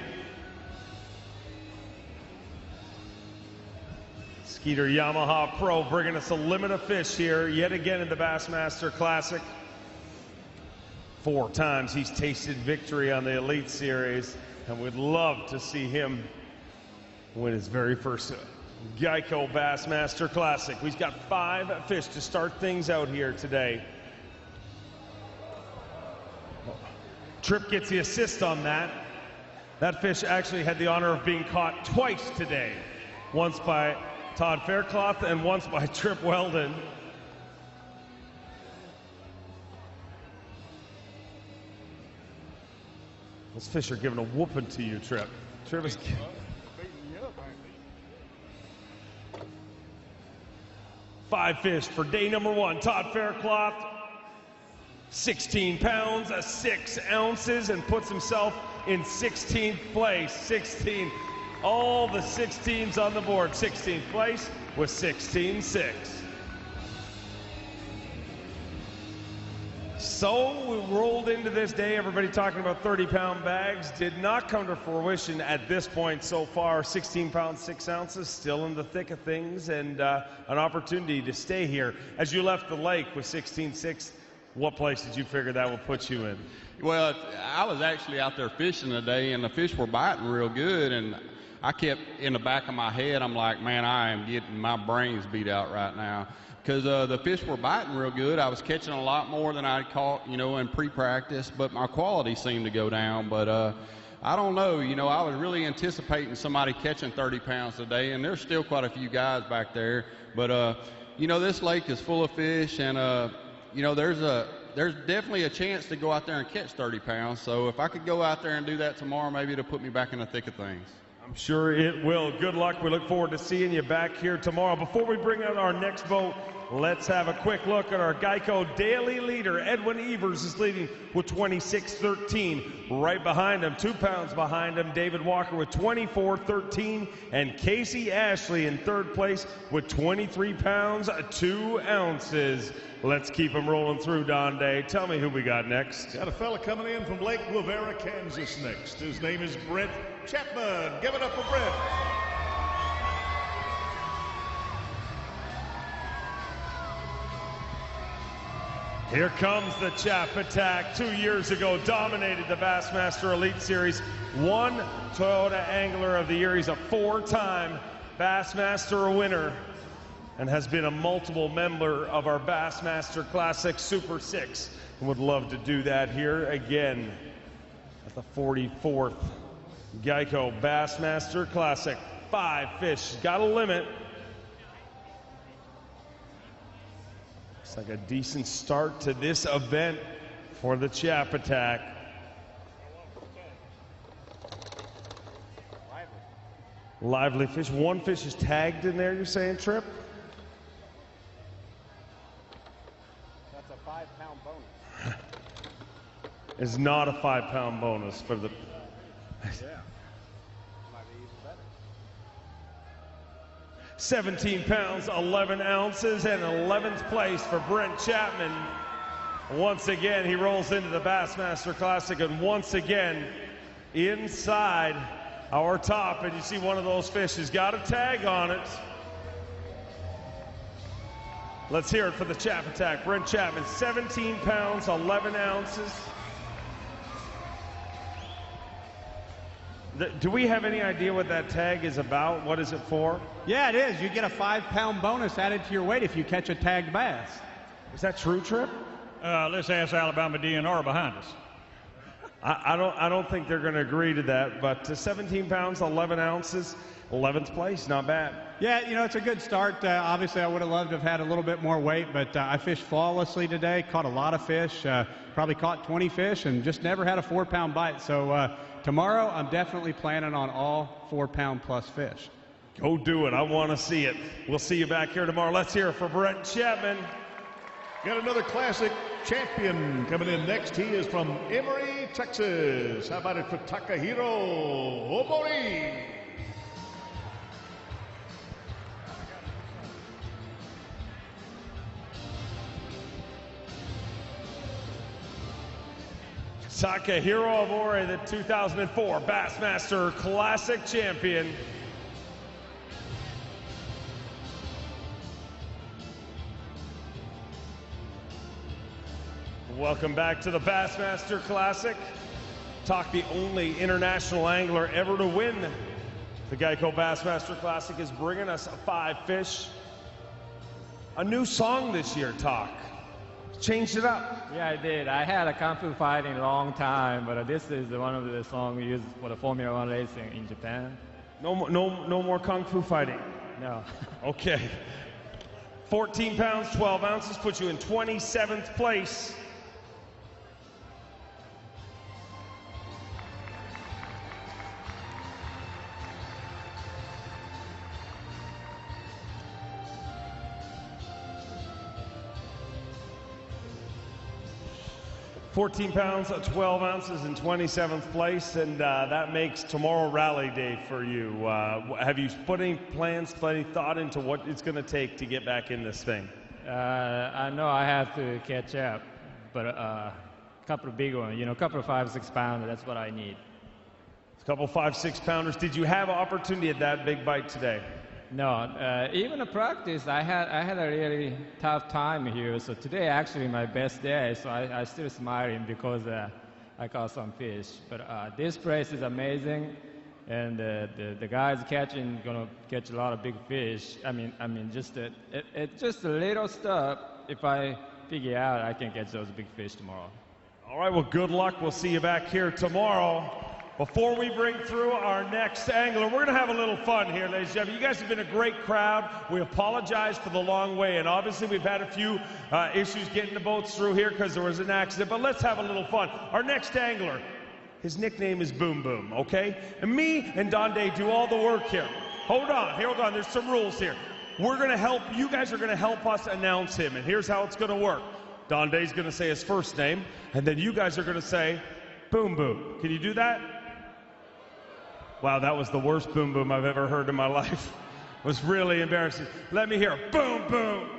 Skeeter Yamaha Pro bringing us a limit of fish here yet again in the Bassmaster Classic. 4 times he's tasted victory on the Elite Series, and we'd love to see him win his very first Geico Bassmaster Classic. We've got 5 fish to start things out here today. Tripp gets the assist on that. That fish actually had the honor of being caught twice today. Once by Todd Fairclough and once by Tripp Weldon. Those fish are giving a whooping to you, Tripp. Tripp is... 5 fish for day number 1. Todd Fairclough, 16 pounds, 6 ounces, and puts himself in 16th place. 16, all the 16s on the board. 16th place with 16.6. So we rolled into this day, everybody talking about 30-pound bags. Did not come to fruition at this point so far. 16 pounds, 6 ounces, still in the thick of things, and an opportunity to stay here. As you left the lake with 16.6, what place did you figure that would put you in? Well, I was actually out there fishing today, and the fish were biting real good, and I kept in the back of my head, I'm like, man, I am getting my brains beat out right now. Because the fish were biting real good. I was catching a lot more than I'd caught, in pre-practice, but my quality seemed to go down. But I don't know, I was really anticipating somebody catching 30 pounds today, and there's still quite a few guys back there. But, this lake is full of fish, and, there's definitely a chance to go out there and catch 30 pounds. So if I could go out there and do that tomorrow, maybe it'll put me back in the thick of things. I'm sure it will. Good luck. We look forward to seeing you back here tomorrow. Before we bring out our next boat, let's have a quick look at our Geico daily leader. Edwin Evers is leading with 26.13. Right behind him, 2 pounds behind him, David Walker with 24.13, and Casey Ashley in 3rd place with 23 pounds, 2 ounces. Let's keep them rolling through, Don Day. Tell me who we got next. Got a fella coming in from Lake Guevara, Kansas next. His name is Brent Chapman. Give it up for Brent. Here comes the Chap Attack. 2 years ago, dominated the Bassmaster Elite Series. Won Toyota Angler of the Year. He's a 4-time Bassmaster winner and has been a multiple member of our Bassmaster Classic Super 6. And would love to do that here again at the 44th Geico Bassmaster Classic. 5 fish, got a limit. Looks like a decent start to this event for the Chap Attack. Lively fish. 1 fish is tagged in there, you're saying, Trip? That's a 5-pound bonus. It's not a 5-pound bonus for the... Yeah. Might be even better. 17 pounds, 11 ounces, and 11th place for Brent Chapman. Once again, he rolls into the Bassmaster Classic, and once again, inside our top, and you see one of those fish has got a tag on it. Let's hear it for the Chap Attack. Brent Chapman, 17 pounds, 11 ounces. Do we have any idea what that tag is about? What is it for? Yeah, it is. You get a 5-pound bonus added to your weight if you catch a tagged bass. Is that true, Trip? Let's ask Alabama DNR behind us. I don't think they're going to agree to that, but 17 pounds, 11 ounces, 11th place, not bad. Yeah, you know, it's a good start. Obviously, I would have loved to have had a little bit more weight, but I fished flawlessly today, caught a lot of fish, probably caught 20 fish, and just never had a 4-pound bite. So tomorrow, I'm definitely planning on all 4-pound plus fish. Go do it. I want to see it. We'll see you back here tomorrow. Let's hear it for Brent Chapman. Got another classic champion coming in next. He is from Emory, Texas. How about it for Takahiro Omori? Takahiro Omori, the 2004 Bassmaster Classic champion. Welcome back to the Bassmaster Classic. Tak, the only international angler ever to win the Geico Bassmaster Classic, is bringing us 5 fish. A new song this year, Tak. Changed it up. Yeah, I did. I had a Kung Fu fighting a long time, but this is one of the songs we use for the Formula 1 racing in Japan. No more Kung Fu fighting? No. Okay. 14 pounds, 12 ounces, puts you in 27th place. £14 pounds, 12 ounces, in 27th place, and that makes tomorrow rally day for you. Have you put any plans, put any thought into what it's going to take to get back in this thing? I know I have to catch up, but a couple of big ones, a couple of 5-6 pounders, that's what I need. A couple 5-6 pounders. Did you have opportunity at that big bite today? No, even in practice, I had a really tough time here. So today actually my best day. So I still smiling because I caught some fish. But this place is amazing, and the guys gonna catch a lot of big fish. I mean, just just a little stuff. If I figure out, I can catch those big fish tomorrow. All right. Well, good luck. We'll see you back here tomorrow. Before we bring through our next angler, we're going to have a little fun here, ladies and gentlemen. You guys have been a great crowd. We apologize for the long way, and obviously we've had a few issues getting the boats through here because there was an accident, but let's have a little fun. Our next angler, his nickname is Boom Boom, okay? And me and Donde do all the work here. Hold on, there's some rules here. We're going to help, you guys are going to help us announce him, and here's how it's going to work. Donde's going to say his first name, and then you guys are going to say Boom Boom. Can you do that? Wow, that was the worst boom boom I've ever heard in my life. It was really embarrassing. Let me hear boom boom.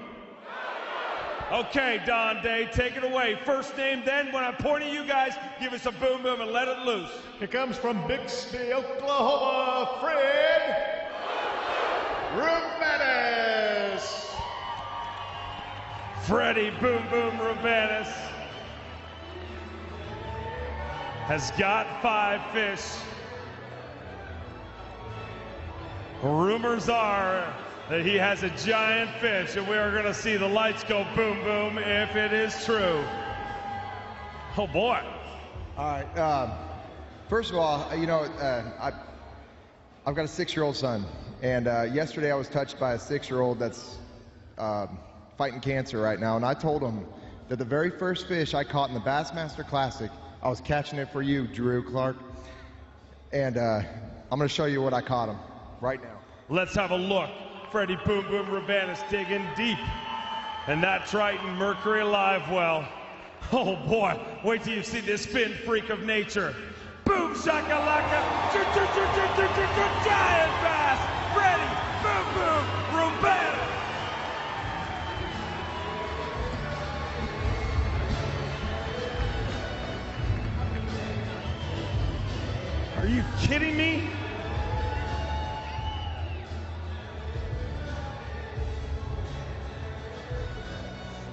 Okay, Don Day, take it away. First name, then when I point at you guys, give us a boom boom and let it loose. Here comes from Bixby, Oklahoma, Fred Roumaniz. Freddie Boom Boom Rubanis has got 5 fish. Rumors are that he has a giant fish, and we are going to see the lights go boom boom if it is true. Oh boy. All right. First of all, you know, I've got a 6-year-old son, and yesterday I was touched by a 6-year-old that's fighting cancer right now, and I told him that the very first fish I caught in the Bassmaster Classic, I was catching it for you, Drew Clark, and I'm going to show you what I caught him right now. Let's have a look. Freddie Boom Boom Rubanis digging deep, and that Triton Mercury live well. Oh boy, wait till you see this spin freak of nature. Boom shakalaka, giant bass, Freddie Boom Boom Rubanis. Are you kidding me?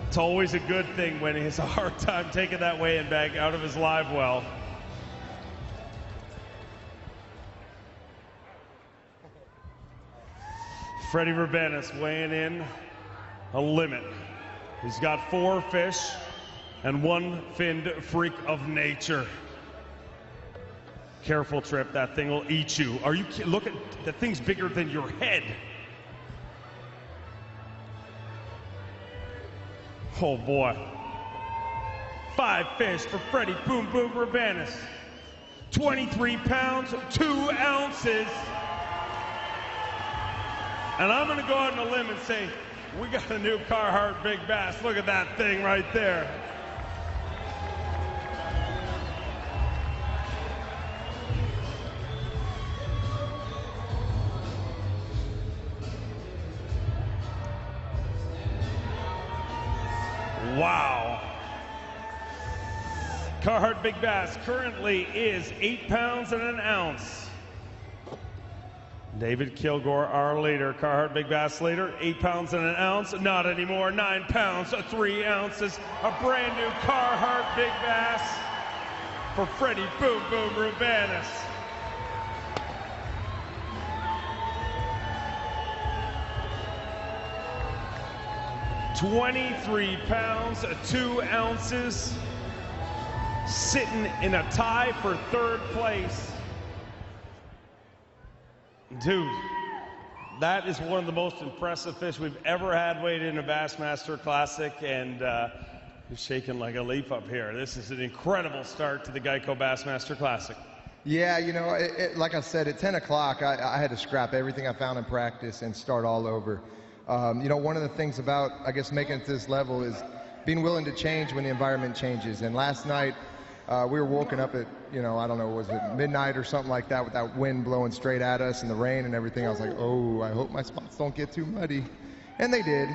It's always a good thing when he has a hard time taking that weigh-in bag out of his live well. Freddie Rubanis weighing in a limit. He's got 4 fish and 1 finned freak of nature. Careful, Trip, that thing will eat you. Are you kidding? Look at, that thing's bigger than your head. Oh boy. 5 fish for Freddie Boom Boom Rubanis. 23 pounds, 2 ounces. And I'm gonna go out on a limb and say, we got a new Carhartt Big Bass. Look at that thing right there. Wow. Carhartt Big Bass currently is 8 pounds and an ounce. David Kilgore, our leader. Carhartt Big Bass leader, 8 pounds and an ounce. Not anymore, 9 pounds, 3 ounces. A brand new Carhartt Big Bass for Freddie Boom Boom Rubanis. $23 pounds, 2 ounces, sitting in a tie for 3rd place. Dude, that is one of the most impressive fish we've ever had weighed in a Bassmaster Classic, and you're shaking like a leaf up here. This is an incredible start to the Geico Bassmaster Classic. Yeah, you know, like I said, at 10 o'clock, I had to scrap everything I found in practice and start all over. You know, one of the things about, I guess, making it to this level is being willing to change when the environment changes. And last night, we were woken up at, you know, I don't know, was it midnight or something like that with that wind blowing straight at us and the rain and everything. I was like, oh, I hope my spots don't get too muddy. And they did.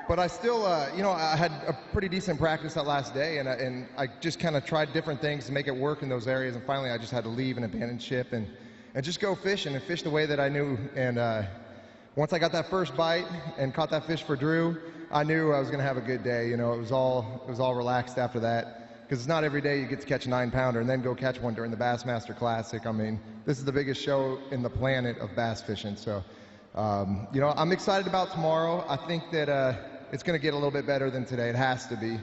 But I still, you know, I had a pretty decent practice that last day, and I just kind of tried different things to make it work in those areas. And finally, I just had to leave and abandon ship and just go fishing and fish the way that I knew. And once I got that first bite and caught that fish for Drew, I knew I was going to have a good day. You know, it was all relaxed after that. Because it's not every day you get to catch a 9-pounder and then go catch one during the Bassmaster Classic. I mean, this is the biggest show in the planet of bass fishing. So, you know, I'm excited about tomorrow. I think that it's going to get a little bit better than today. It has to be.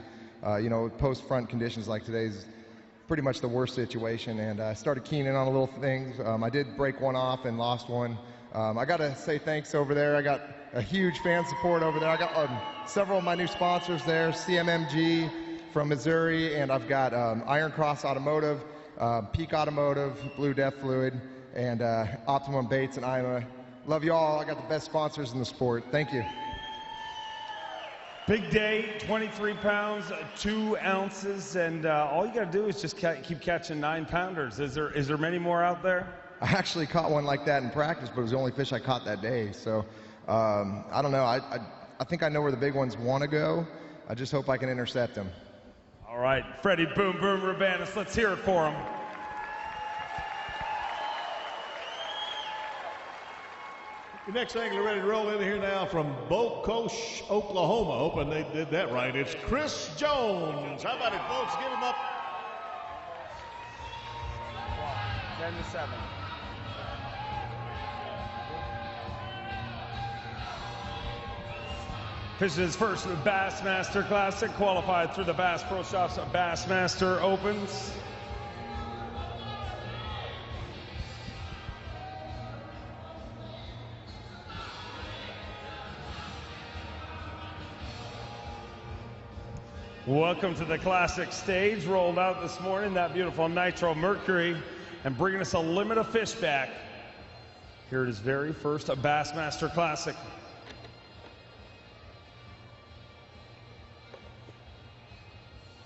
You know, post-front conditions like today's pretty much the worst situation. And I started keying in on a little things. I did break one off and lost one. I got to say thanks over there. I got a huge fan support over there. I got several of my new sponsors there, CMMG from Missouri, and I've got Iron Cross Automotive, Peak Automotive, Blue Death Fluid, and Optimum Baits and IMA. Love you all. I got the best sponsors in the sport. Thank you. Big day, 23 pounds, 2 ounces, and all you got to do is just keep catching 9-pounders. Is there many more out there? I actually caught one like that in practice, but it was the only fish I caught that day. So I don't know. I think I know where the big ones want to go. I just hope I can intercept them. All right, Freddie Boom Boom Rubanis, let's hear it for him. The next angler ready to roll in here now from Bocosh, Oklahoma. Hoping they did that right. It's Chris Jones. How about it, folks? Give him up. 10-7. Fishing his first Bassmaster Classic, qualified through the Bass Pro Shops Bassmaster Opens. Welcome to the Classic stage. Rolled out this morning, that beautiful Nitro Mercury, and bringing us a limit of fish back here at his very first Bassmaster Classic.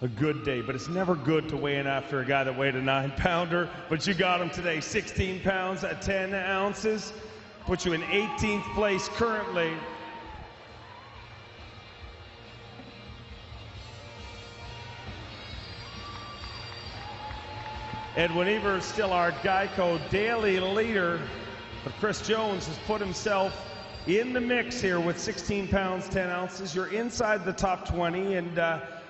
A good day, but it's never good to weigh in after a guy that weighed a 9-pounder, but you got him today, 16 pounds at 10 ounces, puts you in 18th place currently. Edwin Evers still our Geico daily leader, but Chris Jones has put himself in the mix here with 16 pounds, 10 ounces. You're inside the top 20, and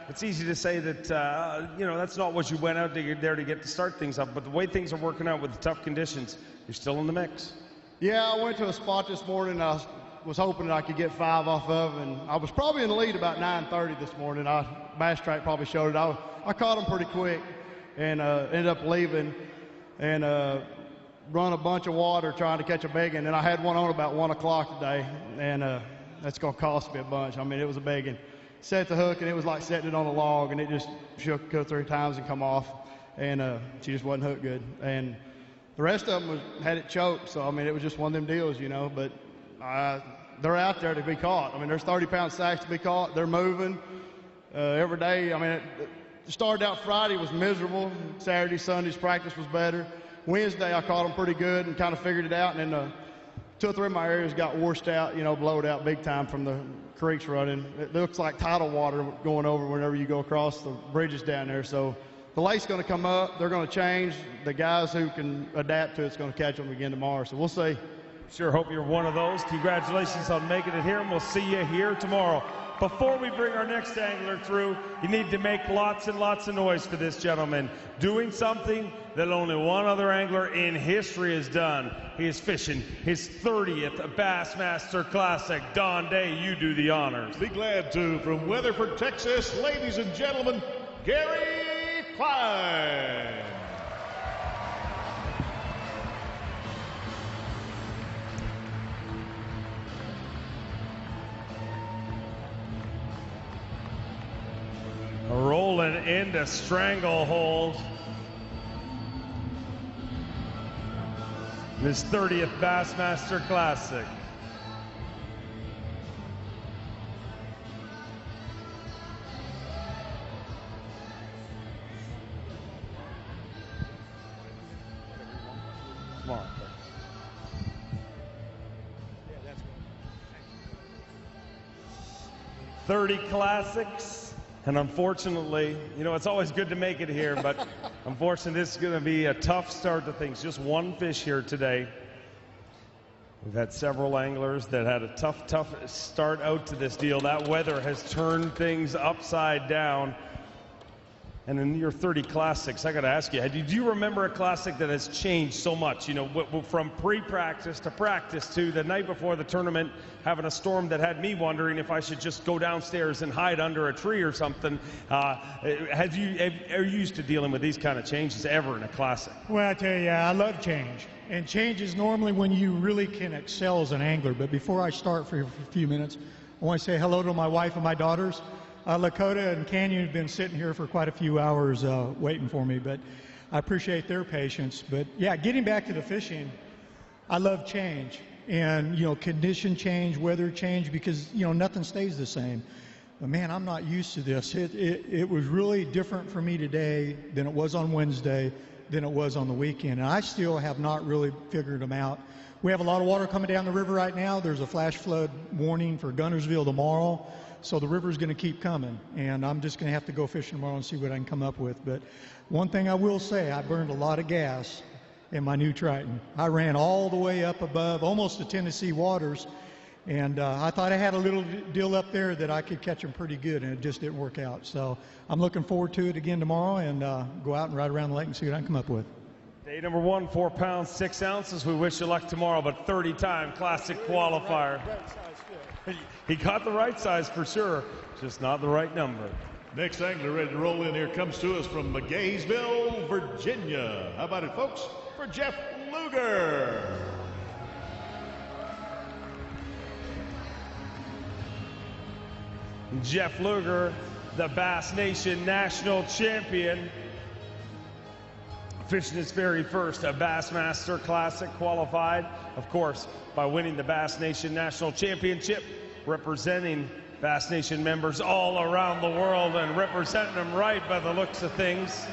it's easy to say that, you know, that's not what you went out there to get to start things up, but the way things are working out with the tough conditions, you're still in the mix. Yeah, I went to a spot this morning I was hoping that I could get 5 off of, and I was probably in the lead about 9:30 this morning. Bass Track probably showed it. I caught him pretty quick and ended up leaving and run a bunch of water trying to catch a big one. And I had one on about 1 o'clock today, and that's going to cost me a bunch. I mean, it was a big one. Set the hook, and it was like setting it on a log, and it just shook 2 or 3 times and come off, and she just wasn't hooked good. And the rest of them had it choked, so I mean, it was just one of them deals, you know. But they're out there to be caught. I mean, there's 30-pound sacks to be caught. They're moving every day. I mean, it started out Friday was miserable. Saturday, Sunday's practice was better. Wednesday, I caught them pretty good and kind of figured it out, and then 2 or 3 of my areas got washed out, you know, blowed out big time from the creeks running. It looks like tidal water going over whenever you go across the bridges down there. So the lake's going to come up. They're going to change. The guys who can adapt to it's going to catch them again tomorrow. So we'll see. Sure hope you're one of those. Congratulations on making it here, and we'll see you here tomorrow. Before we bring our next angler through, you need to make lots and lots of noise for this gentleman, doing something that only one other angler in history has done. He is fishing his 30th Bassmaster Classic. Don Day, you do the honors. Be glad to. From Weatherford, Texas, ladies and gentlemen, Gary Klein. Rolling into stranglehold. His 30th Bassmaster Classic. Come on. 30 classics. And unfortunately, you know, it's always good to make it here, but unfortunately, this is going to be a tough start to things. Just one fish here today. We've had several anglers that had a tough start out to this deal. That weather has turned things upside down. And in your 30 classics, I got to ask you, do you remember a classic that has changed so much? You know, from pre-practice to practice to the night before the tournament, having a storm that had me wondering if I should just go downstairs and hide under a tree or something. Are you used to dealing with these kind of changes ever in a classic? Well, I tell you, I love change. And change is normally when you really can excel as an angler. But before I start for a few minutes, I want to say hello to my wife and my daughters. Lakota and Canyon have been sitting here for quite a few hours waiting for me, but I appreciate their patience. But yeah, getting back to the fishing, I love change and, you know, condition change, weather change, because, you know, nothing stays the same. But man, I'm not used to this. It was really different for me today than it was on Wednesday, than it was on the weekend. And I still have not really figured them out. We have a lot of water coming down the river right now. There's a flash flood warning for Guntersville tomorrow. So the river's going to keep coming, and I'm just going to have to go fishing tomorrow and see what I can come up with. But one thing I will say, I burned a lot of gas in my new Triton. I ran all the way up above, almost to Tennessee waters, and I thought I had a little deal up there that I could catch them pretty good, and it just didn't work out. So I'm looking forward to it again tomorrow, and go out and ride around the lake and see what I can come up with. Day number 1, 4 pounds, 6 ounces. We wish you luck tomorrow, but 30-time Classic qualifier. He got the right size for sure, just not the right number. Next angler ready to roll in here comes to us from McGaysville, Virginia. How about it, folks? For Jeff Luger. Jeff Luger, the Bass Nation National Champion, fishing his very first Bassmaster Classic, qualified, of course, by winning the Bass Nation National Championship, representing Bass Nation members all around the world and representing them right by the looks of things.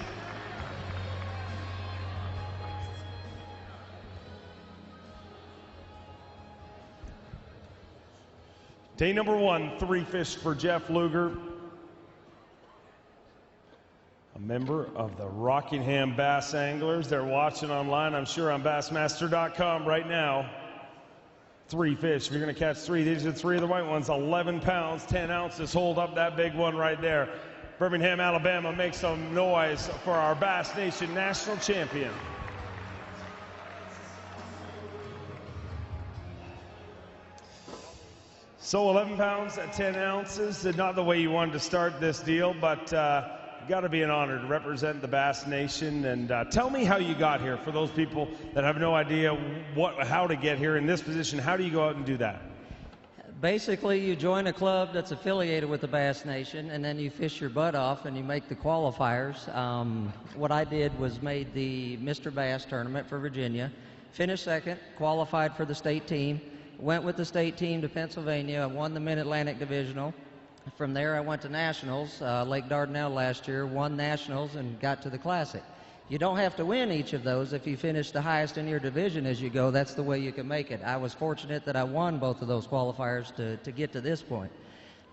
Day number 1, 3 fish for Jeff Luger, a member of the Rockingham Bass Anglers. They're watching online, I'm sure, on Bassmaster.com right now. 3 fish. If you're going to catch 3, these are 3 of the white ones. 11 pounds, 10 ounces. Hold up that big one right there. Birmingham, Alabama, make some noise for our Bass Nation National Champion. So 11 pounds at 10 ounces, not the way you wanted to start this deal, but got to be an honor to represent the Bass Nation. And tell me how you got here. For those people that have no idea how to get here in this position, how do you go out and do that? Basically, you join a club that's affiliated with the Bass Nation, and then you fish your butt off and you make the qualifiers. What I did was made the Mr. Bass tournament for Virginia, finished second, qualified for the state team, went with the state team to Pennsylvania, won the Mid-Atlantic Divisional. From there, I went to Nationals, Lake Dardanelle last year, won Nationals, and got to the Classic. You don't have to win each of those. If you finish the highest in your division as you go, that's the way you can make it. I was fortunate that I won both of those qualifiers to get to this point.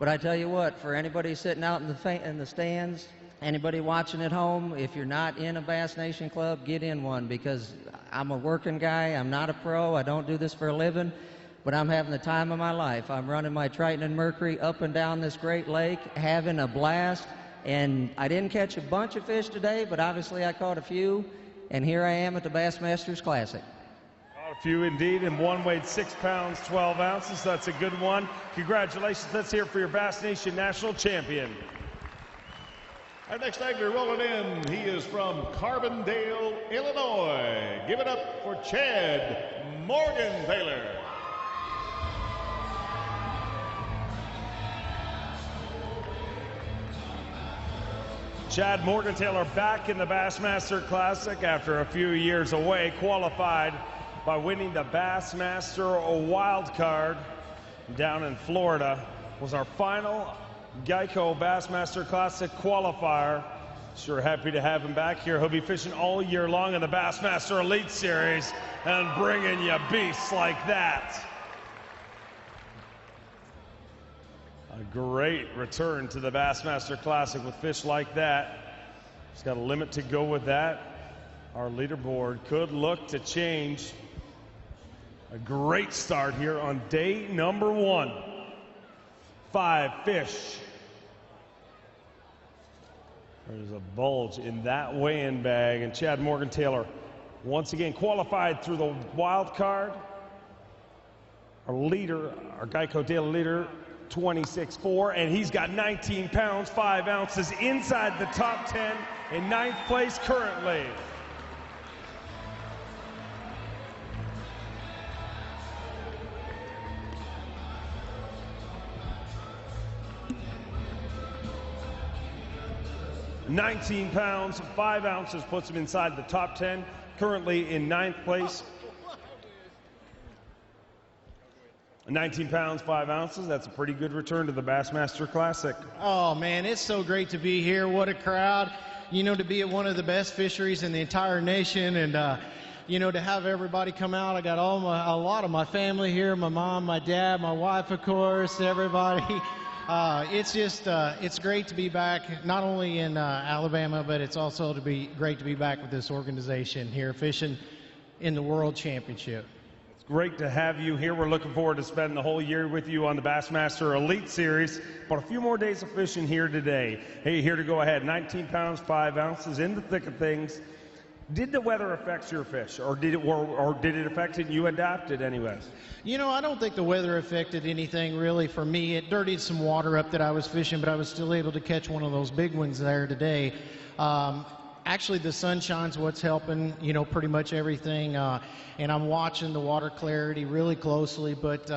But I tell you what, for anybody sitting out in the stands, anybody watching at home, if you're not in a Bass Nation club, get in one, because I'm a working guy. I'm not a pro. I don't do this for a living. But I'm having the time of my life. I'm running my Triton and Mercury up and down this great lake, having a blast. And I didn't catch a bunch of fish today, but obviously I caught a few. And here I am at the Bassmasters Classic. Caught a few indeed, and one weighed 6 pounds, 12 ounces. That's a good one. Congratulations. Let's hear it for your Bass Nation National Champion. Our next angler rolling in, he is from Carbondale, Illinois. Give it up for Chad Morgan-Taylor. Chad Morgan-Taylor back in the Bassmaster Classic after a few years away, qualified by winning the Bassmaster Wild Card down in Florida. Was our final Geico Bassmaster Classic qualifier. Sure happy to have him back here. He'll be fishing all year long in the Bassmaster Elite Series and bringing you beasts like that. A great return to the Bassmaster Classic with fish like that. He's got a limit to go with that. Our leaderboard could look to change. A great start here on day number 1. 5 fish. There's a bulge in that weigh-in bag, and Chad Morgan-Taylor once again qualified through the wild card. Our leader, our Geico daily leader, 26.4, and he's got 19 pounds, 5 ounces inside the top 10 in 9th place currently. £19, 5 ounces puts him inside the top 10, currently in 9th place. 19 pounds, 5 ounces. That's a pretty good return to the Bassmaster Classic. Oh, man, it's so great to be here. What a crowd. You know, to be at one of the best fisheries in the entire nation, and, you know, to have everybody come out. I got a lot of my family here, my mom, my dad, my wife, of course, everybody. It's just, it's great to be back, not only in Alabama, but it's also great to be back with this organization here, fishing in the World Championship. It's great to have you here. We're looking forward to spending the whole year with you on the Bassmaster Elite Series. But a few more days of fishing here today. Hey, here to go ahead, 19 pounds, 5 ounces, in the thick of things. Did the weather affect your fish, or did it affect it and you adapted anyways? You know, I don't think the weather affected anything really for me. It dirtied some water up that I was fishing, but I was still able to catch one of those big ones there today. Actually, the sunshine's what's helping, you know, pretty much everything. And I'm watching the water clarity really closely. But,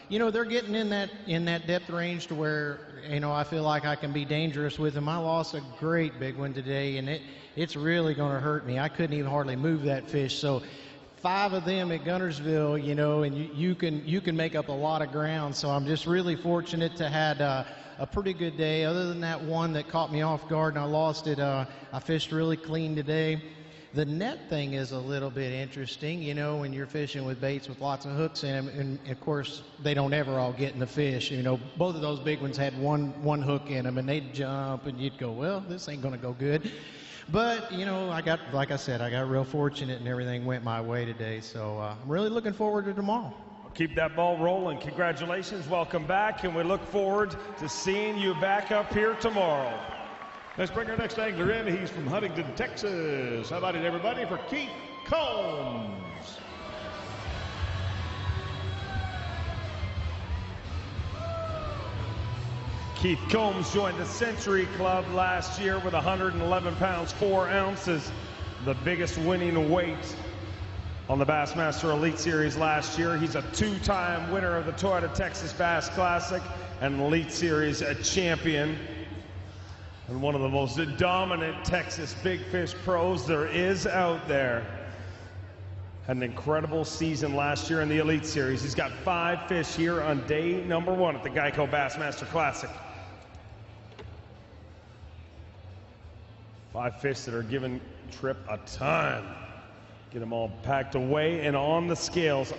you know, they're getting in that depth range to where, you know, I feel like I can be dangerous with them. I lost a great big one today, and it's really going to hurt me. I couldn't even hardly move that fish. So 5 of them at Guntersville, you know, and you can make up a lot of ground. So I'm just really fortunate to had a pretty good day. Other than that one that caught me off guard and I lost it, I fished really clean today. The net thing is a little bit interesting, you know, when you're fishing with baits with lots of hooks in them, and of course they don't ever all get in the fish. You know, both of those big ones had one hook in them, and they'd jump, and you'd go, well, this ain't going to go good. But, you know, like I said, I got real fortunate and everything went my way today. So I'm really looking forward to tomorrow. Keep that ball rolling. Congratulations. Welcome back, and we look forward to seeing you back up here tomorrow. Let's bring our next angler in. He's from Huntington, Texas. How about it, everybody, for Keith Combs. Keith Combs joined the Century Club last year with 111 pounds, 4 ounces, the biggest winning weight on the Bassmaster Elite Series last year. He's a 2-time winner of the Toyota Texas Bass Classic and Elite Series champion, and one of the most dominant Texas big fish pros there is out there. Had an incredible season last year in the Elite Series. He's got 5 fish here on day number 1 at the Geico Bassmaster Classic. 5 fish that are giving Tripp a ton. Get them all packed away and on the scales.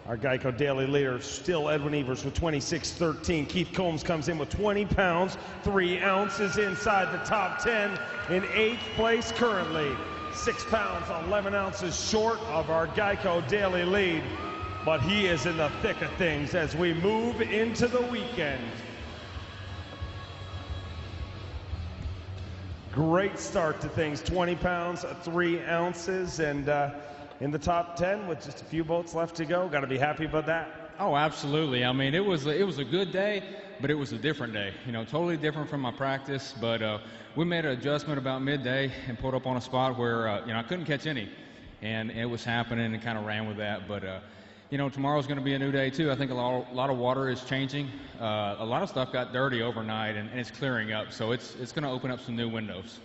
Our Geico daily leader, still Edwin Evers with 26.13. Keith Combs comes in with 20 pounds, 3 ounces inside the top 10 in 8th place currently. 6 pounds, 11 ounces short of our Geico daily lead. But he is in the thick of things as we move into the weekend. Great start to things, 20 pounds, 3 ounces, and in the top 10 with just a few boats left to go. Got to be happy about that. Oh, absolutely. I mean, it was a good day, but it was a different day. You know, totally different from my practice. But we made an adjustment about midday and pulled up on a spot where you know, I couldn't catch any, and it was happening and kind of ran with that. But you know, tomorrow's going to be a new day too. I think a lot of water is changing. A lot of stuff got dirty overnight, and it's clearing up. So it's going to open up some new windows.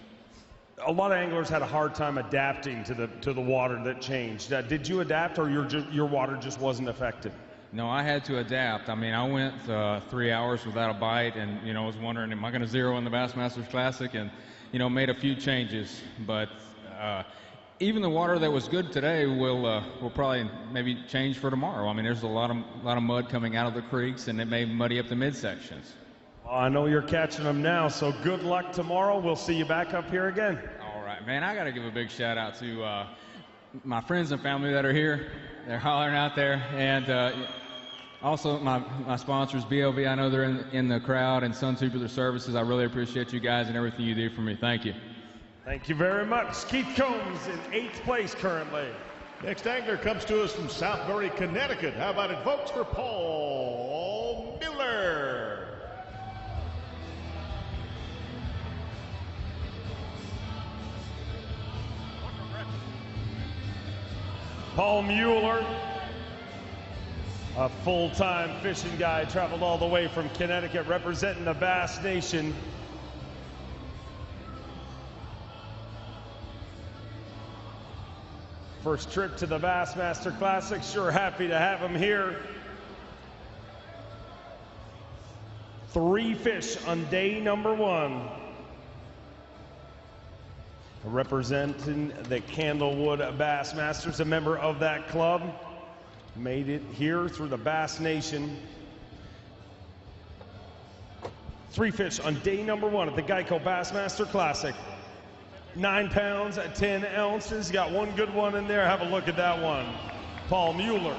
A lot of anglers had a hard time adapting to the water that changed. Did you adapt, or your water just wasn't effective? No, I had to adapt. I mean, I went 3 hours without a bite, and you know, I was wondering, am I going to zero in the Bassmasters Classic? And you know, made a few changes. But even the water that was good today will probably maybe change for tomorrow. I mean, there's a lot of mud coming out of the creeks, and it may muddy up the midsections. Well, I know you're catching them now, so good luck tomorrow. We'll see you back up here again. All right, man. I got to give a big shout out to my friends and family that are here. They're hollering out there, and also my sponsors, BOV. I know they're in the crowd, and Sun Tubular Services. I really appreciate you guys and everything you do for me. Thank you. Thank you very much. Keith Combs in 8th place currently. Next angler comes to us from Southbury, Connecticut. How about it, folks, for Paul Mueller? Paul Mueller, a full-time fishing guy, traveled all the way from Connecticut representing the Bass Nation. First trip to the Bassmaster Classic, sure happy to have him here. 3 fish on day number 1. Representing the Candlewood Bassmasters, a member of that club. Made it here through the Bass Nation. 3 fish on day number 1 at the Geico Bassmaster Classic. 9 pounds at 10 ounces. Got one good one in there. Have a look at that one. Paul Mueller.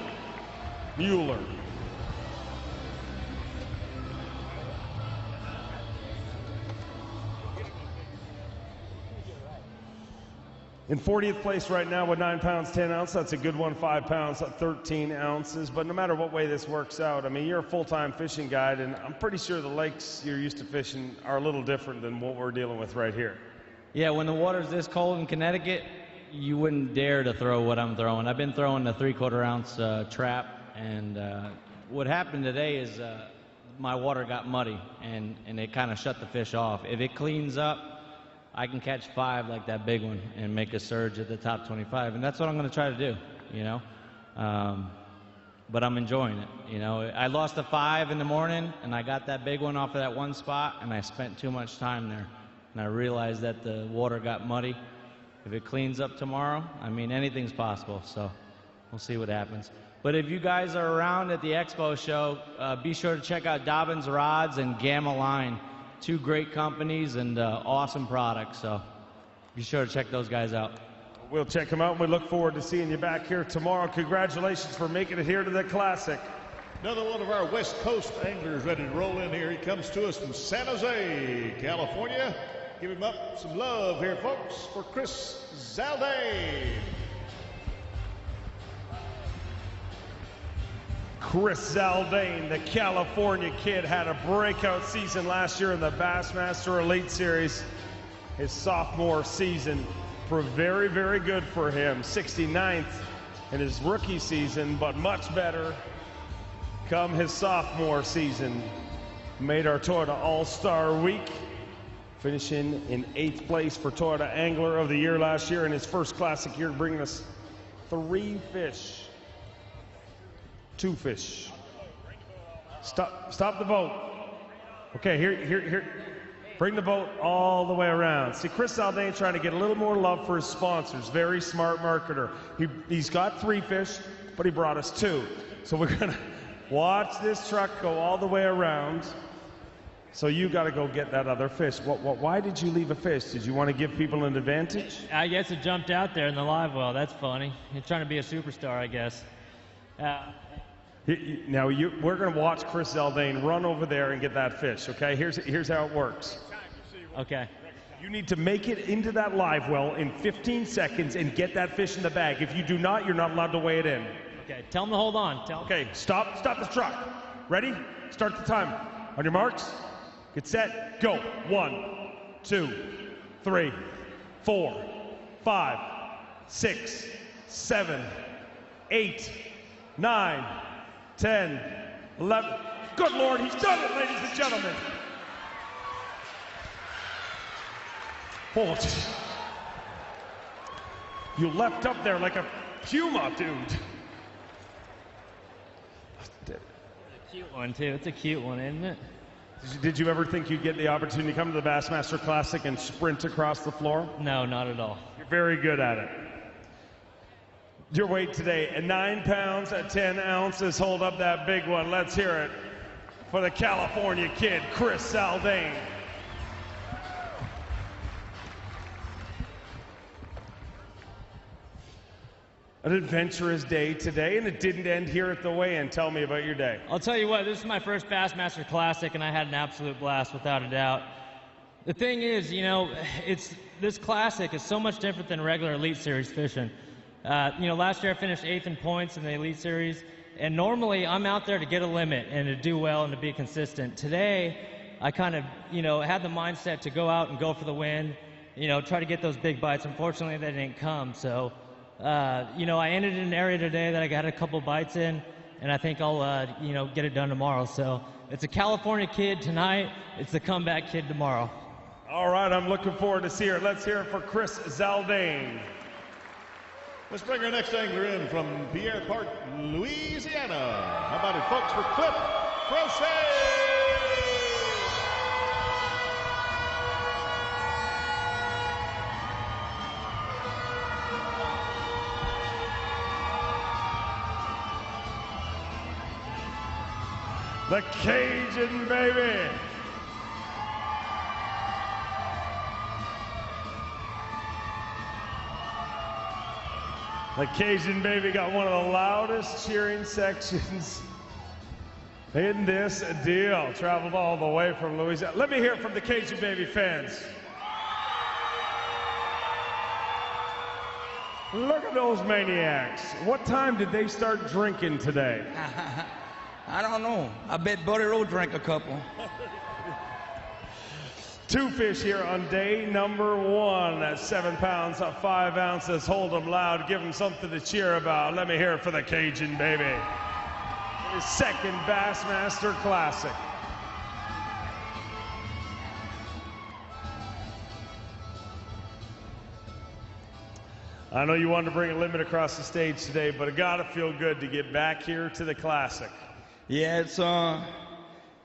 In 40th place right now with 9 pounds, 10 ounces. That's a good one, 5 pounds, 13 ounces. But no matter what way this works out, I mean, you're a full-time fishing guide, and I'm pretty sure the lakes you're used to fishing are a little different than what we're dealing with right here. Yeah, when the water's this cold in Connecticut, you wouldn't dare to throw what I'm throwing. I've been throwing a 3/4 ounce trap, and what happened today is my water got muddy, and it kind of shut the fish off. If it cleans up, I can catch 5 like that big one and make a surge at the top 25, and that's what I'm going to try to do, you know. But I'm enjoying it, you know. I lost a 5 in the morning, and I got that big one off of that one spot, and I spent too much time there. And I realized that the water got muddy. If it cleans up tomorrow, I mean, anything's possible, so we'll see what happens. But if you guys are around at the Expo show, be sure to check out Dobbins Rods and Gamma Line. 2 great companies and awesome products, so be sure to check those guys out. We'll check them out, and we look forward to seeing you back here tomorrow. Congratulations for making it here to the Classic. Another one of our West Coast anglers ready to roll in here. He comes to us from San Jose, California. Give him up some love here, folks, for Chris Zaldane. Chris Zaldane, the California kid, had a breakout season last year in the Bassmaster Elite Series. His sophomore season proved very, very good for him. 69th in his rookie season, but much better come his sophomore season. Made our Toyota All-Star Week, finishing in 8th place for Toyota Angler of the Year last year in his first Classic year, bringing us 3 fish. 2 fish. Stop the boat. Okay, here. Bring the boat all the way around. See, Chris Zaldane trying to get a little more love for his sponsors. Very smart marketer. He's got 3 fish, but he brought us 2. So we're gonna watch this truck go all the way around. So you got to go get that other fish. Why did you leave a fish? Did you want to give people an advantage? I guess it jumped out there in the live well. That's funny. You're trying to be a superstar, I guess. Now we're going to watch Chris Zaldane run over there and get that fish. Okay, here's how it works. Okay. You need to make it into that live well in 15 seconds and get that fish in the bag. If you do not, you're not allowed to weigh it in. Okay. Tell him to hold on. Okay. Stop the truck. Ready? Start the time. On your marks. Get set. Go. 1, 2, 3, 4, 5, 6, 7, 8, 9, 10, 11. Good Lord, he's done it, ladies and gentlemen. Oh, you leapt up there like a puma, dude. It's a cute one, too. It's a cute one, isn't it? Did you ever think you'd get the opportunity to come to the Bassmaster Classic and sprint across the floor? No, not at all. You're very good at it. Your weight today at 9 pounds at 10 ounces. Hold up that big one. Let's hear it for the California kid, Chris Zaldane. An adventurous day today, and it didn't end here at the weigh-in. Tell me about your day. I'll tell you what, this is my first Bassmaster Classic, and I had an absolute blast, without a doubt. The thing is, you know, this Classic is so much different than regular Elite Series fishing. You know, last year I finished 8th in points in the Elite Series, and normally I'm out there to get a limit and to do well and to be consistent. Today, I kind of, you know, had the mindset to go out and go for the win, you know, try to get those big bites. Unfortunately, they didn't come, so... you know, I ended in an area today that I got a couple bites in, and I think I'll, you know, get it done tomorrow. So it's a California kid tonight. It's the comeback kid tomorrow. All right, I'm looking forward to see it. Let's hear it for Chris Zaldane. Let's bring our next angler in from Pierre Park, Louisiana. How about it, folks, for Cliff Crochet? The Cajun, baby. The Cajun Baby got one of the loudest cheering sections in this deal. Traveled all the way from Louisiana. Let me hear it from the Cajun Baby fans. Look at those maniacs. What time did they start drinking today? I don't know. I bet Buddy Rowe drank a couple. 2 fish here on day number 1 at 7 pounds, 5 ounces. Hold them loud. Give them something to cheer about. Let me hear it for the Cajun Baby. His second Bassmaster Classic. I know you wanted to bring a limit across the stage today, but it gotta feel good to get back here to the Classic. Yeah,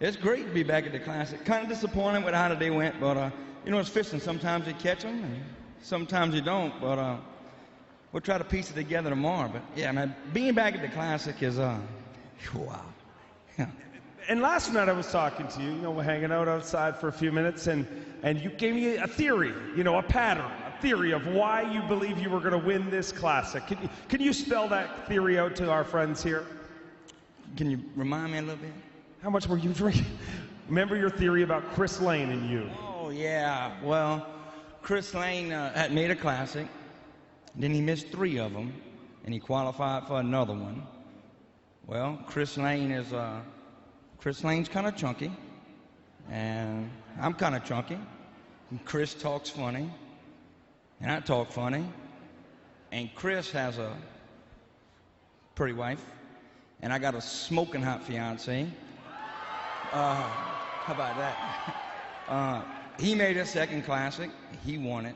it's great to be back at the Classic. Kind of disappointed with how the day went, but you know, it's fishing. Sometimes you catch them, and sometimes you don't. But we'll try to piece it together tomorrow. But yeah, man, being back at the Classic is wow. Yeah. And last night I was talking to you. You know, we're hanging out outside for a few minutes, and you gave me a theory. You know, a pattern, a theory of why you believe you were going to win this Classic. Can you spell that theory out to our friends here? Can you remind me a little bit? How much were you drinking? Remember your theory about Chris Lane and you? Oh, yeah. Well, Chris Lane had made a Classic. Then he missed 3 of them, and he qualified for another one. Well, Chris Lane's kind of chunky, and I'm kind of chunky. And Chris talks funny, and I talk funny. And Chris has a pretty wife, and I got a smoking hot fiance. How about that? He made his second Classic. He won it.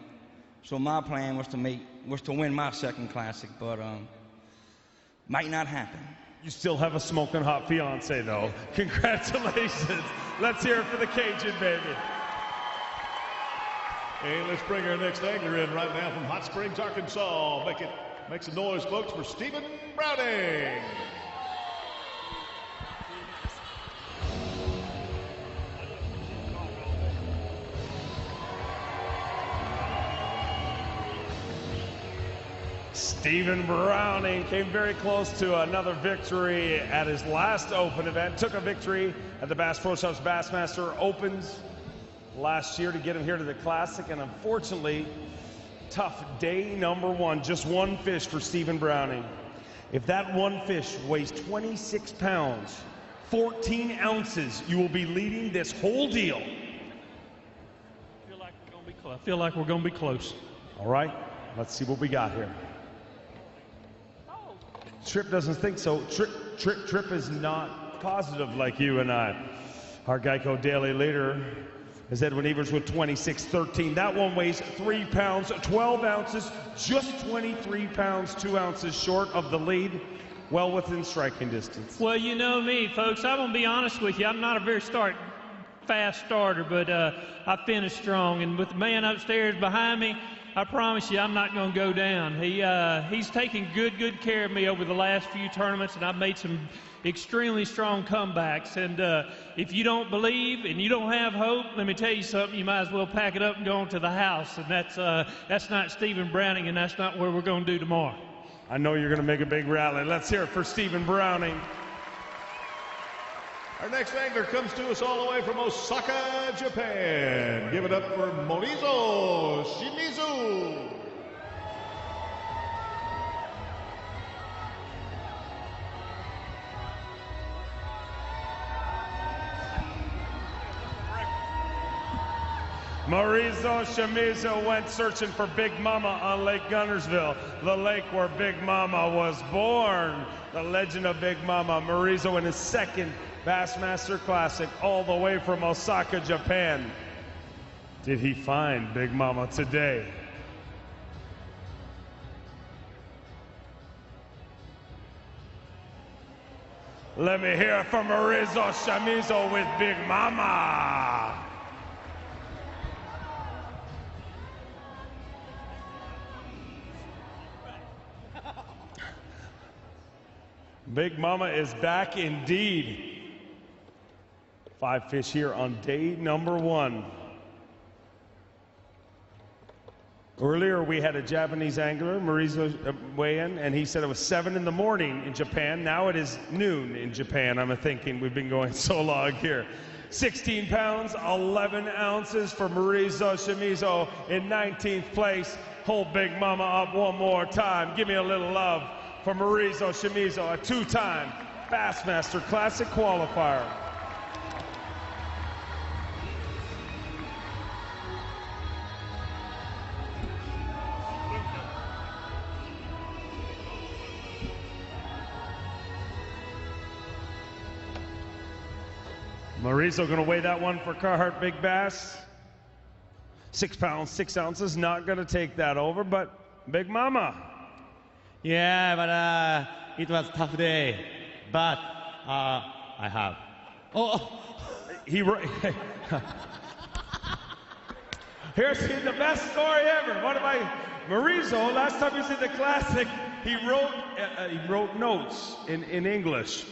So my plan was to win my second Classic, but might not happen. You still have a smoking hot fiance, though. Congratulations. Let's hear it for the Cajun Baby. And let's bring our next angler in right now from Hot Springs, Arkansas. Make some noise, folks, for Stephen Browning. Stephen Browning came very close to another victory at his last Open event. Took a victory at the Bass Pro Shops Bassmaster Opens last year to get him here to the Classic, and unfortunately, tough day number 1. Just 1 fish for Stephen Browning. If that 1 fish weighs 26 pounds, 14 ounces, you will be leading this whole deal. I feel like we're going to be close. All right, let's see what we got here. Tripp doesn't think so. Tripp is not positive like you and I. Our Geico Daily leader is Edwin Evers with 26.13. That one weighs 3 pounds, 12 ounces, just 23 pounds, 2 ounces short of the lead, well within striking distance. Well, you know me, folks. I'm going to be honest with you. I'm not a very fast starter, but I finished strong. And with the man upstairs behind me, I promise you I'm not going to go down. He's taken good care of me over the last few tournaments, and I've made some extremely strong comebacks. And if you don't believe and you don't have hope, let me tell you something, you might as well pack it up and go on to the house. And that's not Stephen Browning, and that's not what we're going to do tomorrow. I know you're going to make a big rally. Let's hear it for Stephen Browning. Our next angler comes to us all the way from Osaka, Japan. Give it up for Morizo Shimizu. Morizo Shimizu went searching for Big Mama on Lake Gunnersville, the lake where Big Mama was born. The legend of Big Mama, Morizo in his second Bassmaster Classic, all the way from Osaka, Japan. Did he find Big Mama today? Let me hear it from Morizo Shimizu with Big Mama. Big Mama is back indeed. 5 fish here on day number 1. Earlier, we had a Japanese angler, Marizo, weigh in, and he said it was 7 in the morning in Japan. Now it is noon in Japan. I'm thinking we've been going so long here. 16 pounds, 11 ounces for Marizo Shimizu in 19th place. Hold Big Mama up one more time. Give me a little love for Marizo Shimizu, a two-time Bassmaster Classic qualifier. Marizo going to weigh that one for Carhartt Big Bass. 6 pounds, 6 ounces. Not going to take that over, but Big Mama. Yeah, but it was a tough day. But I have. Oh, Here's the best story ever. One of my Marizo, last time he was in the Classic, he wrote notes in English,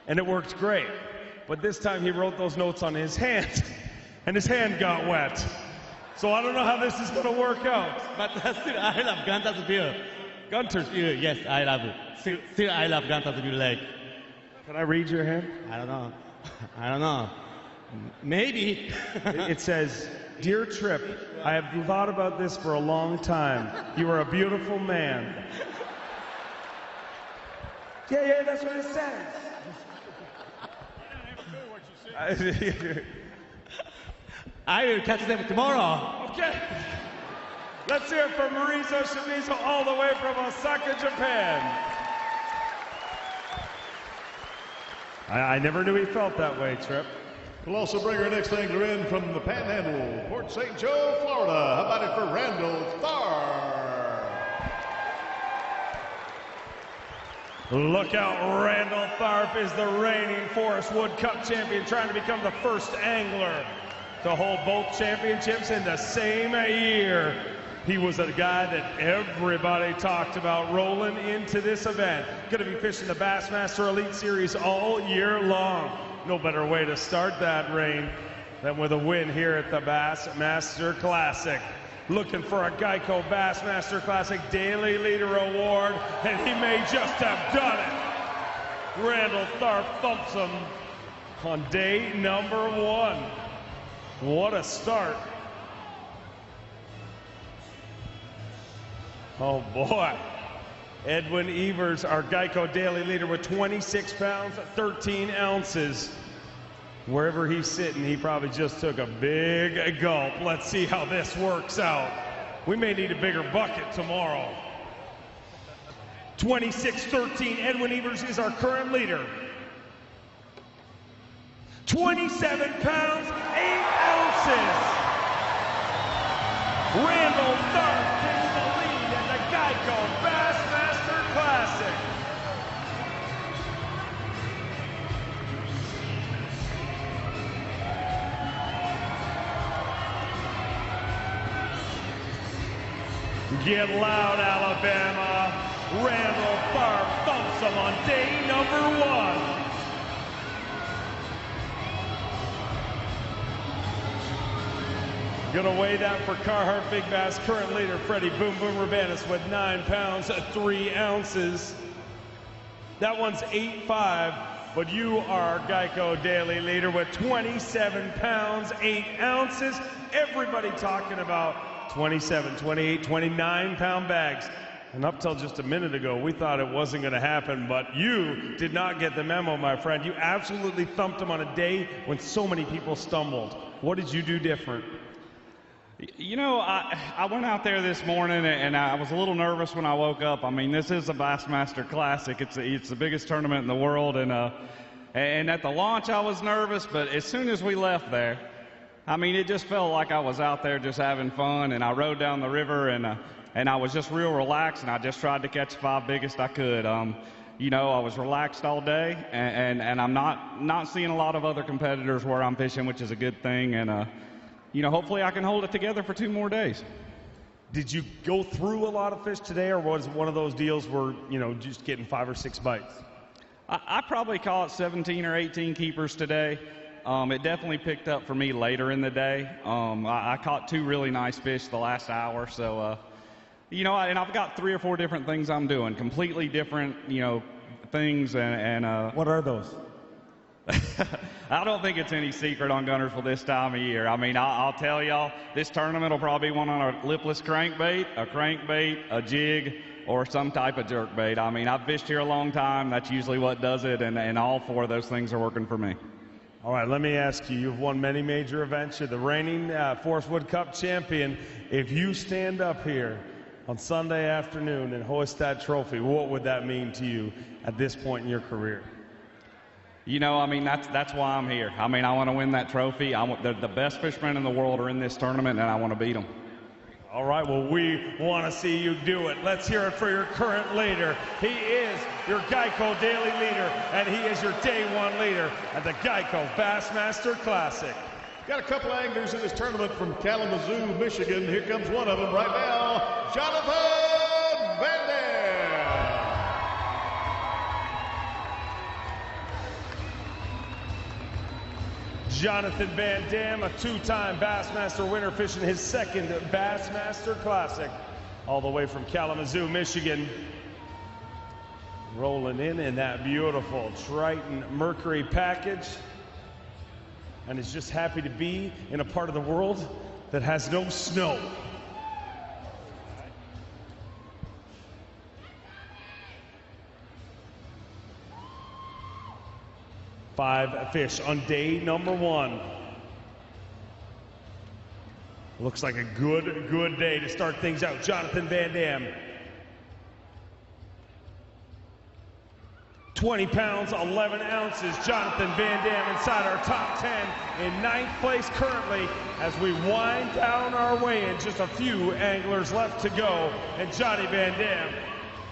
and it worked great. But this time he wrote those notes on his hand, and his hand got wet. So I don't know how this is going to work out. But still, I love Gunter's beer. Gunter's beer? Yes, I love it. Still, I love Gunter's beer lake. Can I read your hand? I don't know. I don't know. Maybe. It says, "Dear Trip, I have thought about this for a long time. You are a beautiful man." Yeah, that's what it says. I will catch them tomorrow. Okay. Let's hear it for Marizo Shimizu all the way from Osaka, Japan. I never knew he felt that way, Trip. We'll also bring our next angler in from the Panhandle, Port St. Joe, Florida. How about it for Randall Tharp? Look out, Randall Tharp is the reigning Forest Wood Cup champion, trying to become the first angler to hold both championships in the same year. He was a guy that everybody talked about rolling into this event. Going to be fishing the Bassmaster Elite Series all year long. No better way to start that reign than with a win here at the Bassmaster Classic. Looking for a Geico Bassmaster Classic Daily Leader Award, and he may just have done it. Randall Tharp thumps him on day number 1. What a start. Oh boy. Edwin Evers, our Geico Daily Leader, with 26 pounds, 13 ounces. Wherever he's sitting, he probably just took a big gulp. Let's see how this works out. We may need a bigger bucket tomorrow. 26-13, Edwin Evers is our current leader. 27 pounds, 8 ounces. Randall Tharp takes the lead in the Geico Bassmaster Classic. Get loud, Alabama. Randall Tharp thumps him on day number 1. Gonna weigh that for Carhartt Big Bass, current leader Freddie Boom Boom Urbanis with 9 pounds, 3 ounces. That one's 8.5, but you are Geico Daily Leader with 27 pounds, 8 ounces. Everybody talking about 27, 28, 29 pound bags. And up till just a minute ago, we thought it wasn't going to happen, but you did not get the memo, my friend. You absolutely thumped him on a day when so many people stumbled. What did you do different? You know, I went out there this morning and I was a little nervous when I woke up. I mean, this is a Bassmaster Classic. It's the biggest tournament in the world, and at the launch I was nervous, but as soon as we left there, I mean, it just felt like I was out there just having fun, and I rode down the river and I was just real relaxed, and I just tried to catch the 5 biggest I could. You know, I was relaxed all day, and I'm not seeing a lot of other competitors where I'm fishing, which is a good thing, and you know, hopefully I can hold it together for 2 more days. Did you go through a lot of fish today, or was it one of those deals where, you know, just getting 5 or 6 bites? I probably caught 17 or 18 keepers today. It definitely picked up for me later in the day. I caught 2 really nice fish the last hour, so you know, and I've got 3 or 4 different things I'm doing, completely different, you know, things. And what are those? I don't think it's any secret on Guntersville this time of year. I mean, I'll tell y'all, this tournament will probably be one on a lipless crankbait, a jig, or some type of jerkbait. I mean, I've fished here a long time. That's usually what does it, and all 4 of those things are working for me. All right, let me ask you, you've won many major events. You're the reigning Forest Wood Cup champion. If you stand up here on Sunday afternoon and hoist that trophy, what would that mean to you at this point in your career? You know, I mean, that's why I'm here. I mean, I want to win that trophy. The best fishermen in the world are in this tournament, and I want to beat them. All right, well, we want to see you do it. Let's hear it for your current leader. He is your Geico Daily leader, and he is your Day 1 leader at the Geico Bassmaster Classic. Got a couple anglers in this tournament from Kalamazoo, Michigan. Here comes one of them right now, Jonathan Van Dam. Jonathan Van Dam, a 2-time Bassmaster winner, fishing his 2nd Bassmaster Classic, all the way from Kalamazoo, Michigan. Rolling in that beautiful Triton Mercury package, and is just happy to be in a part of the world that has no snow. Five fish on day number 1. Looks like a good day to start things out. Jonathan Van Dam. 20 pounds, 11 ounces. Jonathan Van Dam inside our top 10 in 9th place currently as we wind down our way in. Just a few anglers left to go, and Johnny Van Dam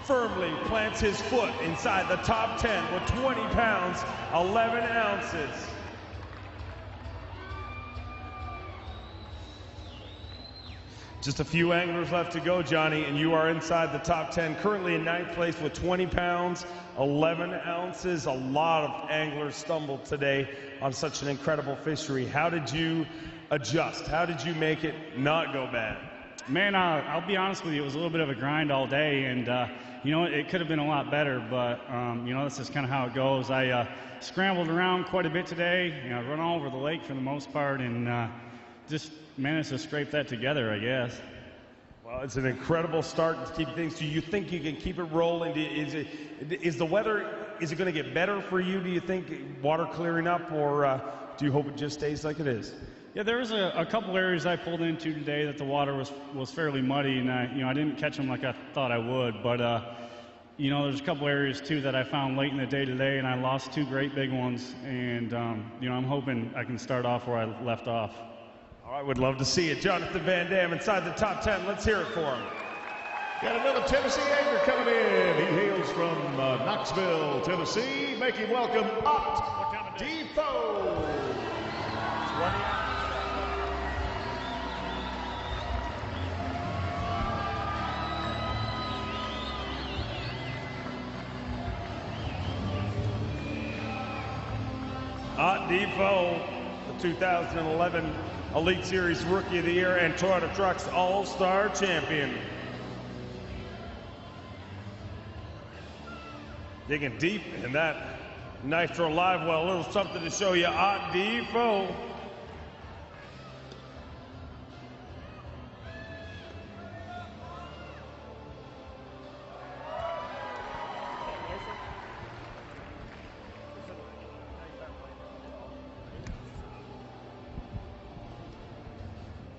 firmly plants his foot inside the top 10 with 20 pounds, 11 ounces. Just a few anglers left to go, Johnny, and you are inside the top 10, currently in 9th place with 20 pounds, 11 ounces. A lot of anglers stumbled today on such an incredible fishery. How did you adjust? How did you make it not go bad? Man, I'll be honest with you, it was a little bit of a grind all day, and you know, it could have been a lot better, but you know, this is kind of how it goes. I scrambled around quite a bit today, you know, run all over the lake for the most part, and just managed to scrape that together, I guess. Well, it's an incredible start to keep things. Do you think you can keep it rolling? Is the weather, is it going to get better for you, do you think, water clearing up, or do you hope it just stays like it is? Yeah, there was a couple areas I pulled into today that the water was fairly muddy, and I didn't catch them like I thought I would. But you know, there's a couple areas too that I found late in the day today, and I lost 2 great big ones. And you know, I'm hoping I can start off where I left off. All right, would love to see it. Jonathan Van Dam inside the top 10. Let's hear it for him. Got another Tennessee angler coming in. He hails from Knoxville, Tennessee. Make him welcome Ott Defoe. 20. Ott Defoe, the 2011 Elite Series Rookie of the Year and Toyota Trucks All-Star Champion. Digging deep in that Nitro Live well. A little something to show you. Ott Defoe.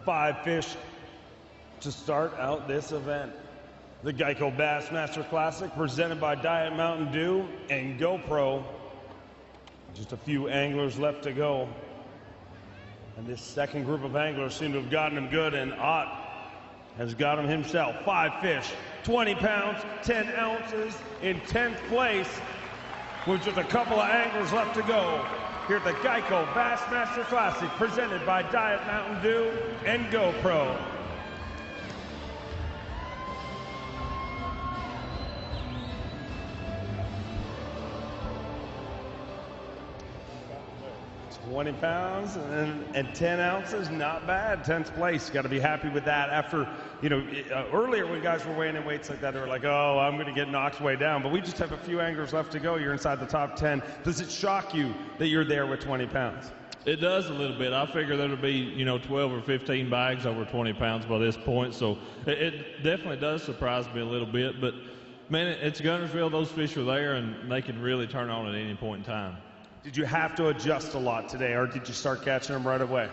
Five fish to start out this event. The Geico Bassmaster Classic presented by Diet Mountain Dew and GoPro. Just a few anglers left to go. And this second group of anglers seem to have gotten him good, and Ott has got him himself. 5 fish, 20 pounds, 10 ounces in 10th place with just a couple of anglers left to go here at the Geico Bassmaster Classic presented by Diet Mountain Dew and GoPro. 20 pounds and 10 ounces, not bad. 10th place, got to be happy with that. After, earlier when guys were weighing in weights like that, they were like, oh, I'm going to get knocked way down. But we just have a few anglers left to go. You're inside the top 10. Does it shock you that you're there with 20 pounds? It does a little bit. I figure there'll be, 12 or 15 bags over 20 pounds by this point. So it definitely does surprise me a little bit. But, man, it's Guntersville. Those fish are there, and they can really turn on at any point in time. Did you have to adjust a lot today, or did you start catching them right away?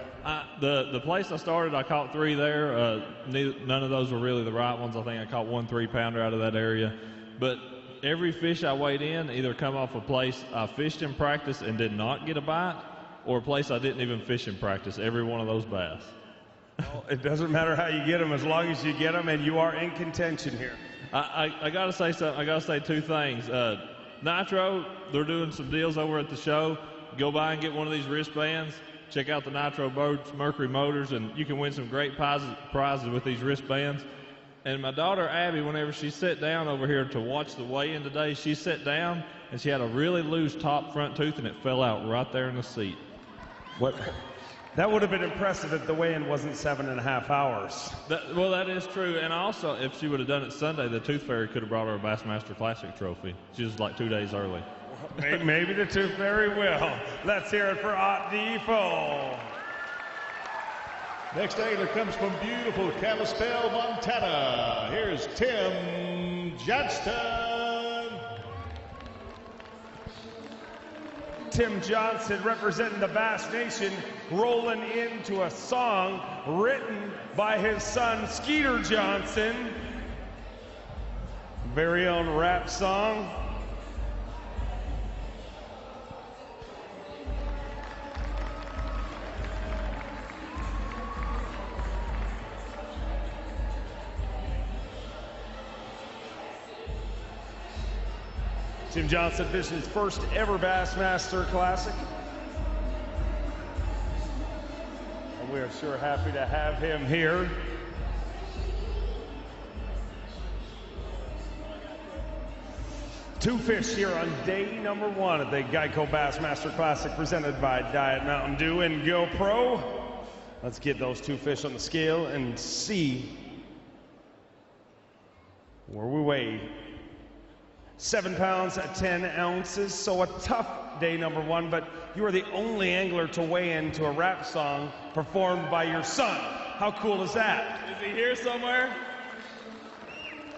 The place I started, I caught 3 there. None of those were really the right ones. I think I caught 1 3-pounder out of that area. But every fish I weighed in either come off a place I fished in practice and did not get a bite, or a place I didn't even fish in practice. Every one of those bass. Well, it doesn't matter how you get them, as long as you get them, and you are in contention here. I got to say something. I got to say 2 things. Nitro, they're doing some deals over at the show. Go by and get one of these wristbands. Check out the Nitro boats, Mercury Motors, and you can win some great prizes with these wristbands. And my daughter, Abby, whenever she sat down over here to watch the weigh-in today, she sat down and she had a really loose top front tooth, and it fell out right there in the seat. What? That would have been impressive if the weigh-in wasn't 7.5 hours. Well, that is true. And also, if she would have done it Sunday, the Tooth Fairy could have brought her a Bassmaster Classic trophy. She was like 2 days early. Maybe the Tooth Fairy will. Let's hear it for Ot Defoe. Next angler comes from beautiful Kalispell, Montana. Here's Tim Johnston. Tim Johnson representing the Bass Nation, rolling into a song written by his son Skeeter Johnson. Very own rap song. Tim Johnson fishing his first ever Bassmaster Classic. And we are sure happy to have him here. Two fish here on day number 1 of the Geico Bassmaster Classic presented by Diet Mountain Dew and GoPro. Let's get those 2 fish on the scale and see where we weigh. 7 pounds, 10 ounces, so a tough day number 1, but you are the only angler to weigh into a rap song performed by your son. How cool is that? Is he here somewhere?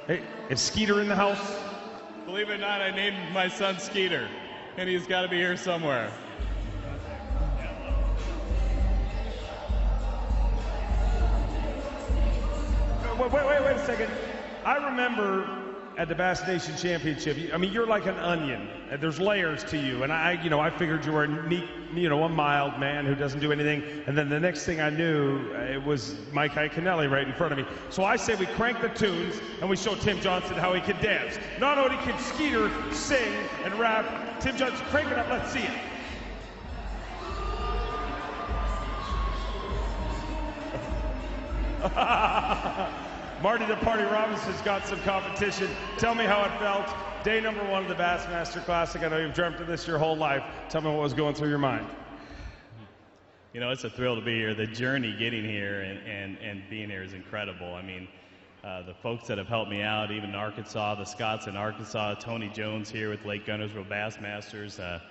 Hey, is Skeeter in the house? Believe it or not, I named my son Skeeter, and he's got to be here somewhere. Wait a second. I remember at the Bass Nation Championship, I mean, you're like an onion. There's layers to you, and I figured you were a neat, a mild man who doesn't do anything. And then the next thing I knew, it was Mike Iaconelli right in front of me. So I say we crank the tunes and we show Tim Johnson how he can dance. Not only can Skeeter sing and rap, Tim Johnson, crank it up. Let's see it. Marty the Party Robinson's got some competition. Tell me how it felt. Day number 1 of the Bassmaster Classic. I know you've dreamt of this your whole life. Tell me what was going through your mind. It's a thrill to be here. The journey getting here and being here is incredible. I mean, the folks that have helped me out, even in Arkansas, the Scots in Arkansas, Tony Jones here with Lake Guntersville Bassmasters.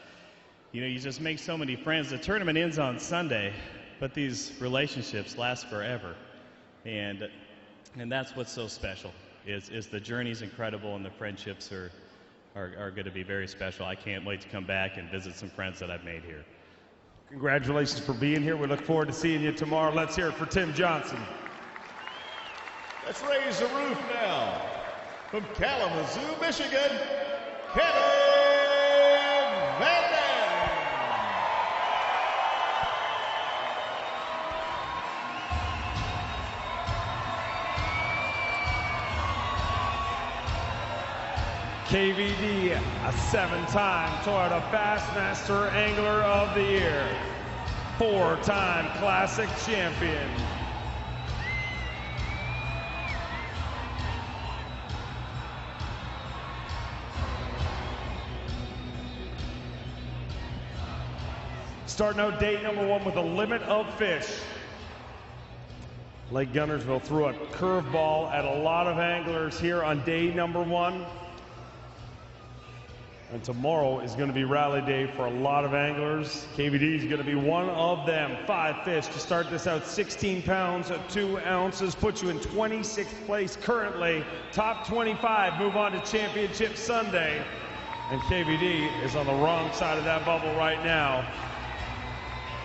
You just make so many friends. The tournament ends on Sunday, but these relationships last forever. And that's what's so special, is the journey's incredible and the friendships are going to be very special. I can't wait to come back and visit some friends that I've made here. Congratulations for being here. We look forward to seeing you tomorrow. Let's hear it for Tim Johnson. Let's raise the roof now. From Kalamazoo, Michigan, Kevin Van Dam. KVD, a 7-time Toyota Bassmaster Angler of the Year, 4-time Classic champion. Starting out day number 1 with a limit of fish. Lake Gunnersville threw a curveball at a lot of anglers here on day number 1. And tomorrow is going to be rally day for a lot of anglers. KVD is going to be one of them. 5 fish to start this out. 16 pounds, 2 ounces. Puts you in 26th place currently. Top 25 move on to Championship Sunday. And KVD is on the wrong side of that bubble right now.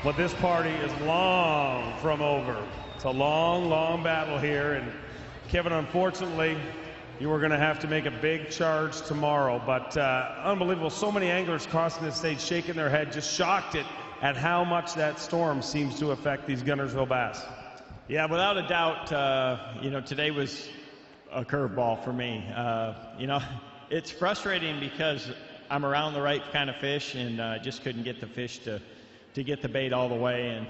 But this party is long from over. It's a long, long battle here. And Kevin, unfortunately, you were going to have to make a big charge tomorrow, but unbelievable. So many anglers crossing the stage, shaking their head, just shocked at how much that storm seems to affect these Gunnersville bass. Yeah, without a doubt, you know, today was a curveball for me. You know, it's frustrating because I'm around the right kind of fish and just couldn't get the fish to get the bait all the way. And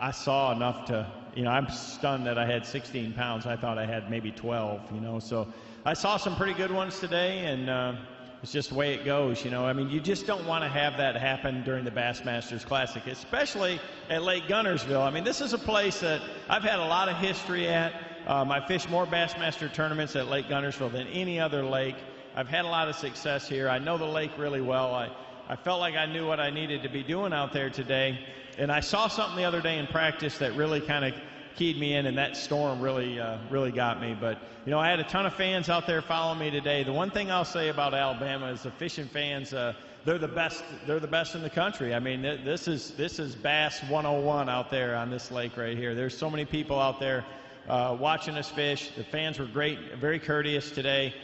I saw enough to, you know, I'm stunned that I had 16 pounds. I thought I had maybe 12, you know, so I saw some pretty good ones today, and it's just the way it goes, you know. I mean, you just don't want to have that happen during the Bassmasters Classic, especially at Lake Gunnersville. I mean, this is a place that I've had a lot of history at. I fished more Bassmaster tournaments at Lake Gunnersville than any other lake. I've had a lot of success here. I know the lake really well. I felt like I knew what I needed to be doing out there today, and I saw something the other day in practice that really kind of keyed me in, and that storm really got me. But you know, I had a ton of fans out there following me today. The one thing I'll say about Alabama is the fishing fans, they're the best in the country. I mean, this is Bass 101 out there on this lake right here. There's so many people out there watching us fish. The fans were great, very courteous today.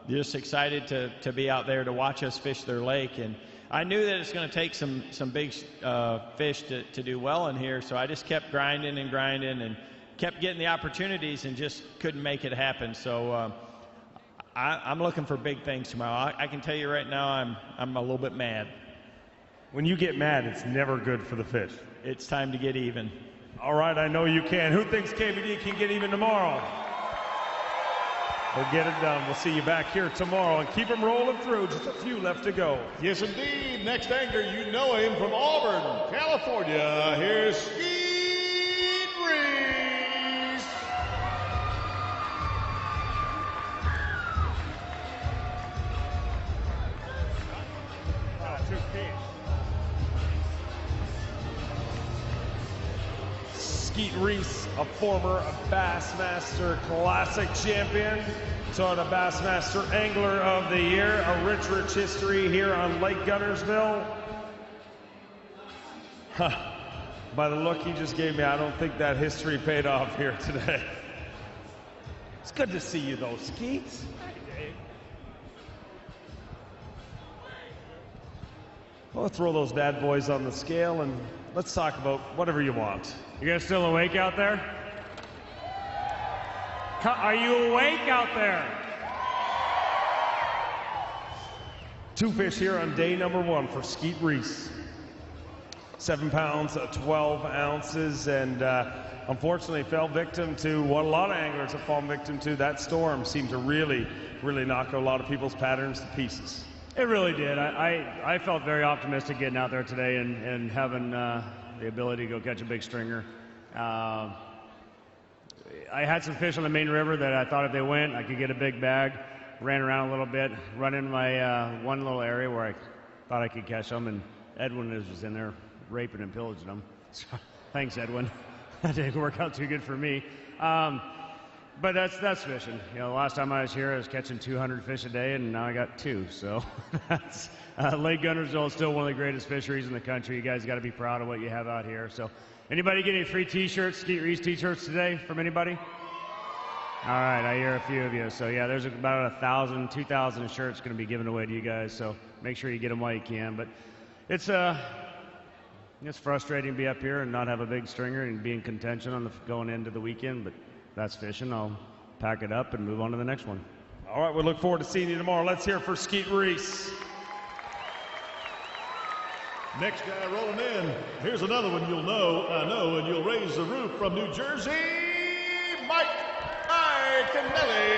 Just excited to be out there to watch us fish their lake. And I knew that it's going to take some big fish to do well in here, so I just kept grinding and kept getting the opportunities and just couldn't make it happen. So I'm looking for big things tomorrow. I can tell you right now, I'm a little bit mad. When you get mad, it's never good for the fish. It's time to get even. All right, I know you can. Who thinks KVD can get even tomorrow? We'll get it done. We'll see you back here tomorrow, and keep them rolling through. Just a few left to go. Yes, indeed. Next angler, you know him from Auburn, California. Here's Skeet Reese. Skeet Reese, a former Bassmaster Classic champion, so the Bassmaster Angler of the Year. A rich history here on Lake Gunnersville. By the look he just gave me, I don't think that history paid off here today. It's good to see you though, Skeet. We'll throw those bad boys on the scale and let's talk about whatever you want. You guys still awake out there? Are you awake out there? 2 fish here on day number 1 for Skeet Reese. 7 pounds, 12 ounces, and unfortunately fell victim to what a lot of anglers have fallen victim to. That storm seemed to really knock a lot of people's patterns to pieces. It really did. I felt very optimistic getting out there today and having the ability to go catch a big stringer. I had some fish on the main river that I thought if they went, I could get a big bag. Ran around a little bit, run in my one little area where I thought I could catch them, and Edwin was in there raping and pillaging them. So, thanks, Edwin. That didn't work out too good for me. But that's fishing. You know, the last time I was here, I was catching 200 fish a day, and now I got 2. So that's Lake Gunnersville is still one of the greatest fisheries in the country. You guys got to be proud of what you have out here. So, anybody get any free T-shirts, Skeet Reese T-shirts today from anybody? All right, I hear a few of you. So yeah, there's about 1,000, 2,000 shirts going to be given away to you guys. So make sure you get them while you can. But it's frustrating to be up here and not have a big stringer and be in contention on going into the weekend. But that's fishing. I'll pack it up and move on to the next one. All right, we look forward to seeing you tomorrow. Let's hear it for Skeet Reese. Next guy rolling in. Here's another one you'll know, I know, and you'll raise the roof from New Jersey, Mike Iaconelli.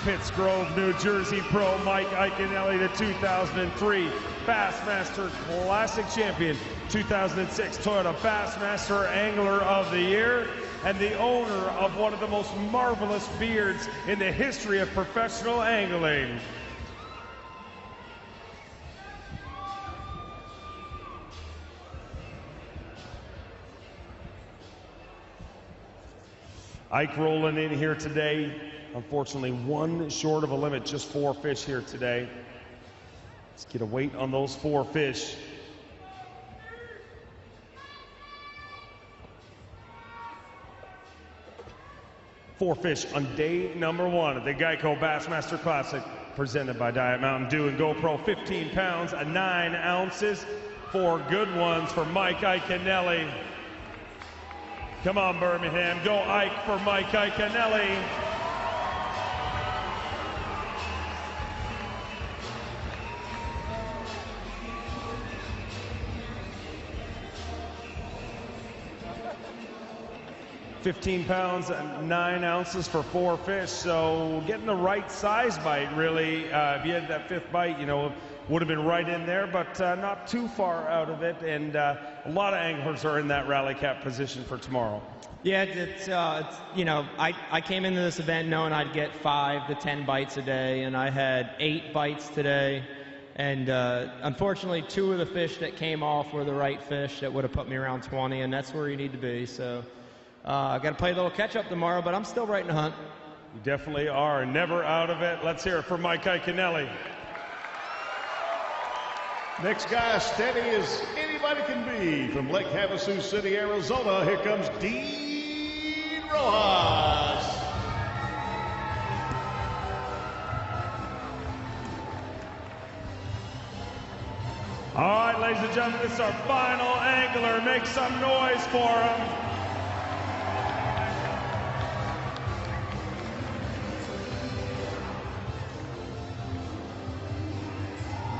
Pittsgrove, New Jersey pro Mike Iaconelli, the 2003 Bassmaster Classic champion, 2006 Toyota Bassmaster Angler of the Year, and the owner of one of the most marvelous beards in the history of professional angling. Ike rolling in here today. Unfortunately, one short of a limit, just 4 fish here today. Let's get a weight on those 4 fish. Four fish on day number 1 of the Geico Bassmaster Classic, presented by Diet Mountain Dew and GoPro. 15 pounds, 9 ounces. 4 good ones for Mike Iaconelli. Come on, Birmingham. Go Ike for Mike Iaconelli. £15 and 9 ounces for 4 fish. So getting the right size bite, really. If you had that 5th bite, you know, would have been right in there, but not too far out of it. And a lot of anglers are in that rally cap position for tomorrow. Yeah, it's you know, I came into this event knowing I'd get 5 to 10 bites a day, and I had 8 bites today. And unfortunately, 2 of the fish that came off were the right fish that would have put me around 20, and that's where you need to be. So I got to play a little catch up tomorrow, but I'm still right in the hunt. You definitely are, never out of it. Let's hear it for Mike Iaconelli. Next guy, steady as anybody can be, from Lake Havasu City, Arizona, here comes Dean Rojas. All right, ladies and gentlemen, this is our final angler. Make some noise for him.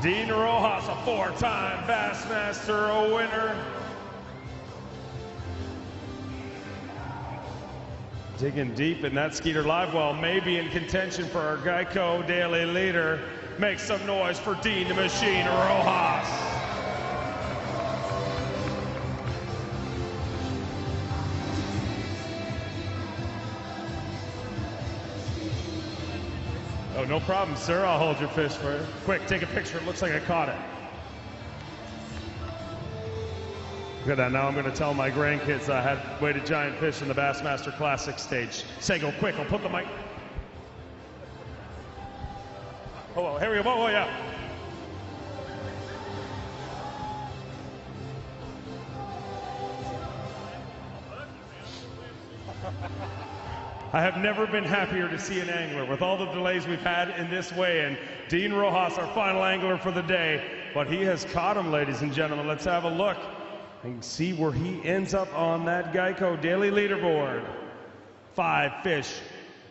Dean Rojas, a 4-time Bassmaster winner. Digging deep in that Skeeter live well, maybe in contention for our Geico Daily Leader. Make some noise for Dean the Machine Rojas. Oh, no problem, sir. I'll hold your fish for you. Quick, take a picture. It looks like I caught it. Look at that. Now I'm going to tell my grandkids I had weighted giant fish in the Bassmaster Classic stage. Say, quick. I'll put the mic. Oh, here we go. Oh, yeah. I have never been happier to see an angler with all the delays we've had in this weigh-in. Dean Rojas, our final angler for the day, but he has caught him, ladies and gentlemen. Let's have a look and see where he ends up on that Geico Daily Leaderboard. 5 fish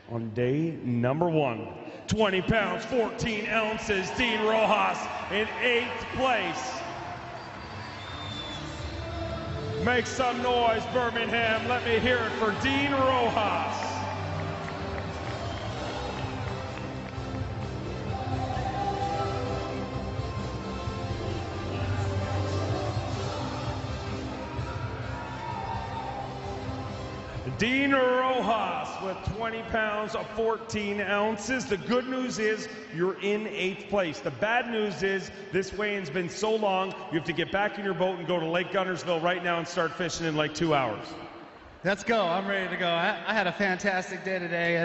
on day number 1. 20 pounds, 14 ounces. Dean Rojas in 8th place. Make some noise, Birmingham. Let me hear it for Dean Rojas. Dean Rojas with 20 pounds of 14 ounces. The good news is you're in 8th place. The bad news is this weigh-in's been so long, you have to get back in your boat and go to Lake Gunnersville right now and start fishing in like 2 hours. Let's go. I'm ready to go. I had a fantastic day today.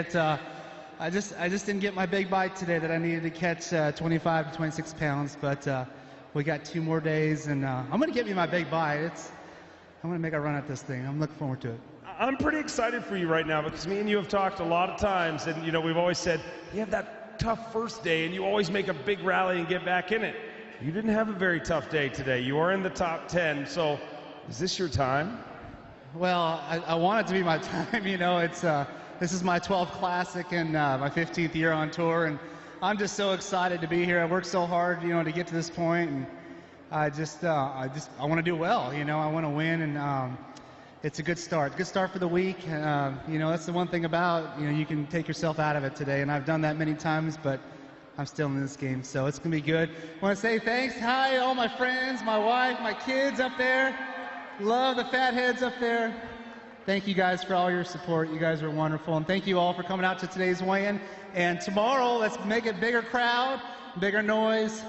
I just didn't get my big bite today that I needed to catch 25 to 26 pounds, but we got 2 more days, and I'm going to get me my big bite. I'm going to make a run at this thing. I'm looking forward to it. I'm pretty excited for you right now because me and you have talked a lot of times, and you know, we've always said you have that tough first day and you always make a big rally and get back in it. You didn't have a very tough day today. You are in the top 10, so is this your time? Well, I want it to be my time. You know, this is my 12th Classic and my 15th year on tour, and I'm just so excited to be here. I worked so hard, you know, to get to this point, and I want to do well. You know, I want to win, and it's a good start. Good start for the week. You know, that's the one thing about, you know, you can take yourself out of it today, and I've done that many times, but I'm still in this game, so it's going to be good. I want to say thanks. Hi, all my friends, my wife, my kids up there. Love the fat heads up there. Thank you guys for all your support. You guys are wonderful, and thank you all for coming out to today's weigh-in. And tomorrow, let's make it bigger crowd, bigger noise,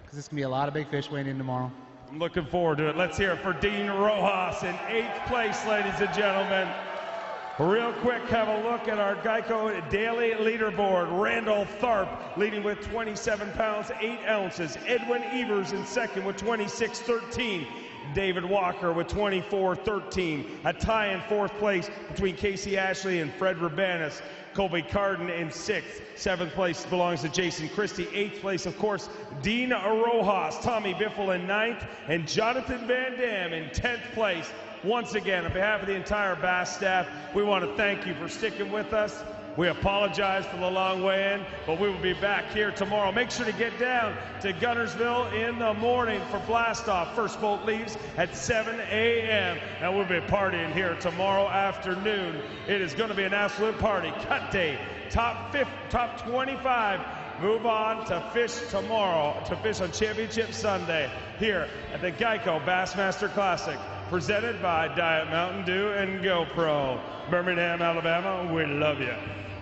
because it's going to be a lot of big fish weighing in tomorrow. I'm looking forward to it. Let's hear it for Dean Rojas in 8th place, ladies and gentlemen. Real quick, have a look at our Geico daily leaderboard. Randall Tharp leading with 27 pounds, 8 ounces. Edwin Evers in second with 26.13. David Walker with 24.13. A tie in 4th place between Casey Ashley and Fred Rabanis. Colby Carden in 6th. 7th place belongs to Jason Christie. 8th place, of course, Dean Rojas. Tommy Biffle in 9th. And Jonathan Van Dam in 10th place. Once again, on behalf of the entire Bass staff, we want to thank you for sticking with us. We apologize for the long way in, but we will be back here tomorrow. Make sure to get down to Guntersville in the morning for blast off. First boat leaves at 7 a.m. and we'll be partying here tomorrow afternoon. It is going to be an absolute party. Cut day, top 25. Move on to fish tomorrow, to fish on Championship Sunday here at the Geico Bassmaster Classic, presented by Diet Mountain Dew and GoPro. Birmingham, Alabama, we love you.